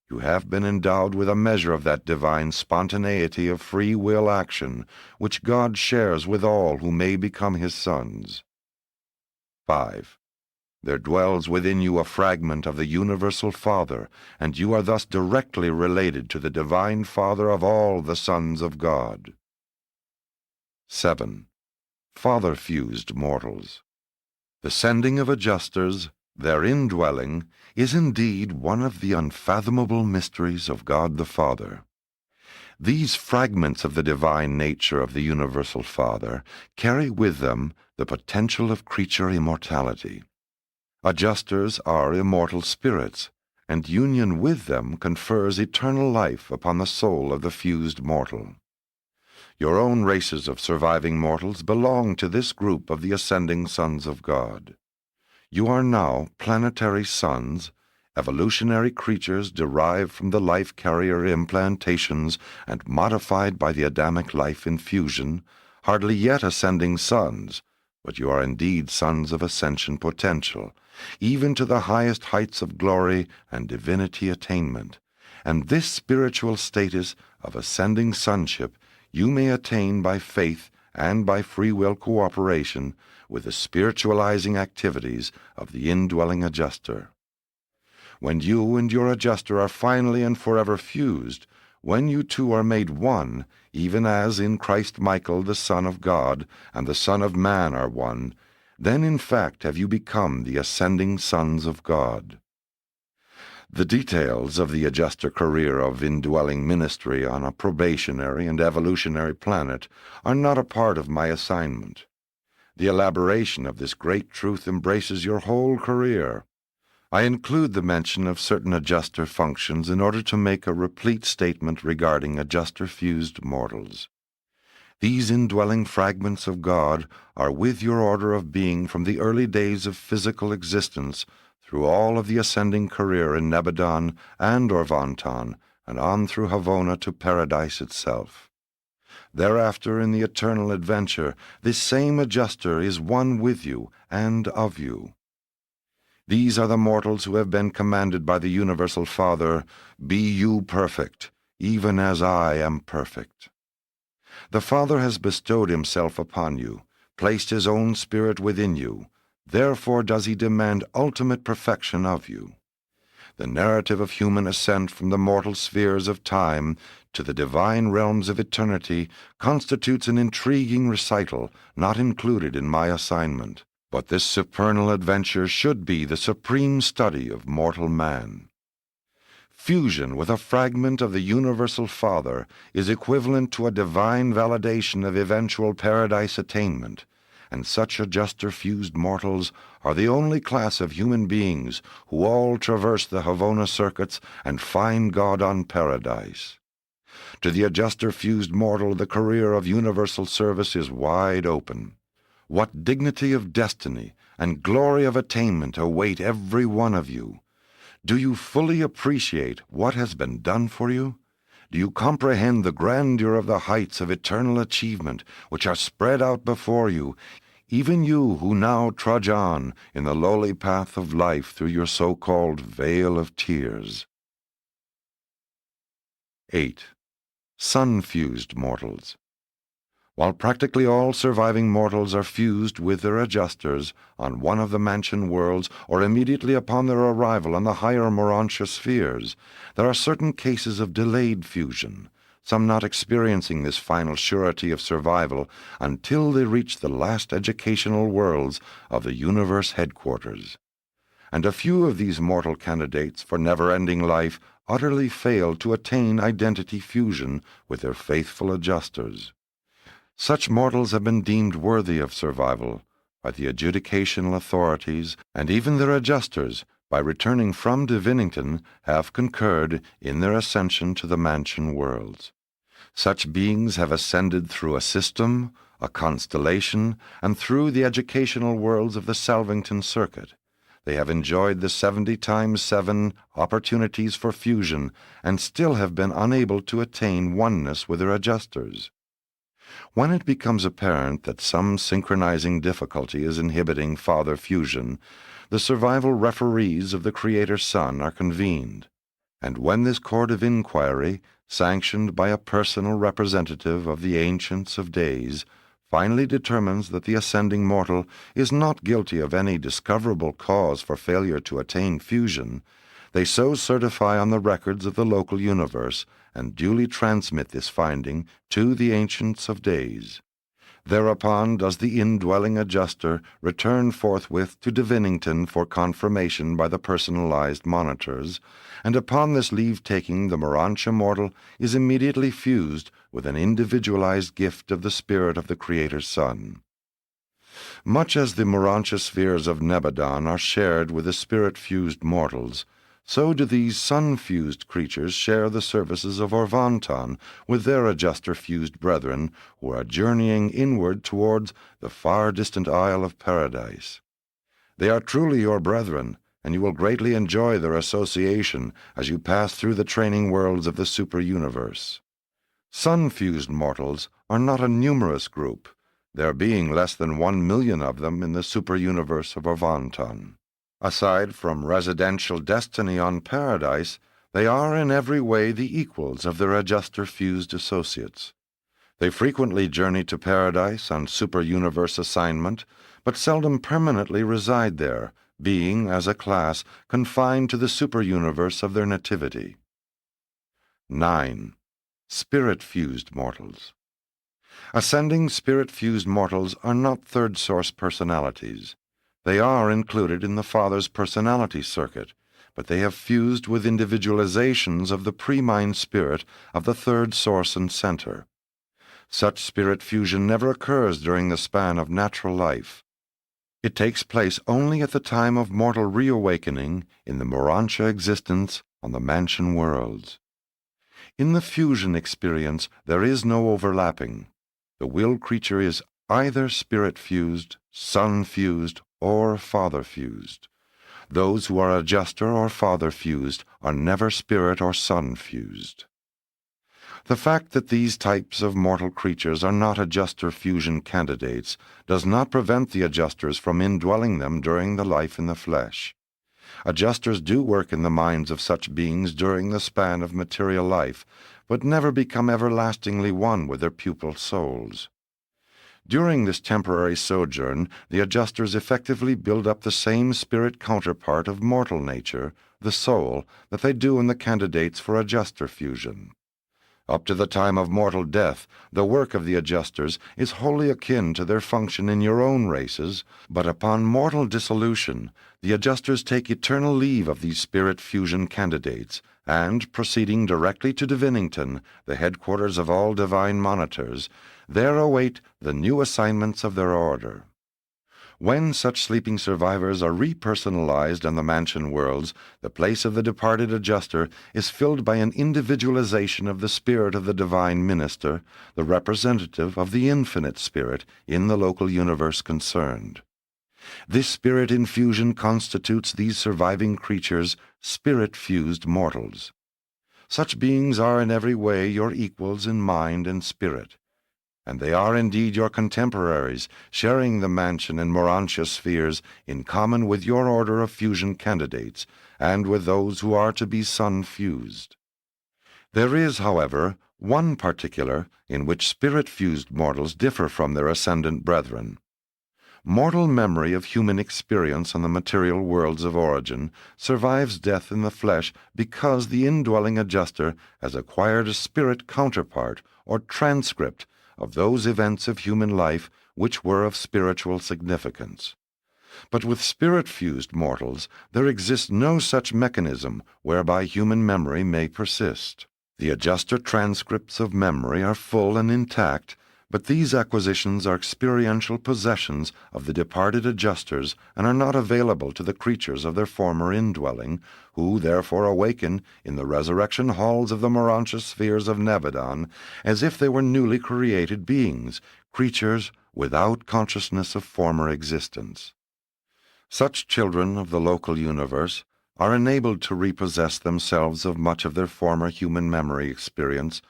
You have been endowed with a measure of that divine spontaneity of free will action, which God shares with all who may become his sons. 5. There dwells within you a fragment of the Universal Father, and you are thus directly related to the Divine Father of all the sons of God. 7. Father-fused mortals. The sending of adjusters, their indwelling, is indeed one of the unfathomable mysteries of God the Father. These fragments of the divine nature of the Universal Father carry with them the potential of creature immortality. Adjusters are immortal spirits, and union with them confers eternal life upon the soul of the fused mortal. Your own races of surviving mortals belong to this group of the ascending sons of God. You are now planetary sons, evolutionary creatures derived from the life-carrier implantations and modified by the Adamic life infusion, hardly yet ascending sons, but you are indeed sons of ascension potential, even to the highest heights of glory and divinity attainment, and this spiritual status of ascending sonship you may attain by faith and by free will cooperation with the spiritualizing activities of the indwelling adjuster. When you and your adjuster are finally and forever fused, when you two are made one, even as in Christ Michael the Son of God and the Son of Man are one, then in fact have you become the ascending sons of God. The details of the adjuster career of indwelling ministry on a probationary and evolutionary planet are not a part of my assignment. The elaboration of this great truth embraces your whole career. I include the mention of certain adjuster functions in order to make a replete statement regarding adjuster-fused mortals. These indwelling fragments of God are with your order of being from the early days of physical existence through all of the ascending career in Nebadon and Orvanton, and on through Havona to paradise itself. Thereafter, in the eternal adventure, this same adjuster is one with you and of you. These are the mortals who have been commanded by the Universal Father, "Be you perfect, even as I am perfect." The Father has bestowed himself upon you, placed his own Spirit within you. Therefore does he demand ultimate perfection of you. The narrative of human ascent from the mortal spheres of time to the divine realms of eternity constitutes an intriguing recital not included in my assignment. But this supernal adventure should be the supreme study of mortal man. Fusion with a fragment of the Universal Father is equivalent to a divine validation of eventual paradise attainment, and such adjuster-fused mortals are the only class of human beings who all traverse the Havona circuits and find God on paradise. To the adjuster-fused mortal the career of universal service is wide open. What dignity of destiny and glory of attainment await every one of you? Do you fully appreciate what has been done for you? Do you comprehend the grandeur of the heights of eternal achievement which are spread out before you, even you who now trudge on in the lowly path of life through your so-called vale of tears? 8. Sun-fused mortals. While practically all surviving mortals are fused with their adjusters on one of the mansion worlds or immediately upon their arrival on the higher Urantia spheres, there are certain cases of delayed fusion, some not experiencing this final surety of survival until they reach the last educational worlds of the universe headquarters. And a few of these mortal candidates for never-ending life utterly fail to attain identity fusion with their faithful adjusters. Such mortals have been deemed worthy of survival by the adjudicational authorities, and even their adjusters, by returning from Divinington, have concurred in their ascension to the mansion worlds. Such beings have ascended through a system, a constellation, and through the educational worlds of the Salvington Circuit. They have enjoyed the 70 times 7 opportunities for fusion, and still have been unable to attain oneness with their adjusters. When it becomes apparent that some synchronizing difficulty is inhibiting father fusion, the survival referees of the Creator Son are convened, and when this court of inquiry, sanctioned by a personal representative of the Ancients of Days, finally determines that the ascending mortal is not guilty of any discoverable cause for failure to attain fusion, they so certify on the records of the local universe and duly transmit this finding to the Ancients of Days. Thereupon does the indwelling adjuster return forthwith to Divinington for confirmation by the personalized monitors, and upon this leave-taking the Urantia mortal is immediately fused with an individualized gift of the spirit of the Creator's Son. Much as the Urantia spheres of Nebadon are shared with the spirit-fused mortals, so do these sun-fused creatures share the services of Orvanton with their adjuster-fused brethren who are journeying inward towards the far-distant Isle of Paradise. They are truly your brethren, and you will greatly enjoy their association as you pass through the training worlds of the super-universe. Sun-fused mortals are not a numerous group, there being less than 1 million of them in the super-universe of Orvanton. Aside from residential destiny on Paradise, they are in every way the equals of their adjuster-fused associates. They frequently journey to paradise on super-universe assignment, but seldom permanently reside there, being, as a class, confined to the super-universe of their nativity. 9. Spirit-fused mortals. Ascending spirit-fused mortals are not third-source personalities. They are included in the Father's personality circuit, but they have fused with individualizations of the pre-mind spirit of the third source and center. Such spirit fusion never occurs during the span of natural life. It takes place only at the time of mortal reawakening in the Urantia existence on the mansion worlds. In the fusion experience, there is no overlapping. The will creature is either spirit-fused, son-fused, or father-fused. Those who are adjuster or father-fused are never spirit or son-fused. The fact that these types of mortal creatures are not adjuster fusion candidates does not prevent the adjusters from indwelling them during the life in the flesh. Adjusters do work in the minds of such beings during the span of material life, but never become everlastingly one with their pupil souls. During this temporary sojourn, the adjusters effectively build up the same spirit counterpart of mortal nature, the soul, that they do in the candidates for adjuster fusion. Up to the time of mortal death, the work of the adjusters is wholly akin to their function in your own races, but upon mortal dissolution, the adjusters take eternal leave of these spirit fusion candidates, and, proceeding directly to Divinington, the headquarters of all divine monitors, there await the new assignments of their order. When such sleeping survivors are repersonalized on the mansion worlds, the place of the departed adjuster is filled by an individualization of the spirit of the divine minister, the representative of the infinite spirit in the local universe concerned. This spirit infusion constitutes these surviving creatures spirit-fused mortals. Such beings are in every way your equals in mind and spirit, and they are indeed your contemporaries, sharing the mansion and Urantia spheres in common with your order of fusion candidates, and with those who are to be sun-fused. There is, however, one particular in which spirit-fused mortals differ from their ascendant brethren. Mortal memory of human experience on the material worlds of origin survives death in the flesh because the indwelling adjuster has acquired a spirit counterpart or transcript of those events of human life which were of spiritual significance. But with spirit-fused mortals, there exists no such mechanism whereby human memory may persist. The adjuster transcripts of memory are full and intact, but these acquisitions are experiential possessions of the departed adjusters and are not available to the creatures of their former indwelling, who therefore awaken in the resurrection halls of the Urantia spheres of Nebadon as if they were newly created beings, creatures without consciousness of former existence. Such children of the local universe are enabled to repossess themselves of much of their former human memory experience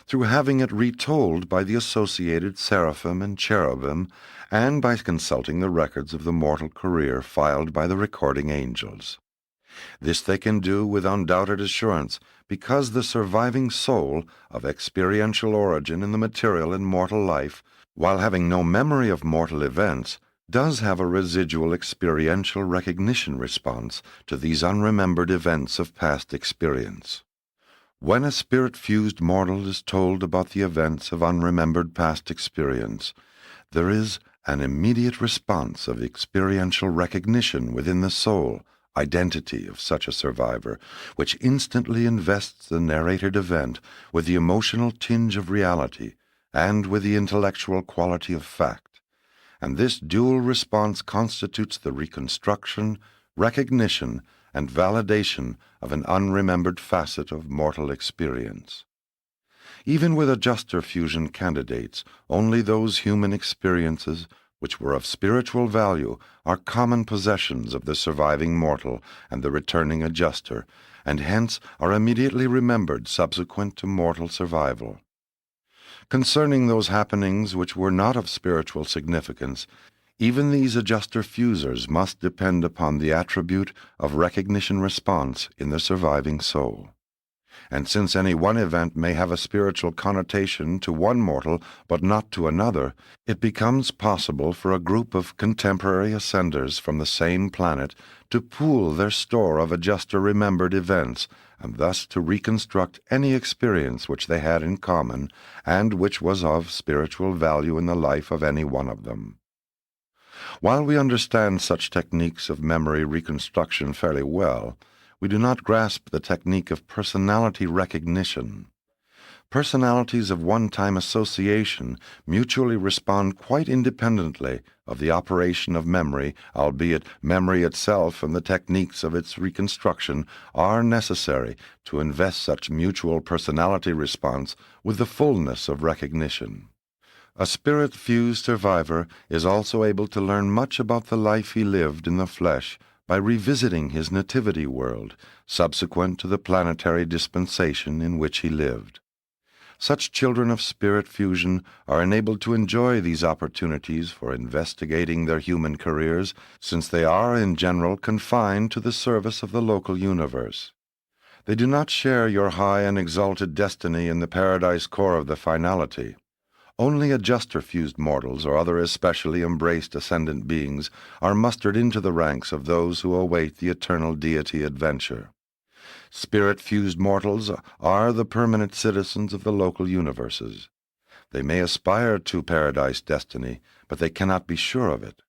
through having it retold by the associated seraphim and cherubim, and by consulting the records of the mortal career filed by the recording angels. This they can do with undoubted assurance, because the surviving soul of experiential origin in the material and mortal life, while having no memory of mortal events, does have a residual experiential recognition response to these unremembered events of past experience. When a spirit-fused mortal is told about the events of unremembered past experience, there is an immediate response of experiential recognition within the soul, identity of such a survivor, which instantly invests the narrated event with the emotional tinge of reality and with the intellectual quality of fact. And this dual response constitutes the reconstruction, recognition, and validation of an unremembered facet of mortal experience. Even with adjuster fusion candidates, only those human experiences which were of spiritual value are common possessions of the surviving mortal and the returning adjuster, and hence are immediately remembered subsequent to mortal survival. Concerning those happenings which were not of spiritual significance, even these adjuster fusers must depend upon the attribute of recognition response in the surviving soul. And since any one event may have a spiritual connotation to one mortal but not to another, it becomes possible for a group of contemporary ascenders from the same planet to pool their store of adjuster-remembered events, and thus to reconstruct any experience which they had in common and which was of spiritual value in the life of any one of them. While we understand such techniques of memory reconstruction fairly well, we do not grasp the technique of personality recognition. Personalities of one-time association mutually respond quite independently of the operation of memory, albeit memory itself and the techniques of its reconstruction are necessary to invest such mutual personality response with the fullness of recognition. A spirit-fused survivor is also able to learn much about the life he lived in the flesh by revisiting his nativity world, subsequent to the planetary dispensation in which he lived. Such children of spirit fusion are enabled to enjoy these opportunities for investigating their human careers, since they are in general confined to the service of the local universe. They do not share your high and exalted destiny in the paradise core of the finality. Only adjuster-fused mortals or other especially embraced ascendant beings are mustered into the ranks of those who await the eternal deity adventure. Spirit-fused mortals are the permanent citizens of the local universes. They may aspire to paradise destiny, but they cannot be sure of it.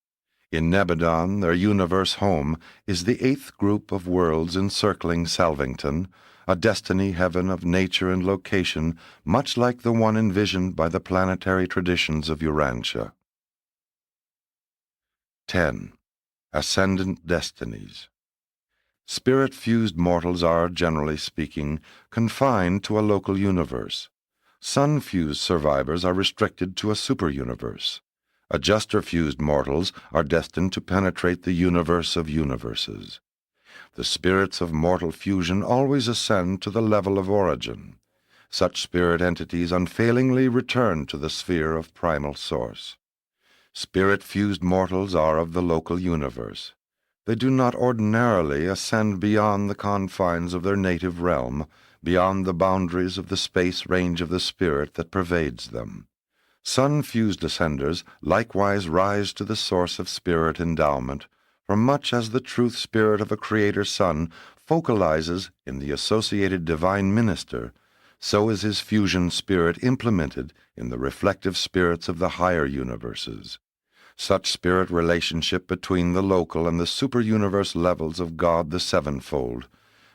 In Nebadon, their universe home, is the 8th group of worlds encircling Salvington, a destiny heaven of nature and location much like the one envisioned by the planetary traditions of Urantia. 10. Ascendant Destinies. Spirit-fused mortals are, generally speaking, confined to a local universe. Sun-fused survivors are restricted to a super-universe. Adjuster-fused mortals are destined to penetrate the universe of universes. The spirits of mortal fusion always ascend to the level of origin. Such spirit entities unfailingly return to the sphere of primal source. Spirit-fused mortals are of the local universe. They do not ordinarily ascend beyond the confines of their native realm, beyond the boundaries of the space range of the spirit that pervades them. Sun-fused ascenders likewise rise to the source of spirit endowment, for much as the truth spirit of a Creator Son focalizes in the associated divine minister, so is his fusion spirit implemented in the reflective spirits of the higher universes. Such spirit relationship between the local and the super-universe levels of God the Sevenfold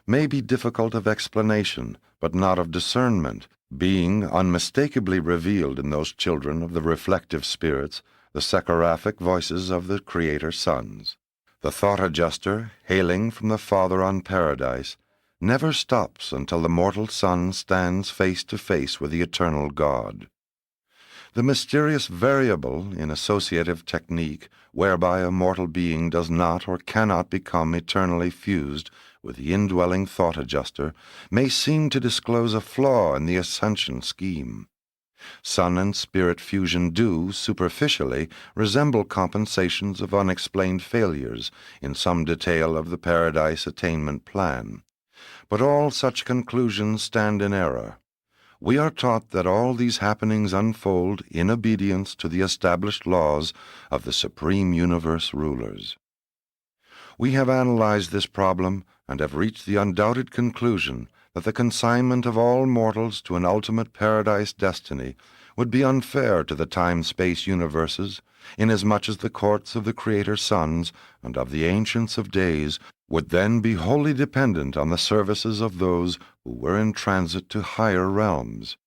may be difficult of explanation, but not of discernment, being unmistakably revealed in those children of the reflective spirits, the seraphic voices of the Creator Sons. The thought adjuster, hailing from the Father on paradise, never stops until the mortal son stands face to face with the eternal God. The mysterious variable in associative technique whereby a mortal being does not or cannot become eternally fused with the indwelling thought adjuster may seem to disclose a flaw in the ascension scheme. Sun and spirit fusion do, superficially, resemble compensations of unexplained failures in some detail of the paradise attainment plan. But all such conclusions stand in error. We are taught that all these happenings unfold in obedience to the established laws of the supreme universe rulers. We have analyzed this problem and have reached the undoubted conclusion that the consignment of all mortals to an ultimate paradise destiny would be unfair to the time-space universes, inasmuch as the courts of the Creator Sons and of the Ancients of Days would then be wholly dependent on the services of those who were in transit to higher realms.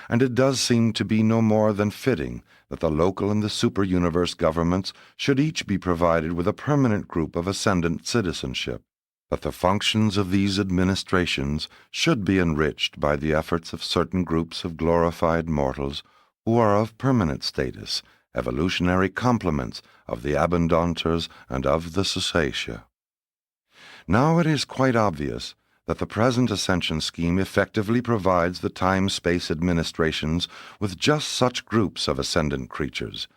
And it does seem to be no more than fitting that the local and the super-universe governments should each be provided with a permanent group of ascendant citizenship, that the functions of these administrations should be enriched by the efforts of certain groups of glorified mortals who are of permanent status, evolutionary complements of the Abundanters and of the Susatia. Now it is quite obvious that the present ascension scheme effectively provides the time-space administrations with just such groups of ascendant creatures,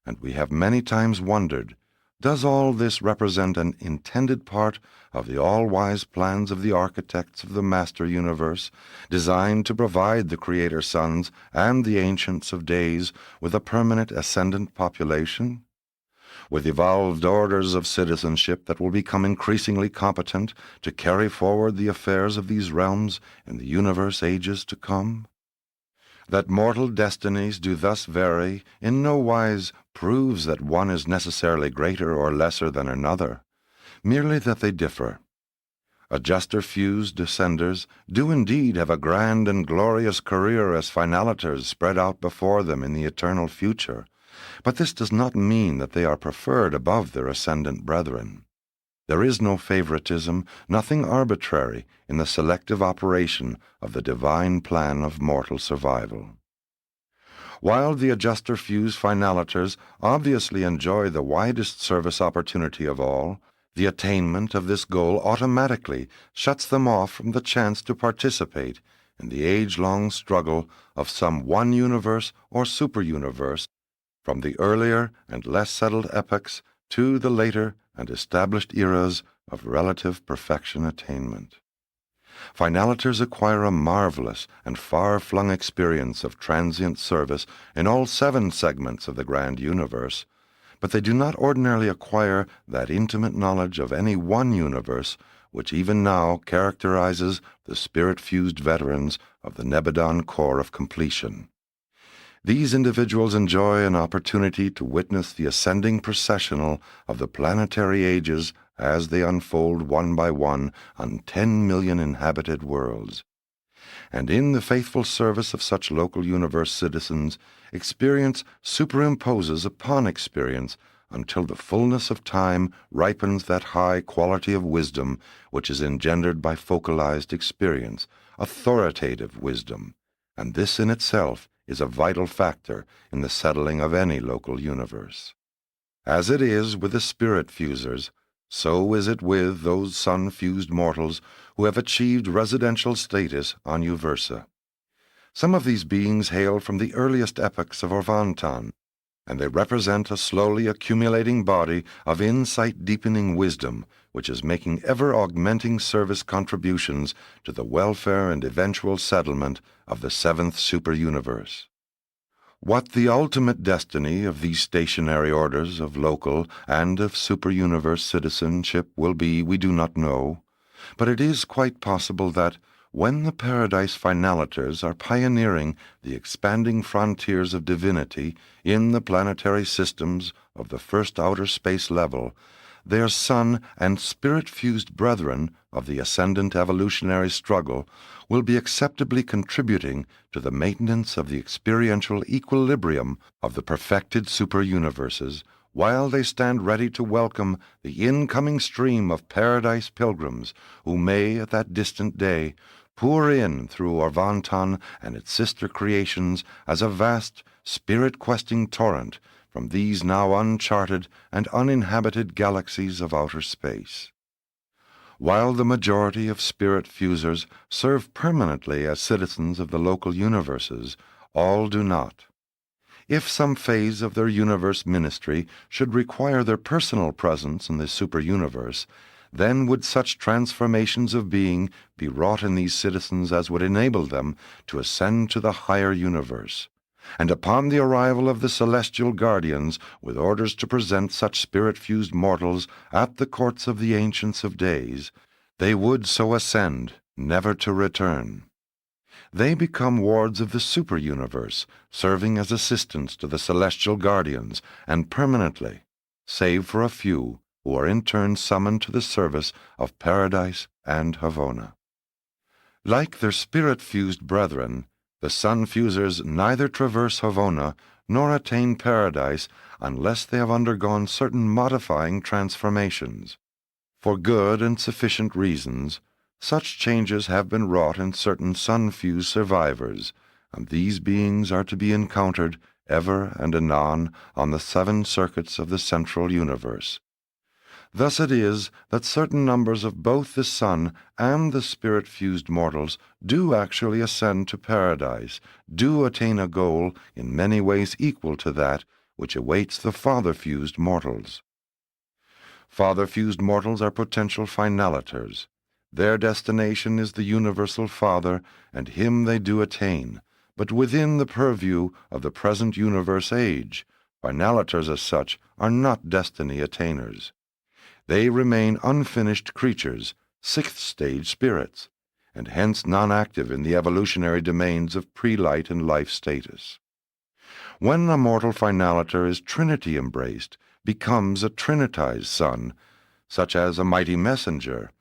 and we have many times wondered, Does all this represent an intended part of the all-wise plans of the architects of the master universe, designed to provide the Creator Sons and the Ancients of Days with a permanent ascendant population? With evolved orders of citizenship that will become increasingly competent to carry forward the affairs of these realms in the universe ages to come? That mortal destinies do thus vary in no wise proves that one is necessarily greater or lesser than another, merely that they differ. Adjuster-fused descenders do indeed have a grand and glorious career as finalators spread out before them in the eternal future, but this does not mean that they are preferred above their ascendant brethren. There is no favoritism, nothing arbitrary in the selective operation of the divine plan of mortal survival. While the adjuster-fused finalators obviously enjoy the widest service opportunity of all, the attainment of this goal automatically shuts them off from the chance to participate in the age-long struggle of some one universe or super-universe from the earlier and less settled epochs to the later and established eras of relative perfection attainment. Finalators acquire a marvelous and far-flung experience of transient service in all 7 segments of the grand universe, but they do not ordinarily acquire that intimate knowledge of any one universe which even now characterizes the spirit-fused veterans of the Nebadon Corps of Completion. These individuals enjoy an opportunity to witness the ascending processional of the planetary ages as they unfold one by one on 10 million inhabited worlds. And in the faithful service of such local universe citizens, experience superimposes upon experience until the fullness of time ripens that high quality of wisdom which is engendered by focalized experience, authoritative wisdom, and this in itself is a vital factor in the settling of any local universe. As it is with the spirit fusers, so is it with those sun-fused mortals who have achieved residential status on Uversa. Some of these beings hail from the earliest epochs of Orvantan, and they represent a slowly accumulating body of insight-deepening wisdom which is making ever-augmenting service contributions to the welfare and eventual settlement of the 7th superuniverse. What the ultimate destiny of these stationary orders of local and of superuniverse citizenship will be, we do not know, but it is quite possible that, when the Paradise Finalators are pioneering the expanding frontiers of divinity in the planetary systems of the first outer space level, their sun and spirit-fused brethren of the ascendant evolutionary struggle will be acceptably contributing to the maintenance of the experiential equilibrium of the perfected superuniverses, while they stand ready to welcome the incoming stream of paradise pilgrims who may, at that distant day, pour in through Orvantan and its sister creations as a vast, spirit-questing torrent from these now uncharted and uninhabited galaxies of outer space. While the majority of spirit fusers serve permanently as citizens of the local universes, all do not. If some phase of their universe ministry should require their personal presence in the superuniverse, then would such transformations of being be wrought in these citizens as would enable them to ascend to the higher universe. And upon the arrival of the celestial guardians, with orders to present such spirit-fused mortals at the courts of the Ancients of Days, they would so ascend, never to return. They become wards of the superuniverse, serving as assistants to the celestial guardians, and permanently, save for a few, who are in turn summoned to the service of Paradise and Havona. Like their spirit-fused brethren, the sun-fusers neither traverse Havona nor attain Paradise unless they have undergone certain modifying transformations. For good and sufficient reasons, such changes have been wrought in certain sun-fused survivors, and these beings are to be encountered ever and anon on the 7 circuits of the central universe. Thus it is that certain numbers of both the sun and the spirit-fused mortals do actually ascend to paradise, do attain a goal in many ways equal to that which awaits the father-fused mortals. Father-fused mortals are potential finaliters. Their destination is the universal Father, and him they do attain, but within the purview of the present universe age. Finaliters as such are not destiny attainers. They remain unfinished creatures, sixth-stage spirits, and hence non-active in the evolutionary domains of pre-light and life status. When a mortal finaliter is trinity-embraced, becomes a trinitized son, such as a mighty messenger,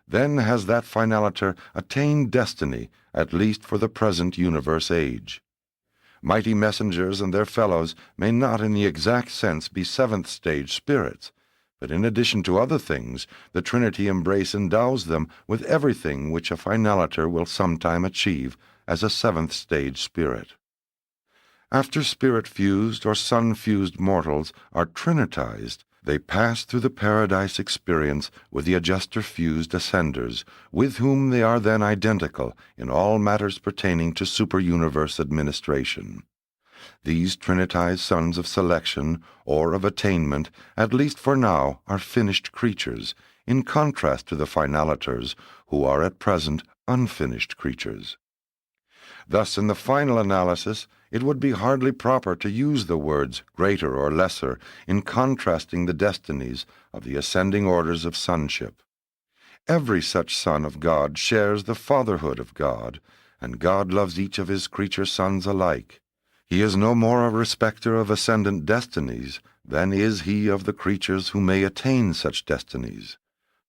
then has that finaliter attained destiny, at least for the present universe age. Mighty messengers and their fellows may not in the exact sense be seventh-stage spirits, but in addition to other things, the Trinity embrace endows them with everything which a finaliter will sometime achieve as a seventh-stage spirit. After spirit-fused or sun-fused mortals are trinitized, they pass through the paradise experience with the adjuster-fused ascenders, with whom they are then identical in all matters pertaining to super-universe administration. These trinitized sons of selection or of attainment, at least for now, are finished creatures, in contrast to the finaliters, who are at present unfinished creatures. Thus, in the final analysis, it would be hardly proper to use the words greater or lesser in contrasting the destinies of the ascending orders of sonship. Every such son of God shares the fatherhood of God, and God loves each of his creature sons alike. He is no more a respecter of ascendant destinies than is he of the creatures who may attain such destinies.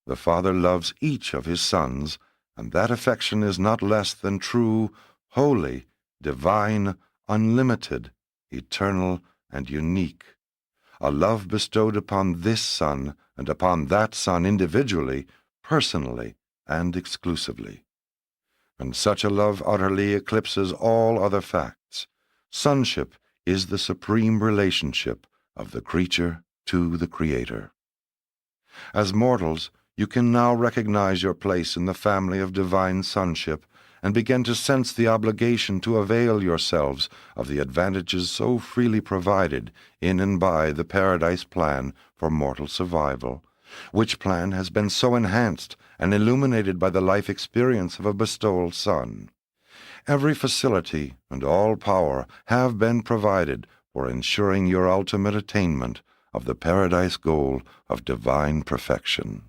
The Father loves each of his sons, and that affection is not less than true, holy, divine, unlimited, eternal, and unique. A love bestowed upon this son and upon that son individually, personally, and exclusively. And such a love utterly eclipses all other facts. Sonship is the supreme relationship of the creature to the Creator. As mortals, you can now recognize your place in the family of divine sonship and begin to sense the obligation to avail yourselves of the advantages so freely provided in and by the Paradise Plan for mortal survival, which plan has been so enhanced and illuminated by the life experience of a bestowal son. Every facility and all power have been provided for ensuring your ultimate attainment of the Paradise goal of divine perfection.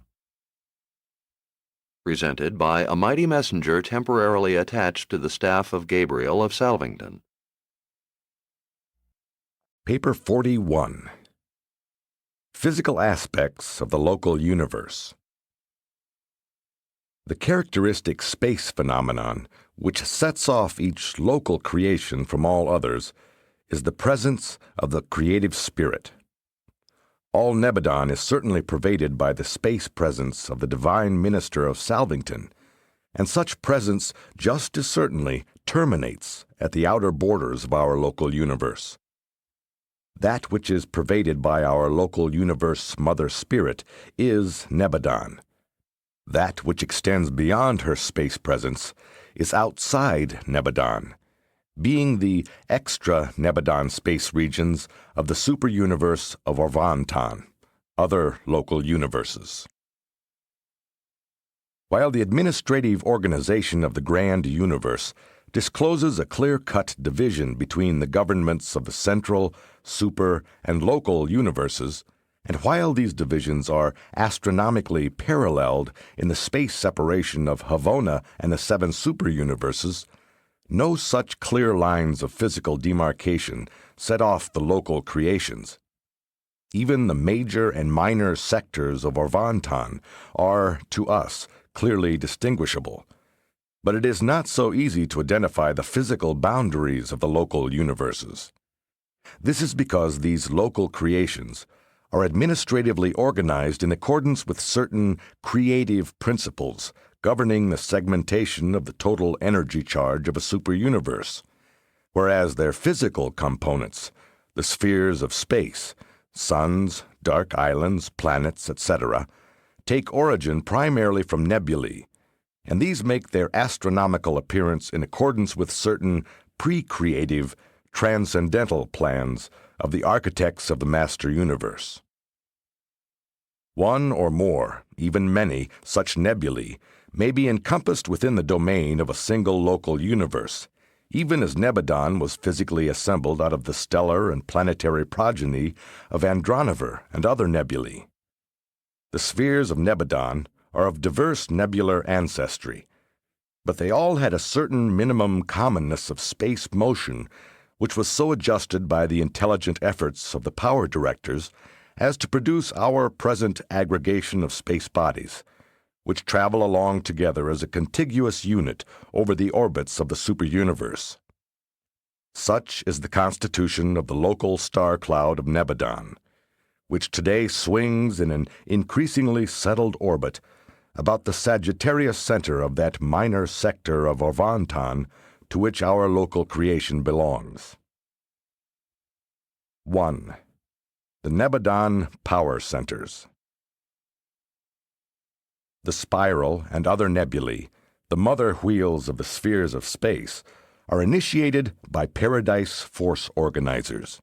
Presented by a mighty messenger temporarily attached to the staff of Gabriel of Salvington. Paper 41. Physical Aspects of the Local Universe. The characteristic space phenomenon which sets off each local creation from all others is the presence of the creative spirit. All Nebadon is certainly pervaded by the space presence of the divine minister of Salvington, and such presence just as certainly terminates at the outer borders of our local universe. That which is pervaded by our local universe mother spirit is Nebadon. That which extends beyond her space presence is outside Nebadon, being the extra Nebadon space regions of the superuniverse of Orvantan, other local universes. While the administrative organization of the grand universe discloses a clear-cut division between the governments of the central, super, and local universes, and while these divisions are astronomically paralleled in the space separation of Havona and the 7 superuniverses, no such clear lines of physical demarcation set off the local creations. Even the major and minor sectors of Orvantan are, to us, clearly distinguishable. But it is not so easy to identify the physical boundaries of the local universes. This is because these local creations are administratively organized in accordance with certain creative principles governing the segmentation of the total energy charge of a superuniverse, whereas their physical components, the spheres of space, suns, dark islands, planets, etc., take origin primarily from nebulae, and these make their astronomical appearance in accordance with certain pre-creative, transcendental plans of the architects of the master universe. One or more, even many, such nebulae may be encompassed within the domain of a single local universe, even as Nebadon was physically assembled out of the stellar and planetary progeny of Andronover and other nebulae. The spheres of Nebadon are of diverse nebular ancestry, but they all had a certain minimum commonness of space motion which was so adjusted by the intelligent efforts of the power directors as to produce our present aggregation of space bodies, which travel along together as a contiguous unit over the orbits of the superuniverse. Such is the constitution of the local star cloud of Nebadon, which today swings in an increasingly settled orbit about the Sagittarius center of that minor sector of Orvanton to which our local creation belongs. 1. The Nebadon Power Centers. The spiral and other nebulae, the mother wheels of the spheres of space, are initiated by Paradise Force organizers,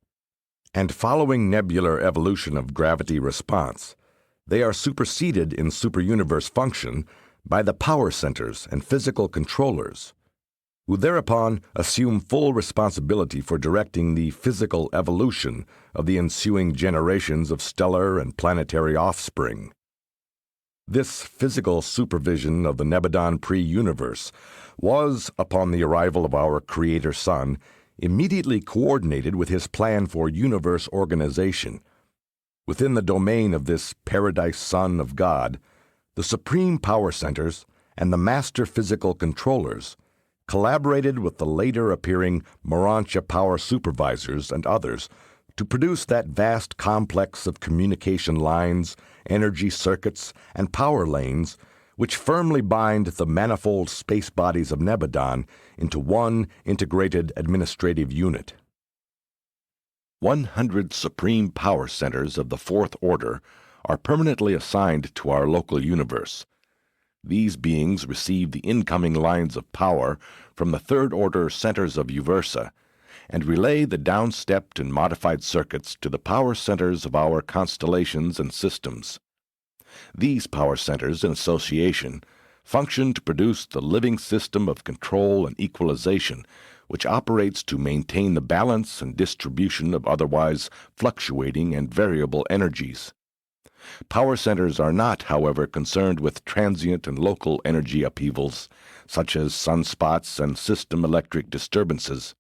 and following nebular evolution of gravity response, they are superseded in superuniverse function by the power centers and physical controllers, who thereupon assume full responsibility for directing the physical evolution of the ensuing generations of stellar and planetary offspring. This physical supervision of the Nebadon pre-universe was, upon the arrival of our Creator Son, immediately coordinated with his plan for universe organization. Within the domain of this Paradise Son of God, the supreme power centers and the master physical controllers collaborated with the later appearing Urantia power supervisors and others to produce that vast complex of communication lines, energy circuits, and power lanes which firmly bind the manifold space bodies of Nebadon into one integrated administrative unit. 100 supreme power centers of the Fourth Order are permanently assigned to our local universe. These beings receive the incoming lines of power from the Third Order centers of Uversa and relay the downstepped and modified circuits to the power centers of our constellations and systems. These power centers in association function to produce the living system of control and equalization which operates to maintain the balance and distribution of otherwise fluctuating and variable energies. Power centers are not, however, concerned with transient and local energy upheavals, such as sunspots and system electric disturbances.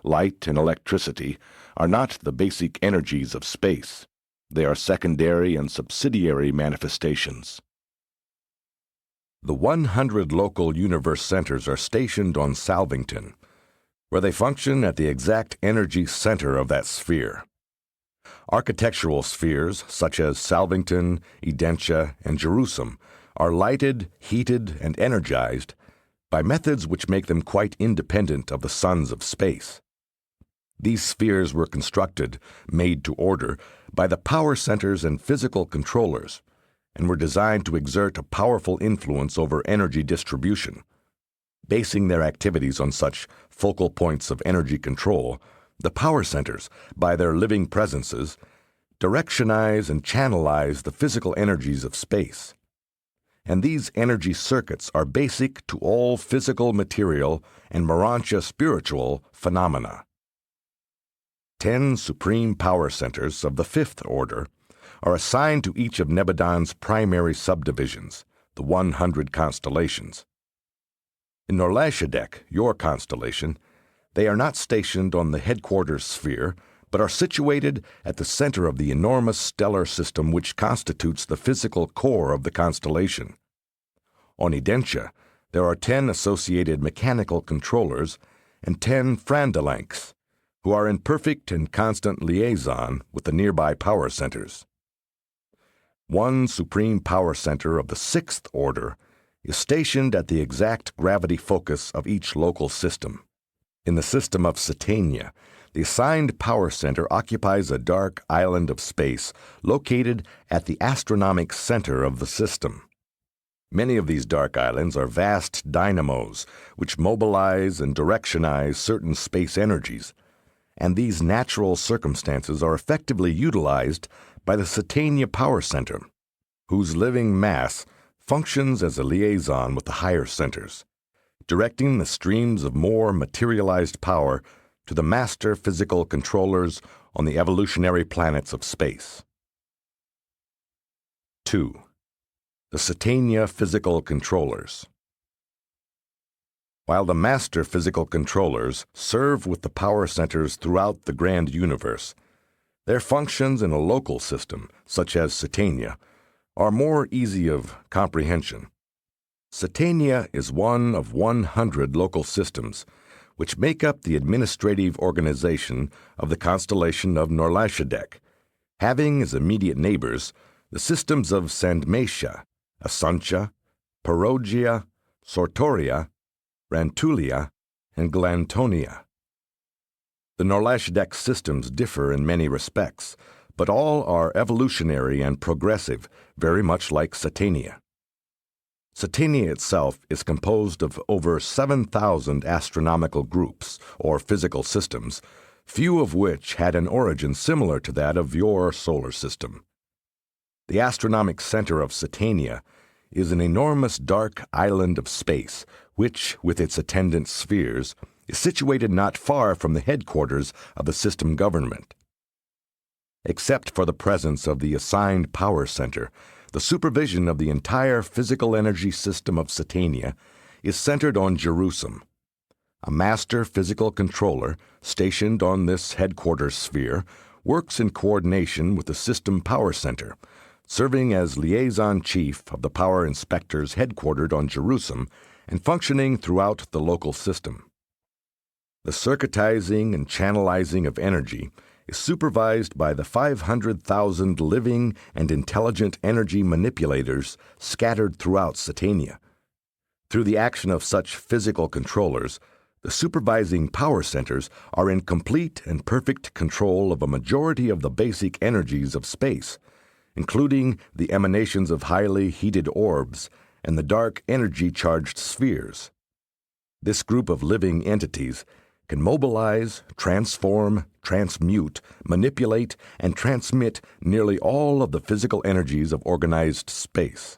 Light and electricity are not the basic energies of space. They are secondary and subsidiary manifestations. The 100 local universe centers are stationed on Salvington, where they function at the exact energy center of that sphere. Architectural spheres such as Salvington, Urantia, and Jerusalem are lighted, heated, and energized by methods which make them quite independent of the suns of space. These spheres were constructed, made to order, by the power centers and physical controllers, and were designed to exert a powerful influence over energy distribution. Basing their activities on such focal points of energy control, the power centers, by their living presences, directionize and channelize the physical energies of space. And these energy circuits are basic to all physical, material, and Urantia spiritual phenomena. 10 supreme power centers of the Fifth Order are assigned to each of Nebadon's primary subdivisions, the 100 constellations. In Norlashadek, your constellation, they are not stationed on the headquarters sphere, but are situated at the center of the enormous stellar system which constitutes the physical core of the constellation. On Urantia, there are 10 associated mechanical controllers and 10 Frandalanks, who are in perfect and constant liaison with the nearby power centers. One supreme power center of the Sixth Order is stationed at the exact gravity focus of each local system. In the system of Satania, the assigned power center occupies a dark island of space located at the astronomic center of the system. Many of these dark islands are vast dynamos which mobilize and directionize certain space energies, and these natural circumstances are effectively utilized by the Satania Power Center whose living mass functions as a liaison with the higher centers, directing the streams of more materialized power to the master physical controllers on the evolutionary planets of space. 2. The Satania Physical Controllers. While the master physical controllers serve with the power centers throughout the grand universe, their functions in a local system, such as Satania, are more easy of comprehension. Satania is one of 100 local systems which make up the administrative organization of the constellation of Norlashadek, having as immediate neighbors the systems of Sandmatia, Asuntia, Perogia, Sortoria, Rantulia, and Glantonia. The Norlashadek systems differ in many respects, but all are evolutionary and progressive, very much like Satania. Satania itself is composed of over 7,000 astronomical groups, or physical systems, few of which had an origin similar to that of your solar system. The astronomic center of Satania is an enormous dark island of space, which, with its attendant spheres, is situated not far from the headquarters of the system government. Except for the presence of the assigned power center, the supervision of the entire physical energy system of Satania is centered on Jerusalem. A master physical controller, stationed on this headquarters sphere, works in coordination with the system power center, serving as liaison chief of the power inspectors headquartered on Jerusalem and functioning throughout the local system. The circuitizing and channelizing of energy is supervised by the 500,000 living and intelligent energy manipulators scattered throughout Satania. Through the action of such physical controllers, the supervising power centers are in complete and perfect control of a majority of the basic energies of space, including the emanations of highly heated orbs and the dark energy-charged spheres. This group of living entities can mobilize, transform, transmute, manipulate, and transmit nearly all of the physical energies of organized space.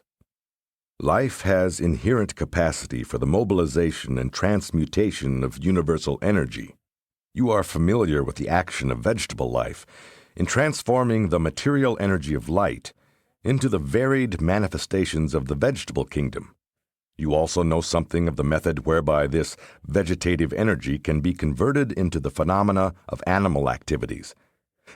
Life has inherent capacity for the mobilization and transmutation of universal energy. You are familiar with the action of vegetable life in transforming the material energy of light into the varied manifestations of the vegetable kingdom. You also know something of the method whereby this vegetative energy can be converted into the phenomena of animal activities.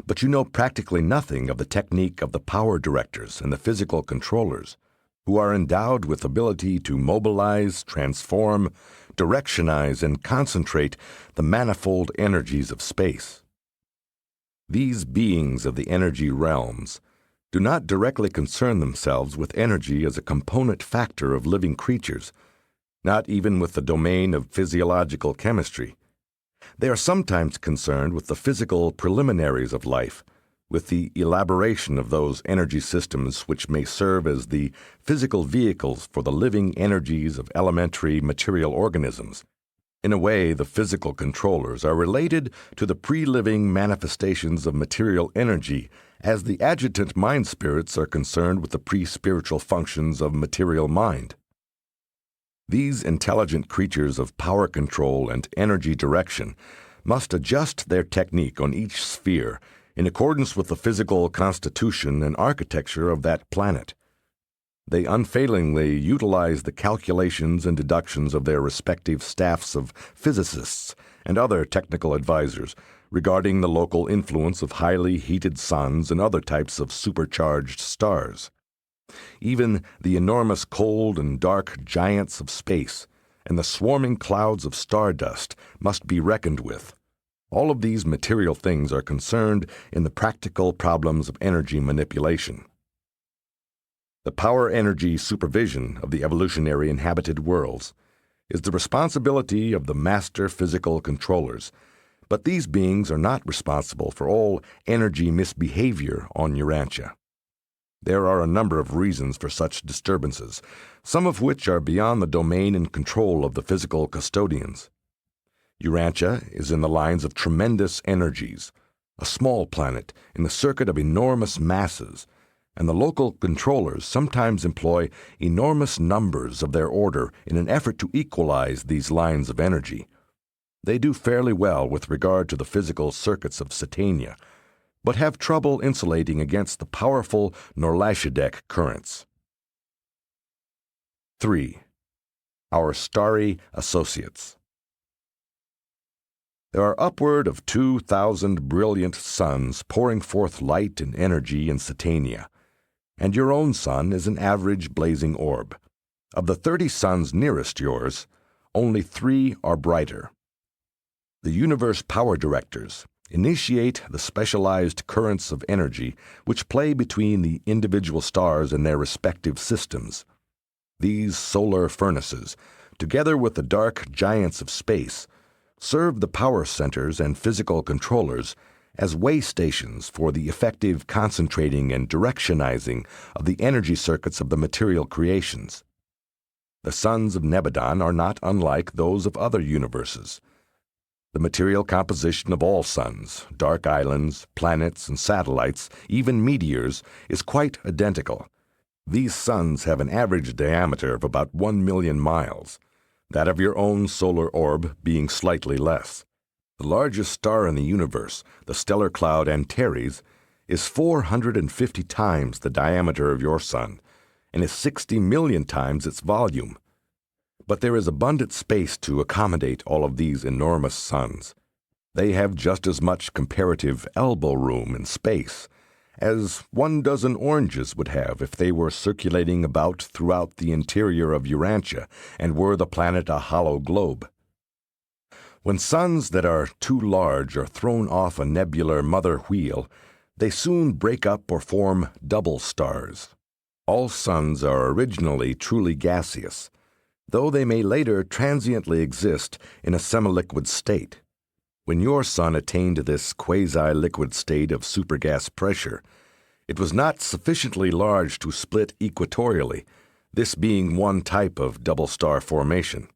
But you know practically nothing of the technique of the power directors and the physical controllers, who are endowed with ability to mobilize, transform, directionize, and concentrate the manifold energies of space. These beings of the energy realms do not directly concern themselves with energy as a component factor of living creatures, not even with the domain of physiological chemistry. They are sometimes concerned with the physical preliminaries of life, with the elaboration of those energy systems which may serve as the physical vehicles for the living energies of elementary material organisms. In a way, the physical controllers are related to the pre-living manifestations of material energy, as the adjutant mind spirits are concerned with the pre-spiritual functions of material mind. These intelligent creatures of power control and energy direction must adjust their technique on each sphere in accordance with the physical constitution and architecture of that planet. They unfailingly utilize the calculations and deductions of their respective staffs of physicists and other technical advisors regarding the local influence of highly heated suns and other types of supercharged stars. Even the enormous cold and dark giants of space and the swarming clouds of stardust must be reckoned with. All of these material things are concerned in the practical problems of energy manipulation. The power energy supervision of the evolutionary inhabited worlds is the responsibility of the master physical controllers, but these beings are not responsible for all energy misbehavior on Urantia. There are a number of reasons for such disturbances, some of which are beyond the domain and control of the physical custodians. Urantia is in the lines of tremendous energies, a small planet in the circuit of enormous masses, and the local controllers sometimes employ enormous numbers of their order in an effort to equalize these lines of energy. They do fairly well with regard to the physical circuits of Satania, but have trouble insulating against the powerful Norlaschidek currents. 3. Our starry associates. There are upward of 2,000 brilliant suns pouring forth light and energy in Satania, and your own sun is an average blazing orb. Of the 30 suns nearest yours, only 3 are brighter. The universe power directors initiate the specialized currents of energy which play between the individual stars and their respective systems. These solar furnaces, together with the dark giants of space, serve the power centers and physical controllers as way stations for the effective concentrating and directionizing of the energy circuits of the material creations. The suns of Nebadon are not unlike those of other universes. The material composition of all suns, dark islands, planets, and satellites, even meteors, is quite identical. These suns have an average diameter of about 1 million miles, that of your own solar orb being slightly less. The largest star in the universe, the stellar cloud Antares, is 450 times the diameter of your sun, and is 60 million times its volume. But there is abundant space to accommodate all of these enormous suns. They have just as much comparative elbow room in space as 12 oranges would have if they were circulating about throughout the interior of Urantia and were the planet a hollow globe. When suns that are too large are thrown off a nebular mother wheel, they soon break up or form double stars. All suns are originally truly gaseous, though they may later transiently exist in a semi-liquid state. When your sun attained this quasi-liquid state of supergas pressure, it was not sufficiently large to split equatorially, this being one type of double star formation.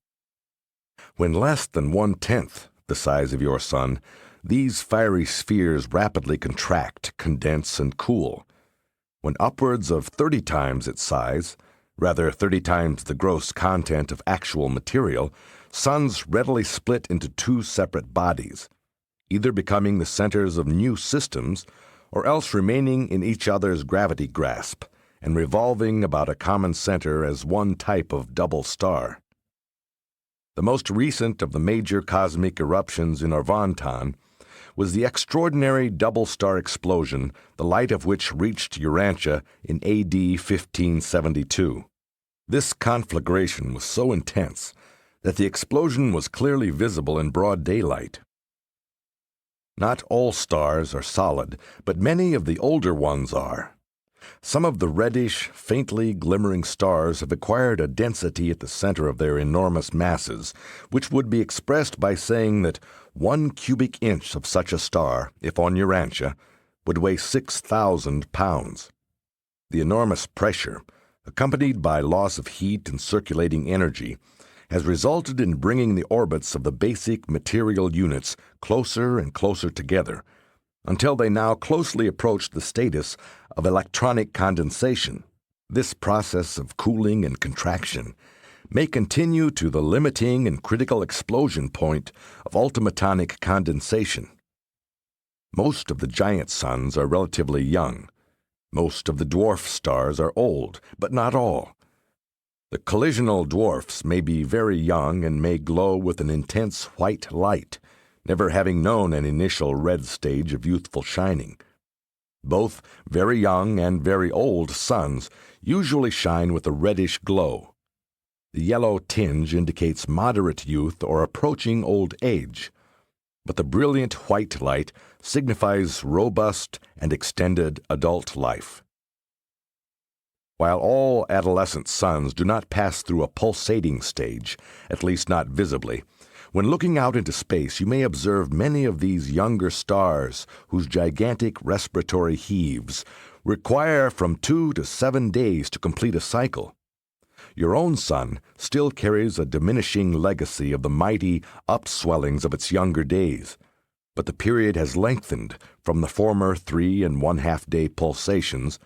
When less than 1/10 the size of your sun, these fiery spheres rapidly contract, condense, and cool. When upwards of 30 times its size, rather 30 times the gross content of actual material, suns readily split into 2 separate bodies, either becoming the centers of new systems or else remaining in each other's gravity grasp and revolving about a common center as one type of double star. The most recent of the major cosmic eruptions in Urantia was the extraordinary double star explosion, the light of which reached Urantia in AD 1572. This conflagration was so intense that the explosion was clearly visible in broad daylight. Not all stars are solid, but many of the older ones are. Some of the reddish, faintly glimmering stars have acquired a density at the center of their enormous masses, which would be expressed by saying that 1 cubic inch of such a star, if on Urantia, would weigh 6,000 pounds. The enormous pressure, accompanied by loss of heat and circulating energy, has resulted in bringing the orbits of the basic material units closer and closer together, until they now closely approach the status of electronic condensation. This process of cooling and contraction may continue to the limiting and critical explosion point of ultimatonic condensation. Most of the giant suns are relatively young. Most of the dwarf stars are old, but not all. The collisional dwarfs may be very young and may glow with an intense white light, never having known an initial red stage of youthful shining. Both very young and very old suns usually shine with a reddish glow. The yellow tinge indicates moderate youth or approaching old age, but the brilliant white light signifies robust and extended adult life. While all adolescent suns do not pass through a pulsating stage, at least not visibly, when looking out into space you may observe many of these younger stars whose gigantic respiratory heaves require from 2 to 7 days to complete a cycle. Your own sun still carries a diminishing legacy of the mighty upswellings of its younger days, but the period has lengthened from the former 3 1/2 day pulsations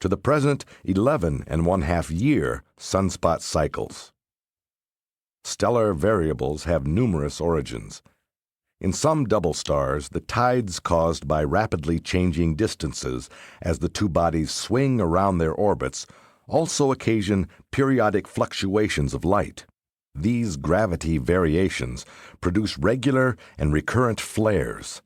to the present 11.5-year sunspot cycles. Stellar variables have numerous origins. In some double stars, the tides caused by rapidly changing distances as the two bodies swing around their orbits also occasion periodic fluctuations of light. These gravity variations produce regular and recurrent flares,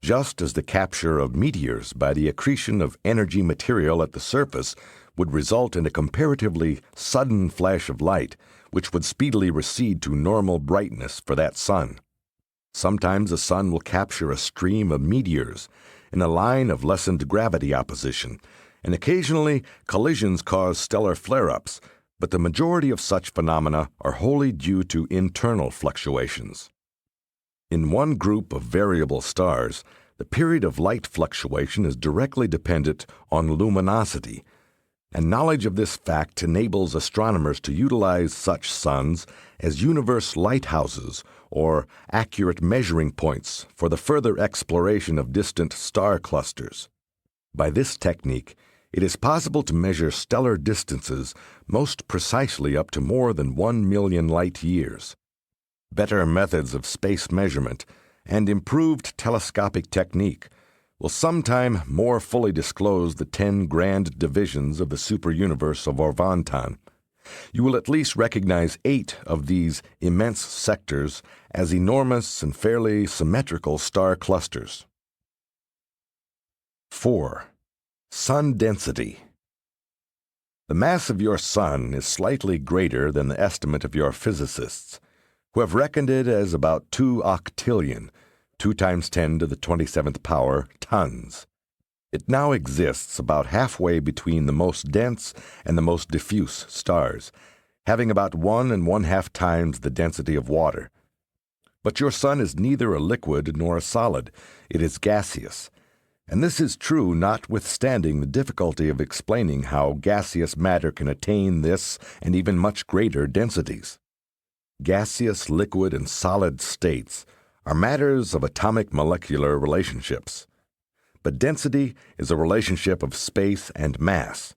just as the capture of meteors by the accretion of energy material at the surface would result in a comparatively sudden flash of light, which would speedily recede to normal brightness for that sun. Sometimes a sun will capture a stream of meteors in a line of lessened gravity opposition, and occasionally collisions cause stellar flare-ups, but the majority of such phenomena are wholly due to internal fluctuations. In one group of variable stars, the period of light fluctuation is directly dependent on luminosity, and knowledge of this fact enables astronomers to utilize such suns as universe lighthouses or accurate measuring points for the further exploration of distant star clusters. By this technique, it is possible to measure stellar distances most precisely up to more than 1 million light years. Better methods of space measurement and improved telescopic technique will sometime more fully disclose the 10 grand divisions of the superuniverse of Urantia. You will at least recognize 8 of these immense sectors as enormous and fairly symmetrical star clusters. 4. Sun density. The mass of your sun is slightly greater than the estimate of your physicists, who have reckoned it as about 2 octillion, 2 times 10 to the 27th power, tons. It now exists about halfway between the most dense and the most diffuse stars, having about 1 1/2 times the density of water. But your sun is neither a liquid nor a solid. It is gaseous. And this is true notwithstanding the difficulty of explaining how gaseous matter can attain this and even much greater densities. Gaseous, liquid, and solid states are matters of atomic molecular relationships. But density is a relationship of space and mass.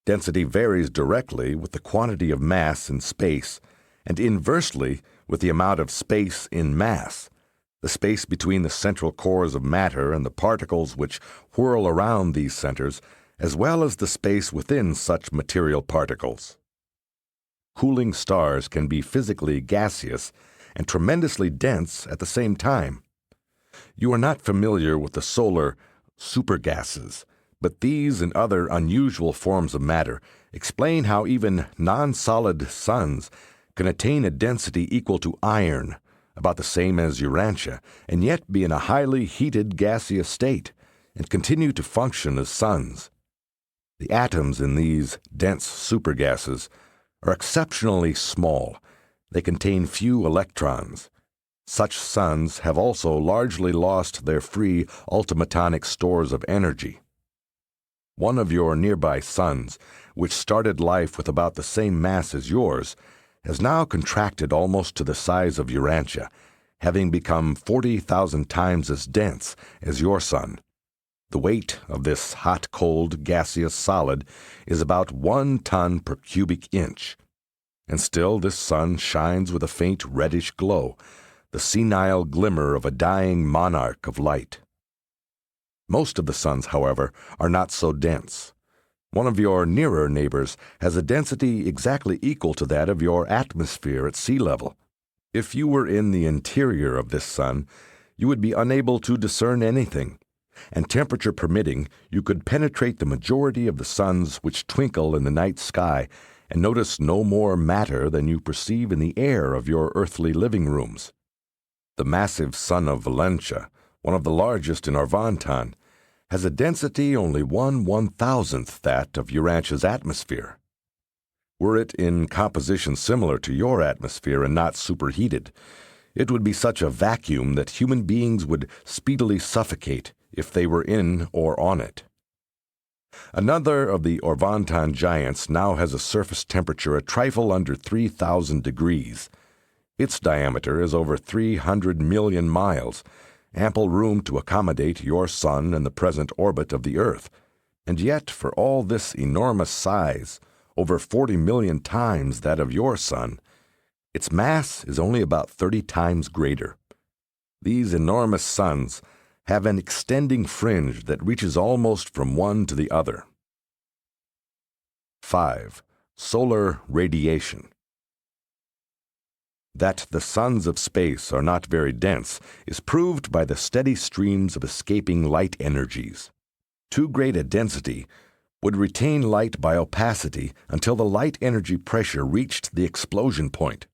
Density varies directly with the quantity of mass in space, and inversely with the amount of space in mass, the space between the central cores of matter and the particles which whirl around these centers, as well as the space within such material particles. Cooling stars can be physically gaseous and tremendously dense at the same time. You are not familiar with the solar supergases, but these and other unusual forms of matter explain how even non-solid suns can attain a density equal to iron, about the same as Urantia, and yet be in a highly heated gaseous state and continue to function as suns. The atoms in these dense supergases are exceptionally small. They contain few electrons. Such suns have also largely lost their free ultimatonic stores of energy. One of your nearby suns, which started life with about the same mass as yours, has now contracted almost to the size of Urantia, having become 40,000 times as dense as your sun. The weight of this hot-cold gaseous solid is about 1 ton per cubic inch. And still this sun shines with a faint reddish glow, the senile glimmer of a dying monarch of light. Most of the suns, however, are not so dense. One of your nearer neighbors has a density exactly equal to that of your atmosphere at sea level. If you were in the interior of this sun, you would be unable to discern anything, and temperature permitting, you could penetrate the majority of the suns which twinkle in the night sky and notice no more matter than you perceive in the air of your earthly living rooms. The massive sun of Valentia, one of the largest in Urantia, has a density only 1/1000th that of Urantia's atmosphere. Were it in composition similar to your atmosphere and not superheated, it would be such a vacuum that human beings would speedily suffocate if they were in or on it. Another of the Urantia giants now has a surface temperature a trifle under 3,000 degrees. Its diameter is over 300 million miles, ample room to accommodate your sun and the present orbit of the Earth, And yet, for all this enormous size, over 40 million times that of your sun, its mass is only about 30 times greater. These enormous suns have an extending fringe that reaches almost from one to the other. 5. Solar radiation. That the suns of space are not very dense is proved by the steady streams of escaping light energies. Too great a density would retain light by opacity until the light energy pressure reached the explosion point.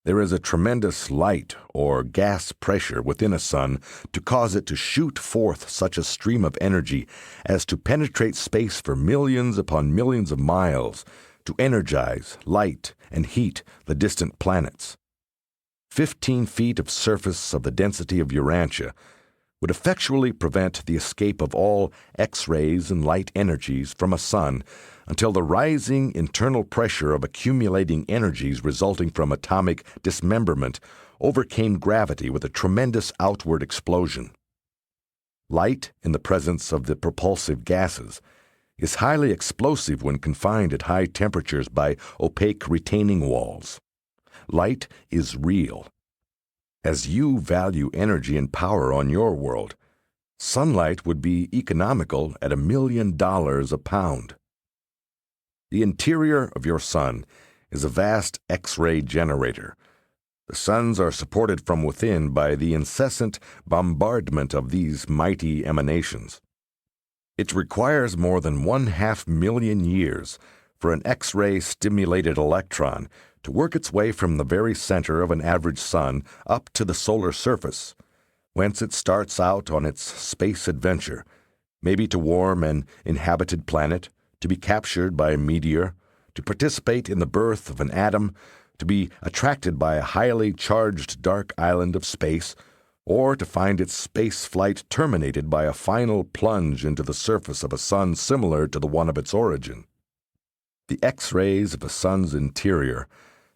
There is a tremendous light or gas pressure within a sun to cause it to shoot forth such a stream of energy as to penetrate space for millions upon millions of miles, to energize, light, and heat the distant planets. 15 feet of surface of the density of Urantia would effectually prevent the escape of all X-rays and light energies from a sun until the rising internal pressure of accumulating energies resulting from atomic dismemberment overcame gravity with a tremendous outward explosion. Light, in the presence of the propulsive gases, is highly explosive when confined at high temperatures by opaque retaining walls. Light is real. As you value energy and power on your world, sunlight would be economical at $1 million a pound. The interior of your sun is a vast X-ray generator. The suns are supported from within by the incessant bombardment of these mighty emanations. It requires more than 500,000 years for an X-ray stimulated electron to work its way from the very center of an average sun up to the solar surface, whence it starts out on its space adventure, maybe to warm an inhabited planet, to be captured by a meteor, to participate in the birth of an atom, to be attracted by a highly charged dark island of space, or to find its space flight terminated by a final plunge into the surface of a sun similar to the one of its origin. The X-rays of a sun's interior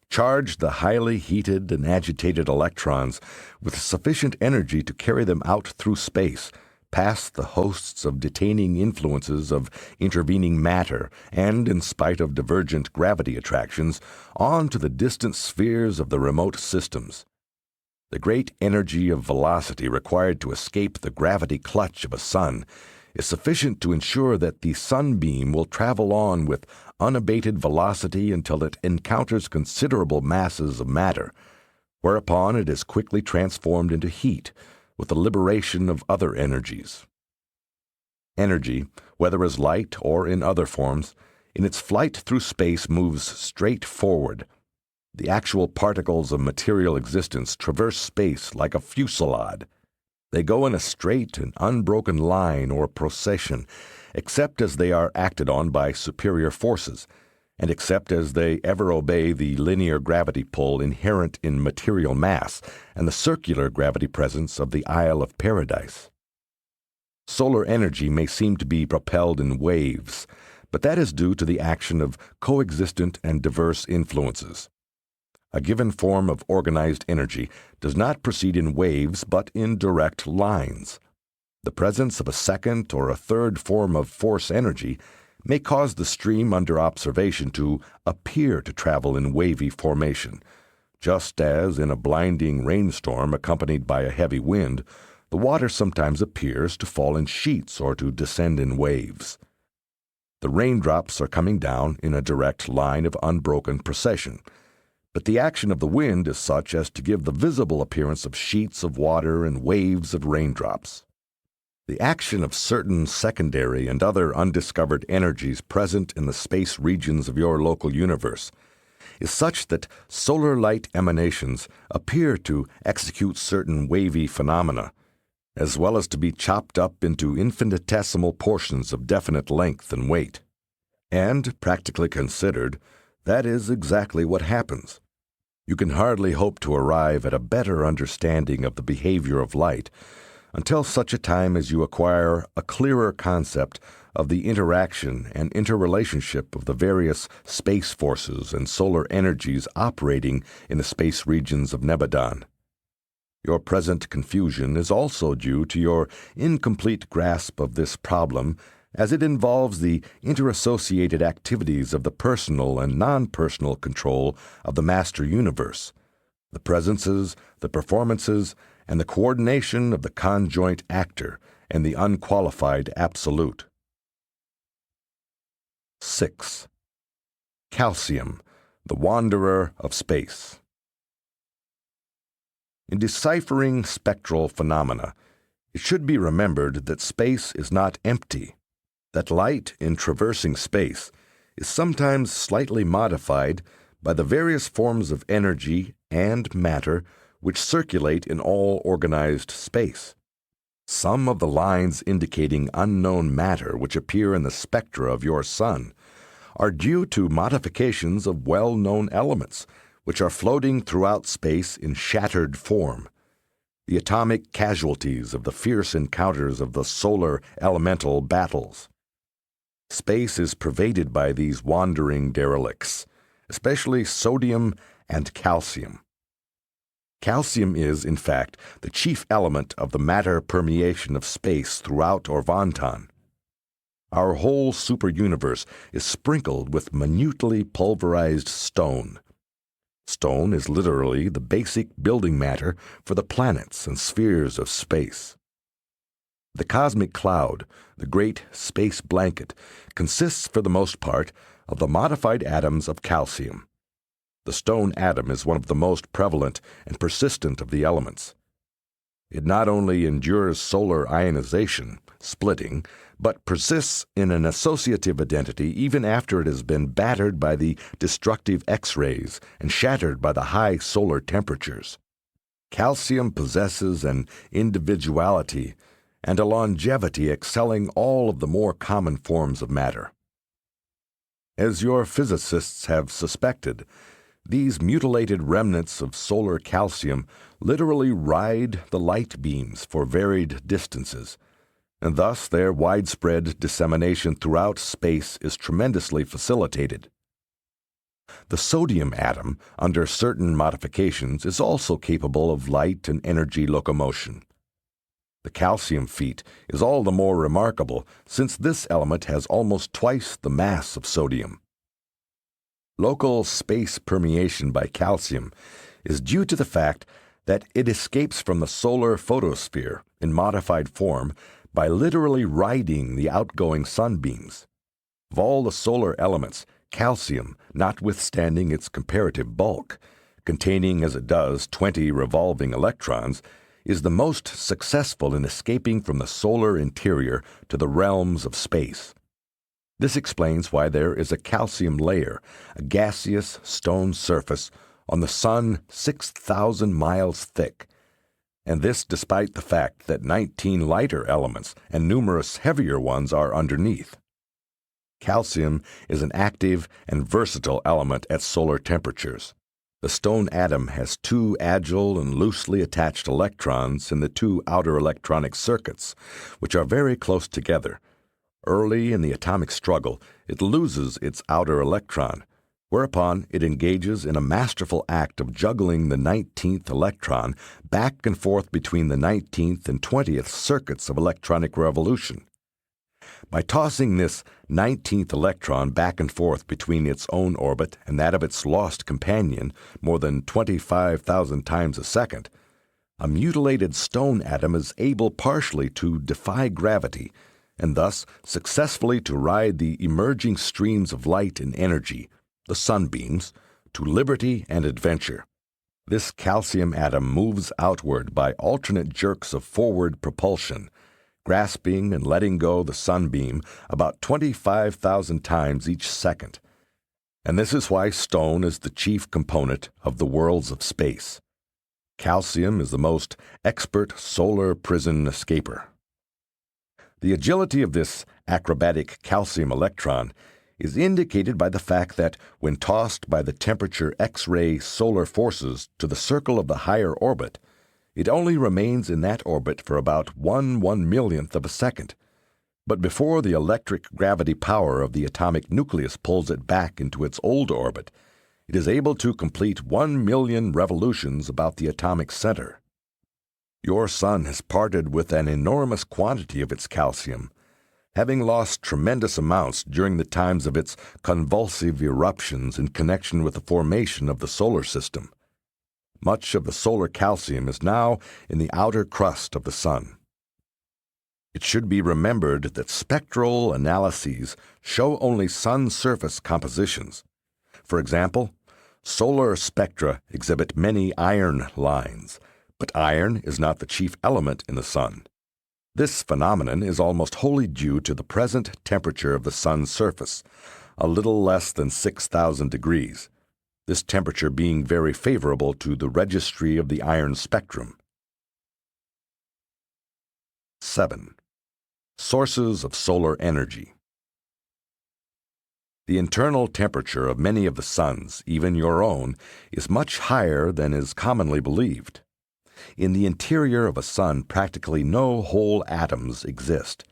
charge the highly heated and agitated electrons with sufficient energy to carry them out through space, past the hosts of detaining influences of intervening matter, and, in spite of divergent gravity attractions, on to the distant spheres of the remote systems. The great energy of velocity required to escape the gravity clutch of a sun is sufficient to ensure that the sunbeam will travel on with unabated velocity until it encounters considerable masses of matter, whereupon it is quickly transformed into heat with the liberation of other energies. Energy, whether as light or in other forms, in its flight through space moves straight forward. The actual particles of material existence traverse space like a fusillade. They go in a straight and unbroken line or procession, except as they are acted on by superior forces, and except as they ever obey the linear gravity pull inherent in material mass and the circular gravity presence of the Isle of Paradise. Solar energy may seem to be propelled in waves, but that is due to the action of coexistent and diverse influences. A given form of organized energy does not proceed in waves but in direct lines. The presence of a second or a third form of force energy may cause the stream under observation to appear to travel in wavy formation, just as in a blinding rainstorm accompanied by a heavy wind, the water sometimes appears to fall in sheets or to descend in waves. The raindrops are coming down in a direct line of unbroken procession, but the action of the wind is such as to give the visible appearance of sheets of water and waves of raindrops. The action of certain secondary and other undiscovered energies present in the space regions of your local universe is such that solar light emanations appear to execute certain wavy phenomena, as well as to be chopped up into infinitesimal portions of definite length and weight. And, practically considered, that is exactly what happens. You can hardly hope to arrive at a better understanding of the behavior of light until such a time as you acquire a clearer concept of the interaction and interrelationship of the various space forces and solar energies operating in the space regions of Nebadon. Your present confusion is also due to your incomplete grasp of this problem as it involves the interassociated activities of the personal and non-personal control of the master universe, the presences, the performances, and the coordination of the conjoint actor and the unqualified absolute. 6. Calcium, the wanderer of space. In deciphering spectral phenomena, it should be remembered that space is not empty, that light in traversing space is sometimes slightly modified by the various forms of energy and matter which circulate in all organized space. Some of the lines indicating unknown matter which appear in the spectra of your sun are due to modifications of well-known elements which are floating throughout space in shattered form, the atomic casualties of the fierce encounters of the solar elemental battles. Space is pervaded by these wandering derelicts, especially sodium and calcium. Calcium is, in fact, the chief element of the matter permeation of space throughout Orvantan. Our whole superuniverse is sprinkled with minutely pulverized stone. Stone is literally the basic building matter for the planets and spheres of space. The cosmic cloud, the great space blanket, consists for the most part of the modified atoms of calcium. The stone atom is one of the most prevalent and persistent of the elements. It not only endures solar ionization, splitting, but persists in an associative identity even after it has been battered by the destructive X-rays and shattered by the high solar temperatures. Calcium possesses an individuality and a longevity excelling all of the more common forms of matter. As your physicists have suspected, these mutilated remnants of solar calcium literally ride the light beams for varied distances, and thus their widespread dissemination throughout space is tremendously facilitated. The sodium atom, under certain modifications, is also capable of light and energy locomotion. The calcium feat is all the more remarkable since this element has almost twice the mass of sodium. Local space permeation by calcium is due to the fact that it escapes from the solar photosphere in modified form by literally riding the outgoing sunbeams. Of all the solar elements, calcium, notwithstanding its comparative bulk, containing as it does 20 revolving electrons, is the most successful in escaping from the solar interior to the realms of space. This explains why there is a calcium layer, a gaseous stone surface, on the Sun 6,000 miles thick, and this despite the fact that 19 lighter elements and numerous heavier ones are underneath. Calcium is an active and versatile element at solar temperatures. The stone atom has two agile and loosely attached electrons in the two outer electronic circuits, which are very close together. Early in the atomic struggle, it loses its outer electron, whereupon it engages in a masterful act of juggling the 19th electron back and forth between the 19th and 20th circuits of electronic revolution. By tossing this 19th electron back and forth between its own orbit and that of its lost companion more than 25,000 times a second, a mutilated stone atom is able partially to defy gravity and thus successfully to ride the emerging streams of light and energy, the sunbeams, to liberty and adventure. This calcium atom moves outward by alternate jerks of forward propulsion, grasping and letting go the sunbeam about 25,000 times each second. And this is why stone is the chief component of the worlds of space. Calcium is the most expert solar prison escaper. The agility of this acrobatic calcium electron is indicated by the fact that when tossed by the temperature X-ray solar forces to the circle of the higher orbit, it only remains in that orbit for about 1/1,000,000th of a second. But before the electric gravity power of the atomic nucleus pulls it back into its old orbit, it is able to complete 1,000,000 revolutions about the atomic center. Your sun has parted with an enormous quantity of its calcium, having lost tremendous amounts during the times of its convulsive eruptions in connection with the formation of the solar system. Much of the solar calcium is now in the outer crust of the Sun. It should be remembered that spectral analyses show only Sun surface compositions. For example, solar spectra exhibit many iron lines, but iron is not the chief element in the Sun. This phenomenon is almost wholly due to the present temperature of the Sun's surface, a little less than 6,000 degrees, this temperature being very favorable to the registry of the iron spectrum. 7. Sources of solar energy. The internal temperature of many of the suns, even your own, is much higher than is commonly believed. In the interior of a sun, practically no whole atoms exist.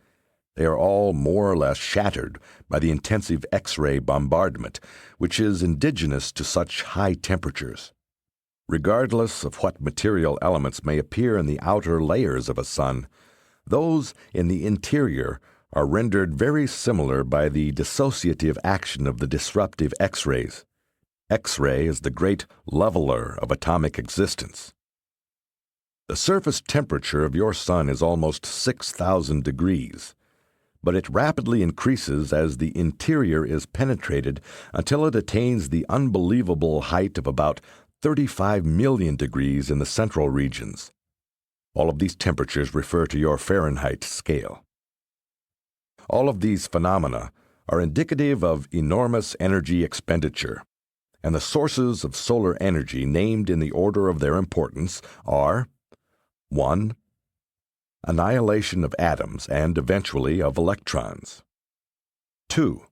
They are all more or less shattered by the intensive X-ray bombardment, which is indigenous to such high temperatures. Regardless of what material elements may appear in the outer layers of a sun, those in the interior are rendered very similar by the dissociative action of the disruptive X-rays. X-ray is the great leveler of atomic existence. The surface temperature of your sun is almost 6,000 degrees, but it rapidly increases as the interior is penetrated until it attains the unbelievable height of about 35 million degrees in the central regions. All of these temperatures refer to your Fahrenheit scale. All of these phenomena are indicative of enormous energy expenditure, and the sources of solar energy named in the order of their importance are 1. Annihilation of atoms and eventually of electrons. 2.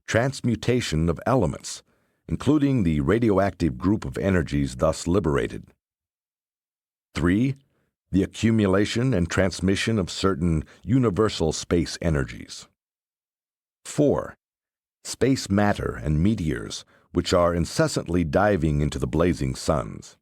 Transmutation of elements, including the radioactive group of energies thus liberated. 3. The accumulation and transmission of certain universal space energies. 4. Space matter and meteors, which are incessantly diving into the blazing suns.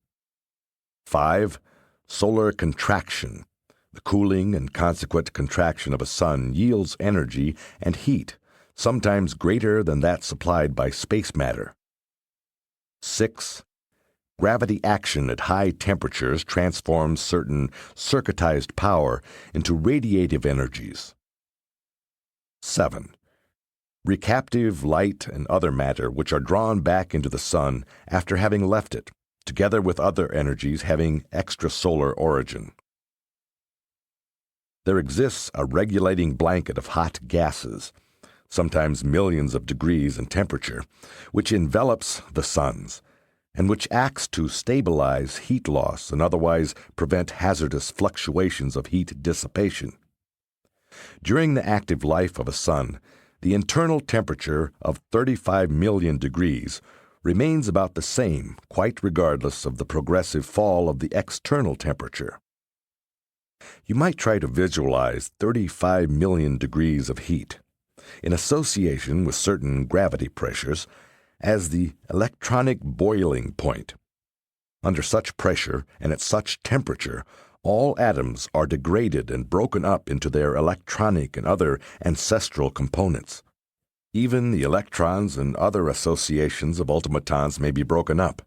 5. Solar contraction. The cooling and consequent contraction of a sun yields energy and heat, sometimes greater than that supplied by space matter. 6. Gravity action at high temperatures transforms certain circuitized power into radiative energies. 7. Recaptive light and other matter which are drawn back into the sun after having left it, together with other energies having extrasolar origin. There exists a regulating blanket of hot gases, sometimes millions of degrees in temperature, which envelops the suns, and which acts to stabilize heat loss and otherwise prevent hazardous fluctuations of heat dissipation. During the active life of a sun, the internal temperature of 35 million degrees remains about the same, quite regardless of the progressive fall of the external temperature. You might try to visualize 35 million degrees of heat, in association with certain gravity pressures, as the electronic boiling point. Under such pressure and at such temperature, all atoms are degraded and broken up into their electronic and other ancestral components. Even the electrons and other associations of ultimatons may be broken up,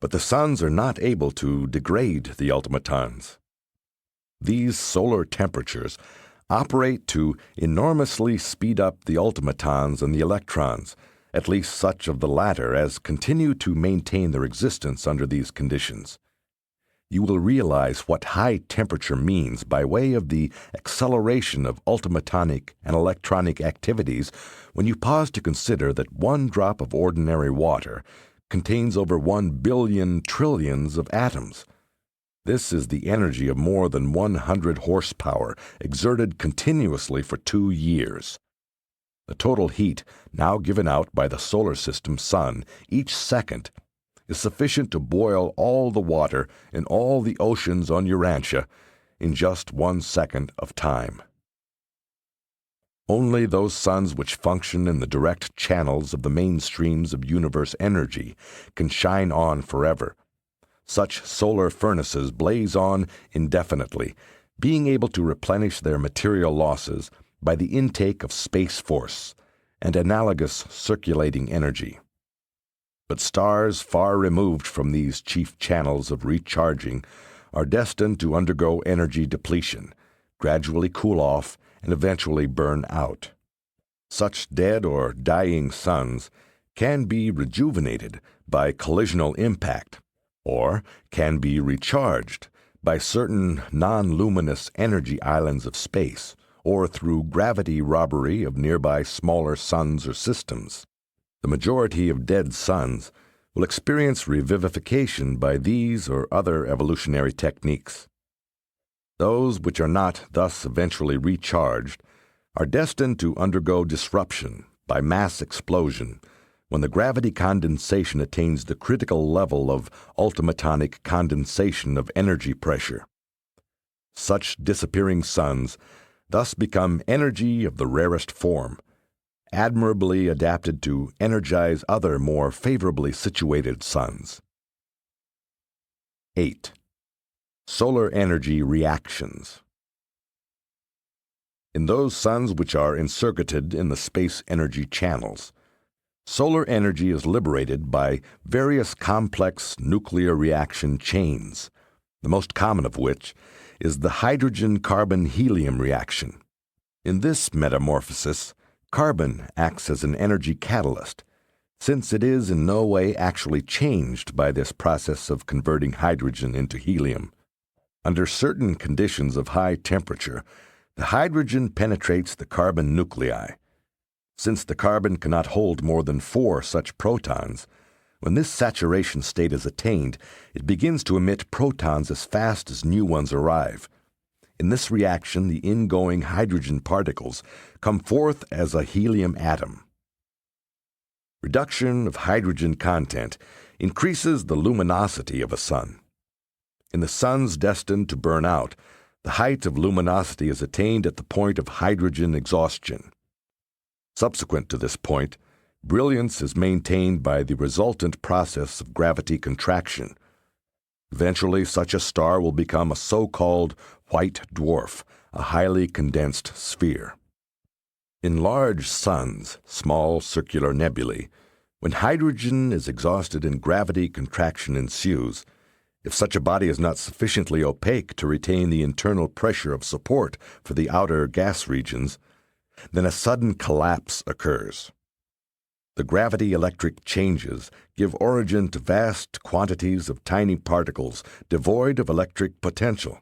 but the suns are not able to degrade the ultimatons. These solar temperatures operate to enormously speed up the ultimatons and the electrons, at least such of the latter as continue to maintain their existence under these conditions. You will realize what high temperature means by way of the acceleration of ultimatonic and electronic activities when you pause to consider that one drop of ordinary water contains over 1 billion trillions of atoms. This is the energy of more than 100 horsepower exerted continuously for 2 years. The total heat now given out by the solar system sun each second is sufficient to boil all the water in all the oceans on Urantia in just 1 second of time. Only those suns which function in the direct channels of the main streams of universe energy can shine on forever. Such solar furnaces blaze on indefinitely, being able to replenish their material losses by the intake of space force and analogous circulating energy. But stars far removed from these chief channels of recharging are destined to undergo energy depletion, gradually cool off, and eventually burn out. Such dead or dying suns can be rejuvenated by collisional impact, or can be recharged by certain non-luminous energy islands of space, or through gravity robbery of nearby smaller suns or systems. The majority of dead suns will experience revivification by these or other evolutionary techniques. Those which are not thus eventually recharged are destined to undergo disruption by mass explosion when the gravity condensation attains the critical level of ultimatonic condensation of energy pressure. Such disappearing suns thus become energy of the rarest form, admirably adapted to energize other more favorably situated suns. 8. Solar energy reactions. In those suns which are encircuited in the space energy channels, solar energy is liberated by various complex nuclear reaction chains, the most common of which is the hydrogen-carbon-helium reaction. In this metamorphosis, carbon acts as an energy catalyst, since it is in no way actually changed by this process of converting hydrogen into helium. Under certain conditions of high temperature, the hydrogen penetrates the carbon nuclei. Since the carbon cannot hold more than 4 such protons, when this saturation state is attained, it begins to emit protons as fast as new ones arrive. In this reaction, the ingoing hydrogen particles come forth as a helium atom. Reduction of hydrogen content increases the luminosity of a sun. In the suns destined to burn out, the height of luminosity is attained at the point of hydrogen exhaustion. Subsequent to this point, brilliance is maintained by the resultant process of gravity contraction. Eventually, such a star will become a so-called white dwarf, a highly condensed sphere. In large suns, small circular nebulae, when hydrogen is exhausted and gravity contraction ensues, if such a body is not sufficiently opaque to retain the internal pressure of support for the outer gas regions, then a sudden collapse occurs. The gravity-electric changes give origin to vast quantities of tiny particles devoid of electric potential,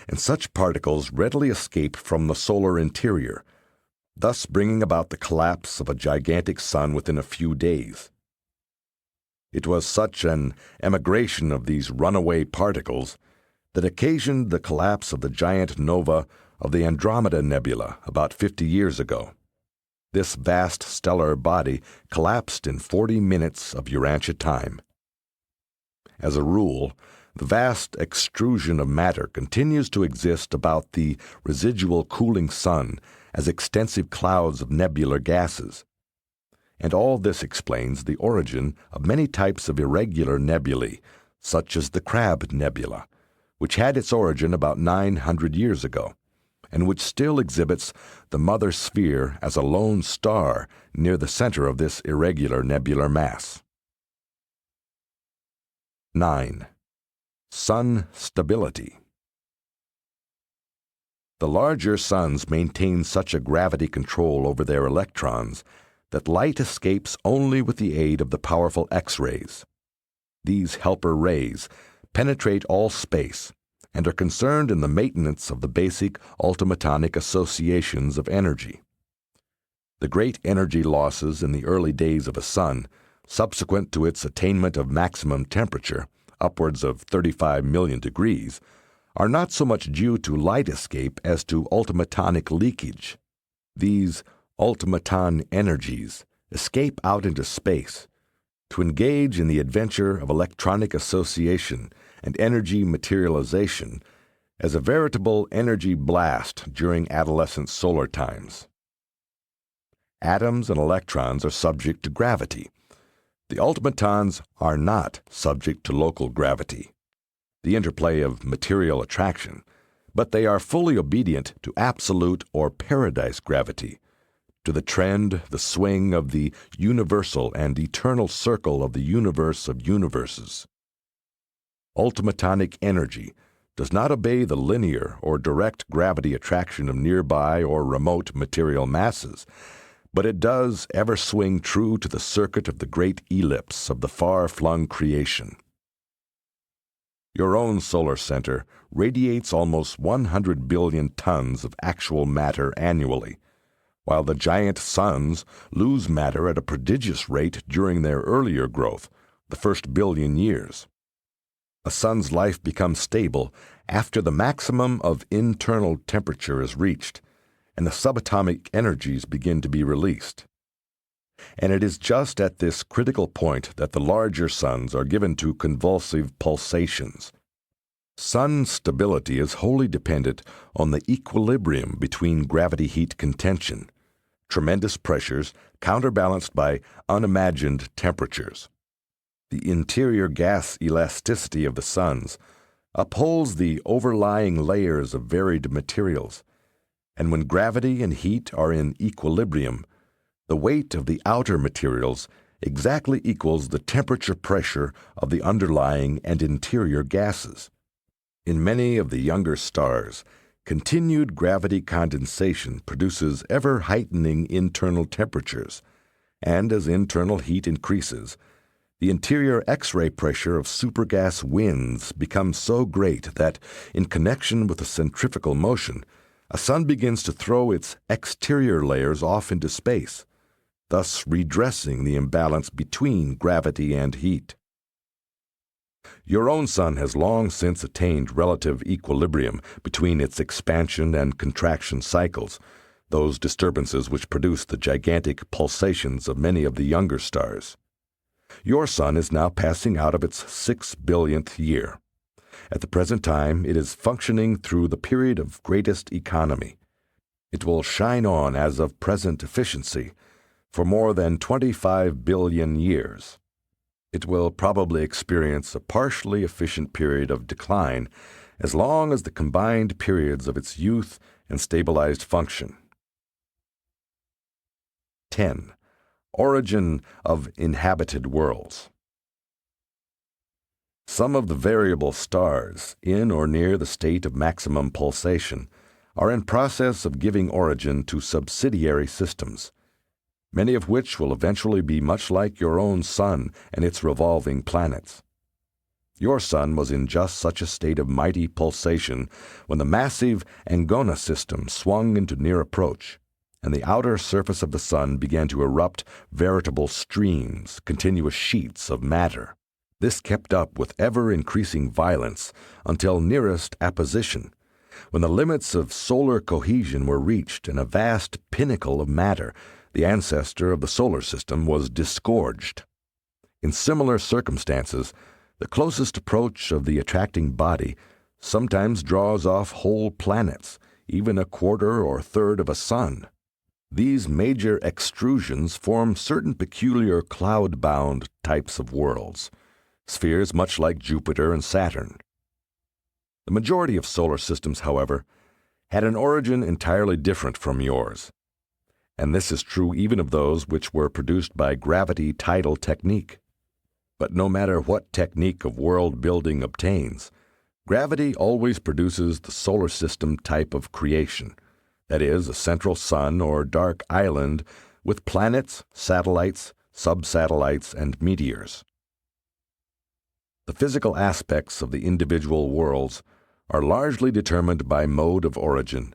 and such particles readily escape from the solar interior, thus bringing about the collapse of a gigantic sun within a few days. It was such an emigration of these runaway particles that occasioned the collapse of the giant nova of the Andromeda Nebula about 50 years ago. This vast stellar body collapsed in 40 minutes of Urantia time. As a rule, the vast extrusion of matter continues to exist about the residual cooling sun as extensive clouds of nebular gases. And all this explains the origin of many types of irregular nebulae, such as the Crab Nebula, which had its origin about 900 years ago, and which still exhibits the mother sphere as a lone star near the center of this irregular nebular mass. 9. Sun stability. The larger suns maintain such a gravity control over their electrons that light escapes only with the aid of the powerful X-rays. These helper rays penetrate all space and are concerned in the maintenance of the basic ultimatonic associations of energy. The great energy losses in the early days of a sun, subsequent to its attainment of maximum temperature, upwards of 35 million degrees, are not so much due to light escape as to ultimatonic leakage. These ultimaton energies escape out into space to engage in the adventure of electronic association and energy materialization as a veritable energy blast during adolescent solar times. Atoms and electrons are subject to gravity. The ultimatons are not subject to local gravity, the interplay of material attraction, but they are fully obedient to absolute or paradise gravity, to the trend, the swing of the universal and eternal circle of the universe of universes. Ultimatonic energy does not obey the linear or direct gravity attraction of nearby or remote material masses, but it does ever swing true to the circuit of the great ellipse of the far-flung creation. Your own solar center radiates almost 100 billion tons of actual matter annually, while the giant suns lose matter at a prodigious rate during their earlier growth, the first billion years. A sun's life becomes stable after the maximum of internal temperature is reached, and the subatomic energies begin to be released. And it is just at this critical point that the larger suns are given to convulsive pulsations. Sun stability is wholly dependent on the equilibrium between gravity-heat contention, tremendous pressures counterbalanced by unimagined temperatures. The interior gas elasticity of the suns upholds the overlying layers of varied materials, and when gravity and heat are in equilibrium, the weight of the outer materials exactly equals the temperature pressure of the underlying and interior gases. In many of the younger stars, continued gravity condensation produces ever-heightening internal temperatures, and as internal heat increases, the interior X-ray pressure of supergas winds becomes so great that, in connection with the centrifugal motion, a sun begins to throw its exterior layers off into space, thus redressing the imbalance between gravity and heat. Your own sun has long since attained relative equilibrium between its expansion and contraction cycles, those disturbances which produce the gigantic pulsations of many of the younger stars. Your sun is now passing out of its 6 billionth year. At the present time, it is functioning through the period of greatest economy. It will shine on as of present efficiency for more than 25 billion years. It will probably experience a partially efficient period of decline as long as the combined periods of its youth and stabilized function. 10. Origin of inhabited worlds. Some of the variable stars, in or near the state of maximum pulsation, are in process of giving origin to subsidiary systems, many of which will eventually be much like your own sun and its revolving planets. Your sun was in just such a state of mighty pulsation when the massive Angona system swung into near approach, and the outer surface of the sun began to erupt veritable streams, continuous sheets of matter. This kept up with ever-increasing violence until nearest apposition, when the limits of solar cohesion were reached and a vast pinnacle of matter, the ancestor of the solar system, was disgorged. In similar circumstances, the closest approach of the attracting body sometimes draws off whole planets, even a quarter or third of a sun. These major extrusions form certain peculiar cloud-bound types of worlds, spheres much like Jupiter and Saturn. The majority of solar systems, however, had an origin entirely different from yours, and this is true even of those which were produced by gravity tidal technique. But no matter what technique of world-building obtains, gravity always produces the solar system type of creation, that is, a central sun or dark island with planets, satellites, sub-satellites, and meteors. The physical aspects of the individual worlds are largely determined by mode of origin,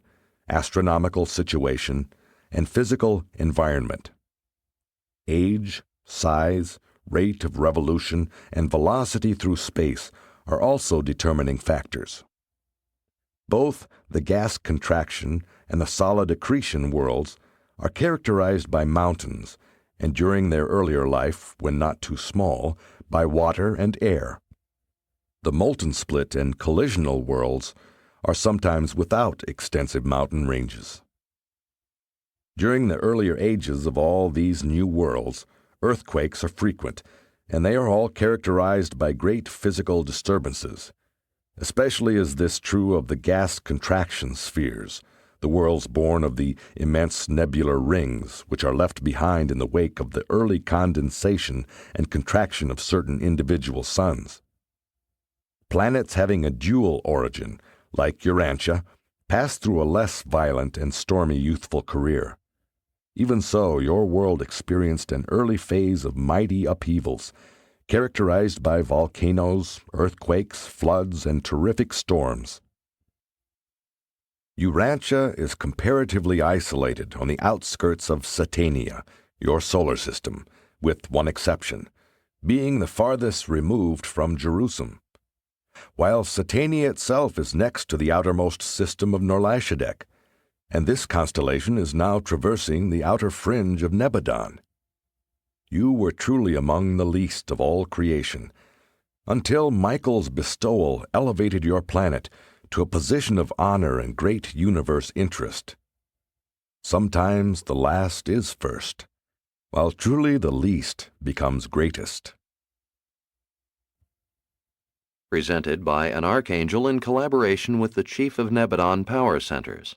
astronomical situation, and physical environment. Age, size, rate of revolution, and velocity through space are also determining factors. Both the gas contraction and the solid accretion worlds are characterized by mountains, and during their earlier life, when not too small, by water and air. The molten split and collisional worlds are sometimes without extensive mountain ranges. During the earlier ages of all these new worlds, earthquakes are frequent, and they are all characterized by great physical disturbances. Especially is this true of the gas contraction spheres, the worlds born of the immense nebular rings which are left behind in the wake of the early condensation and contraction of certain individual suns. Planets having a dual origin, like Urantia, pass through a less violent and stormy youthful career. Even so, your world experienced an early phase of mighty upheavals, characterized by volcanoes, earthquakes, floods, and terrific storms. Urantia is comparatively isolated on the outskirts of Satania, your solar system, with one exception, being the farthest removed from Jerusalem, while Satania itself is next to the outermost system of Norlashadek, and this constellation is now traversing the outer fringe of Nebadon. You were truly among the least of all creation, until Michael's bestowal elevated your planet to a position of honor and great universe interest. Sometimes the last is first, while truly the least becomes greatest. Presented by an archangel in collaboration with the chief of Nebadon Power Centers.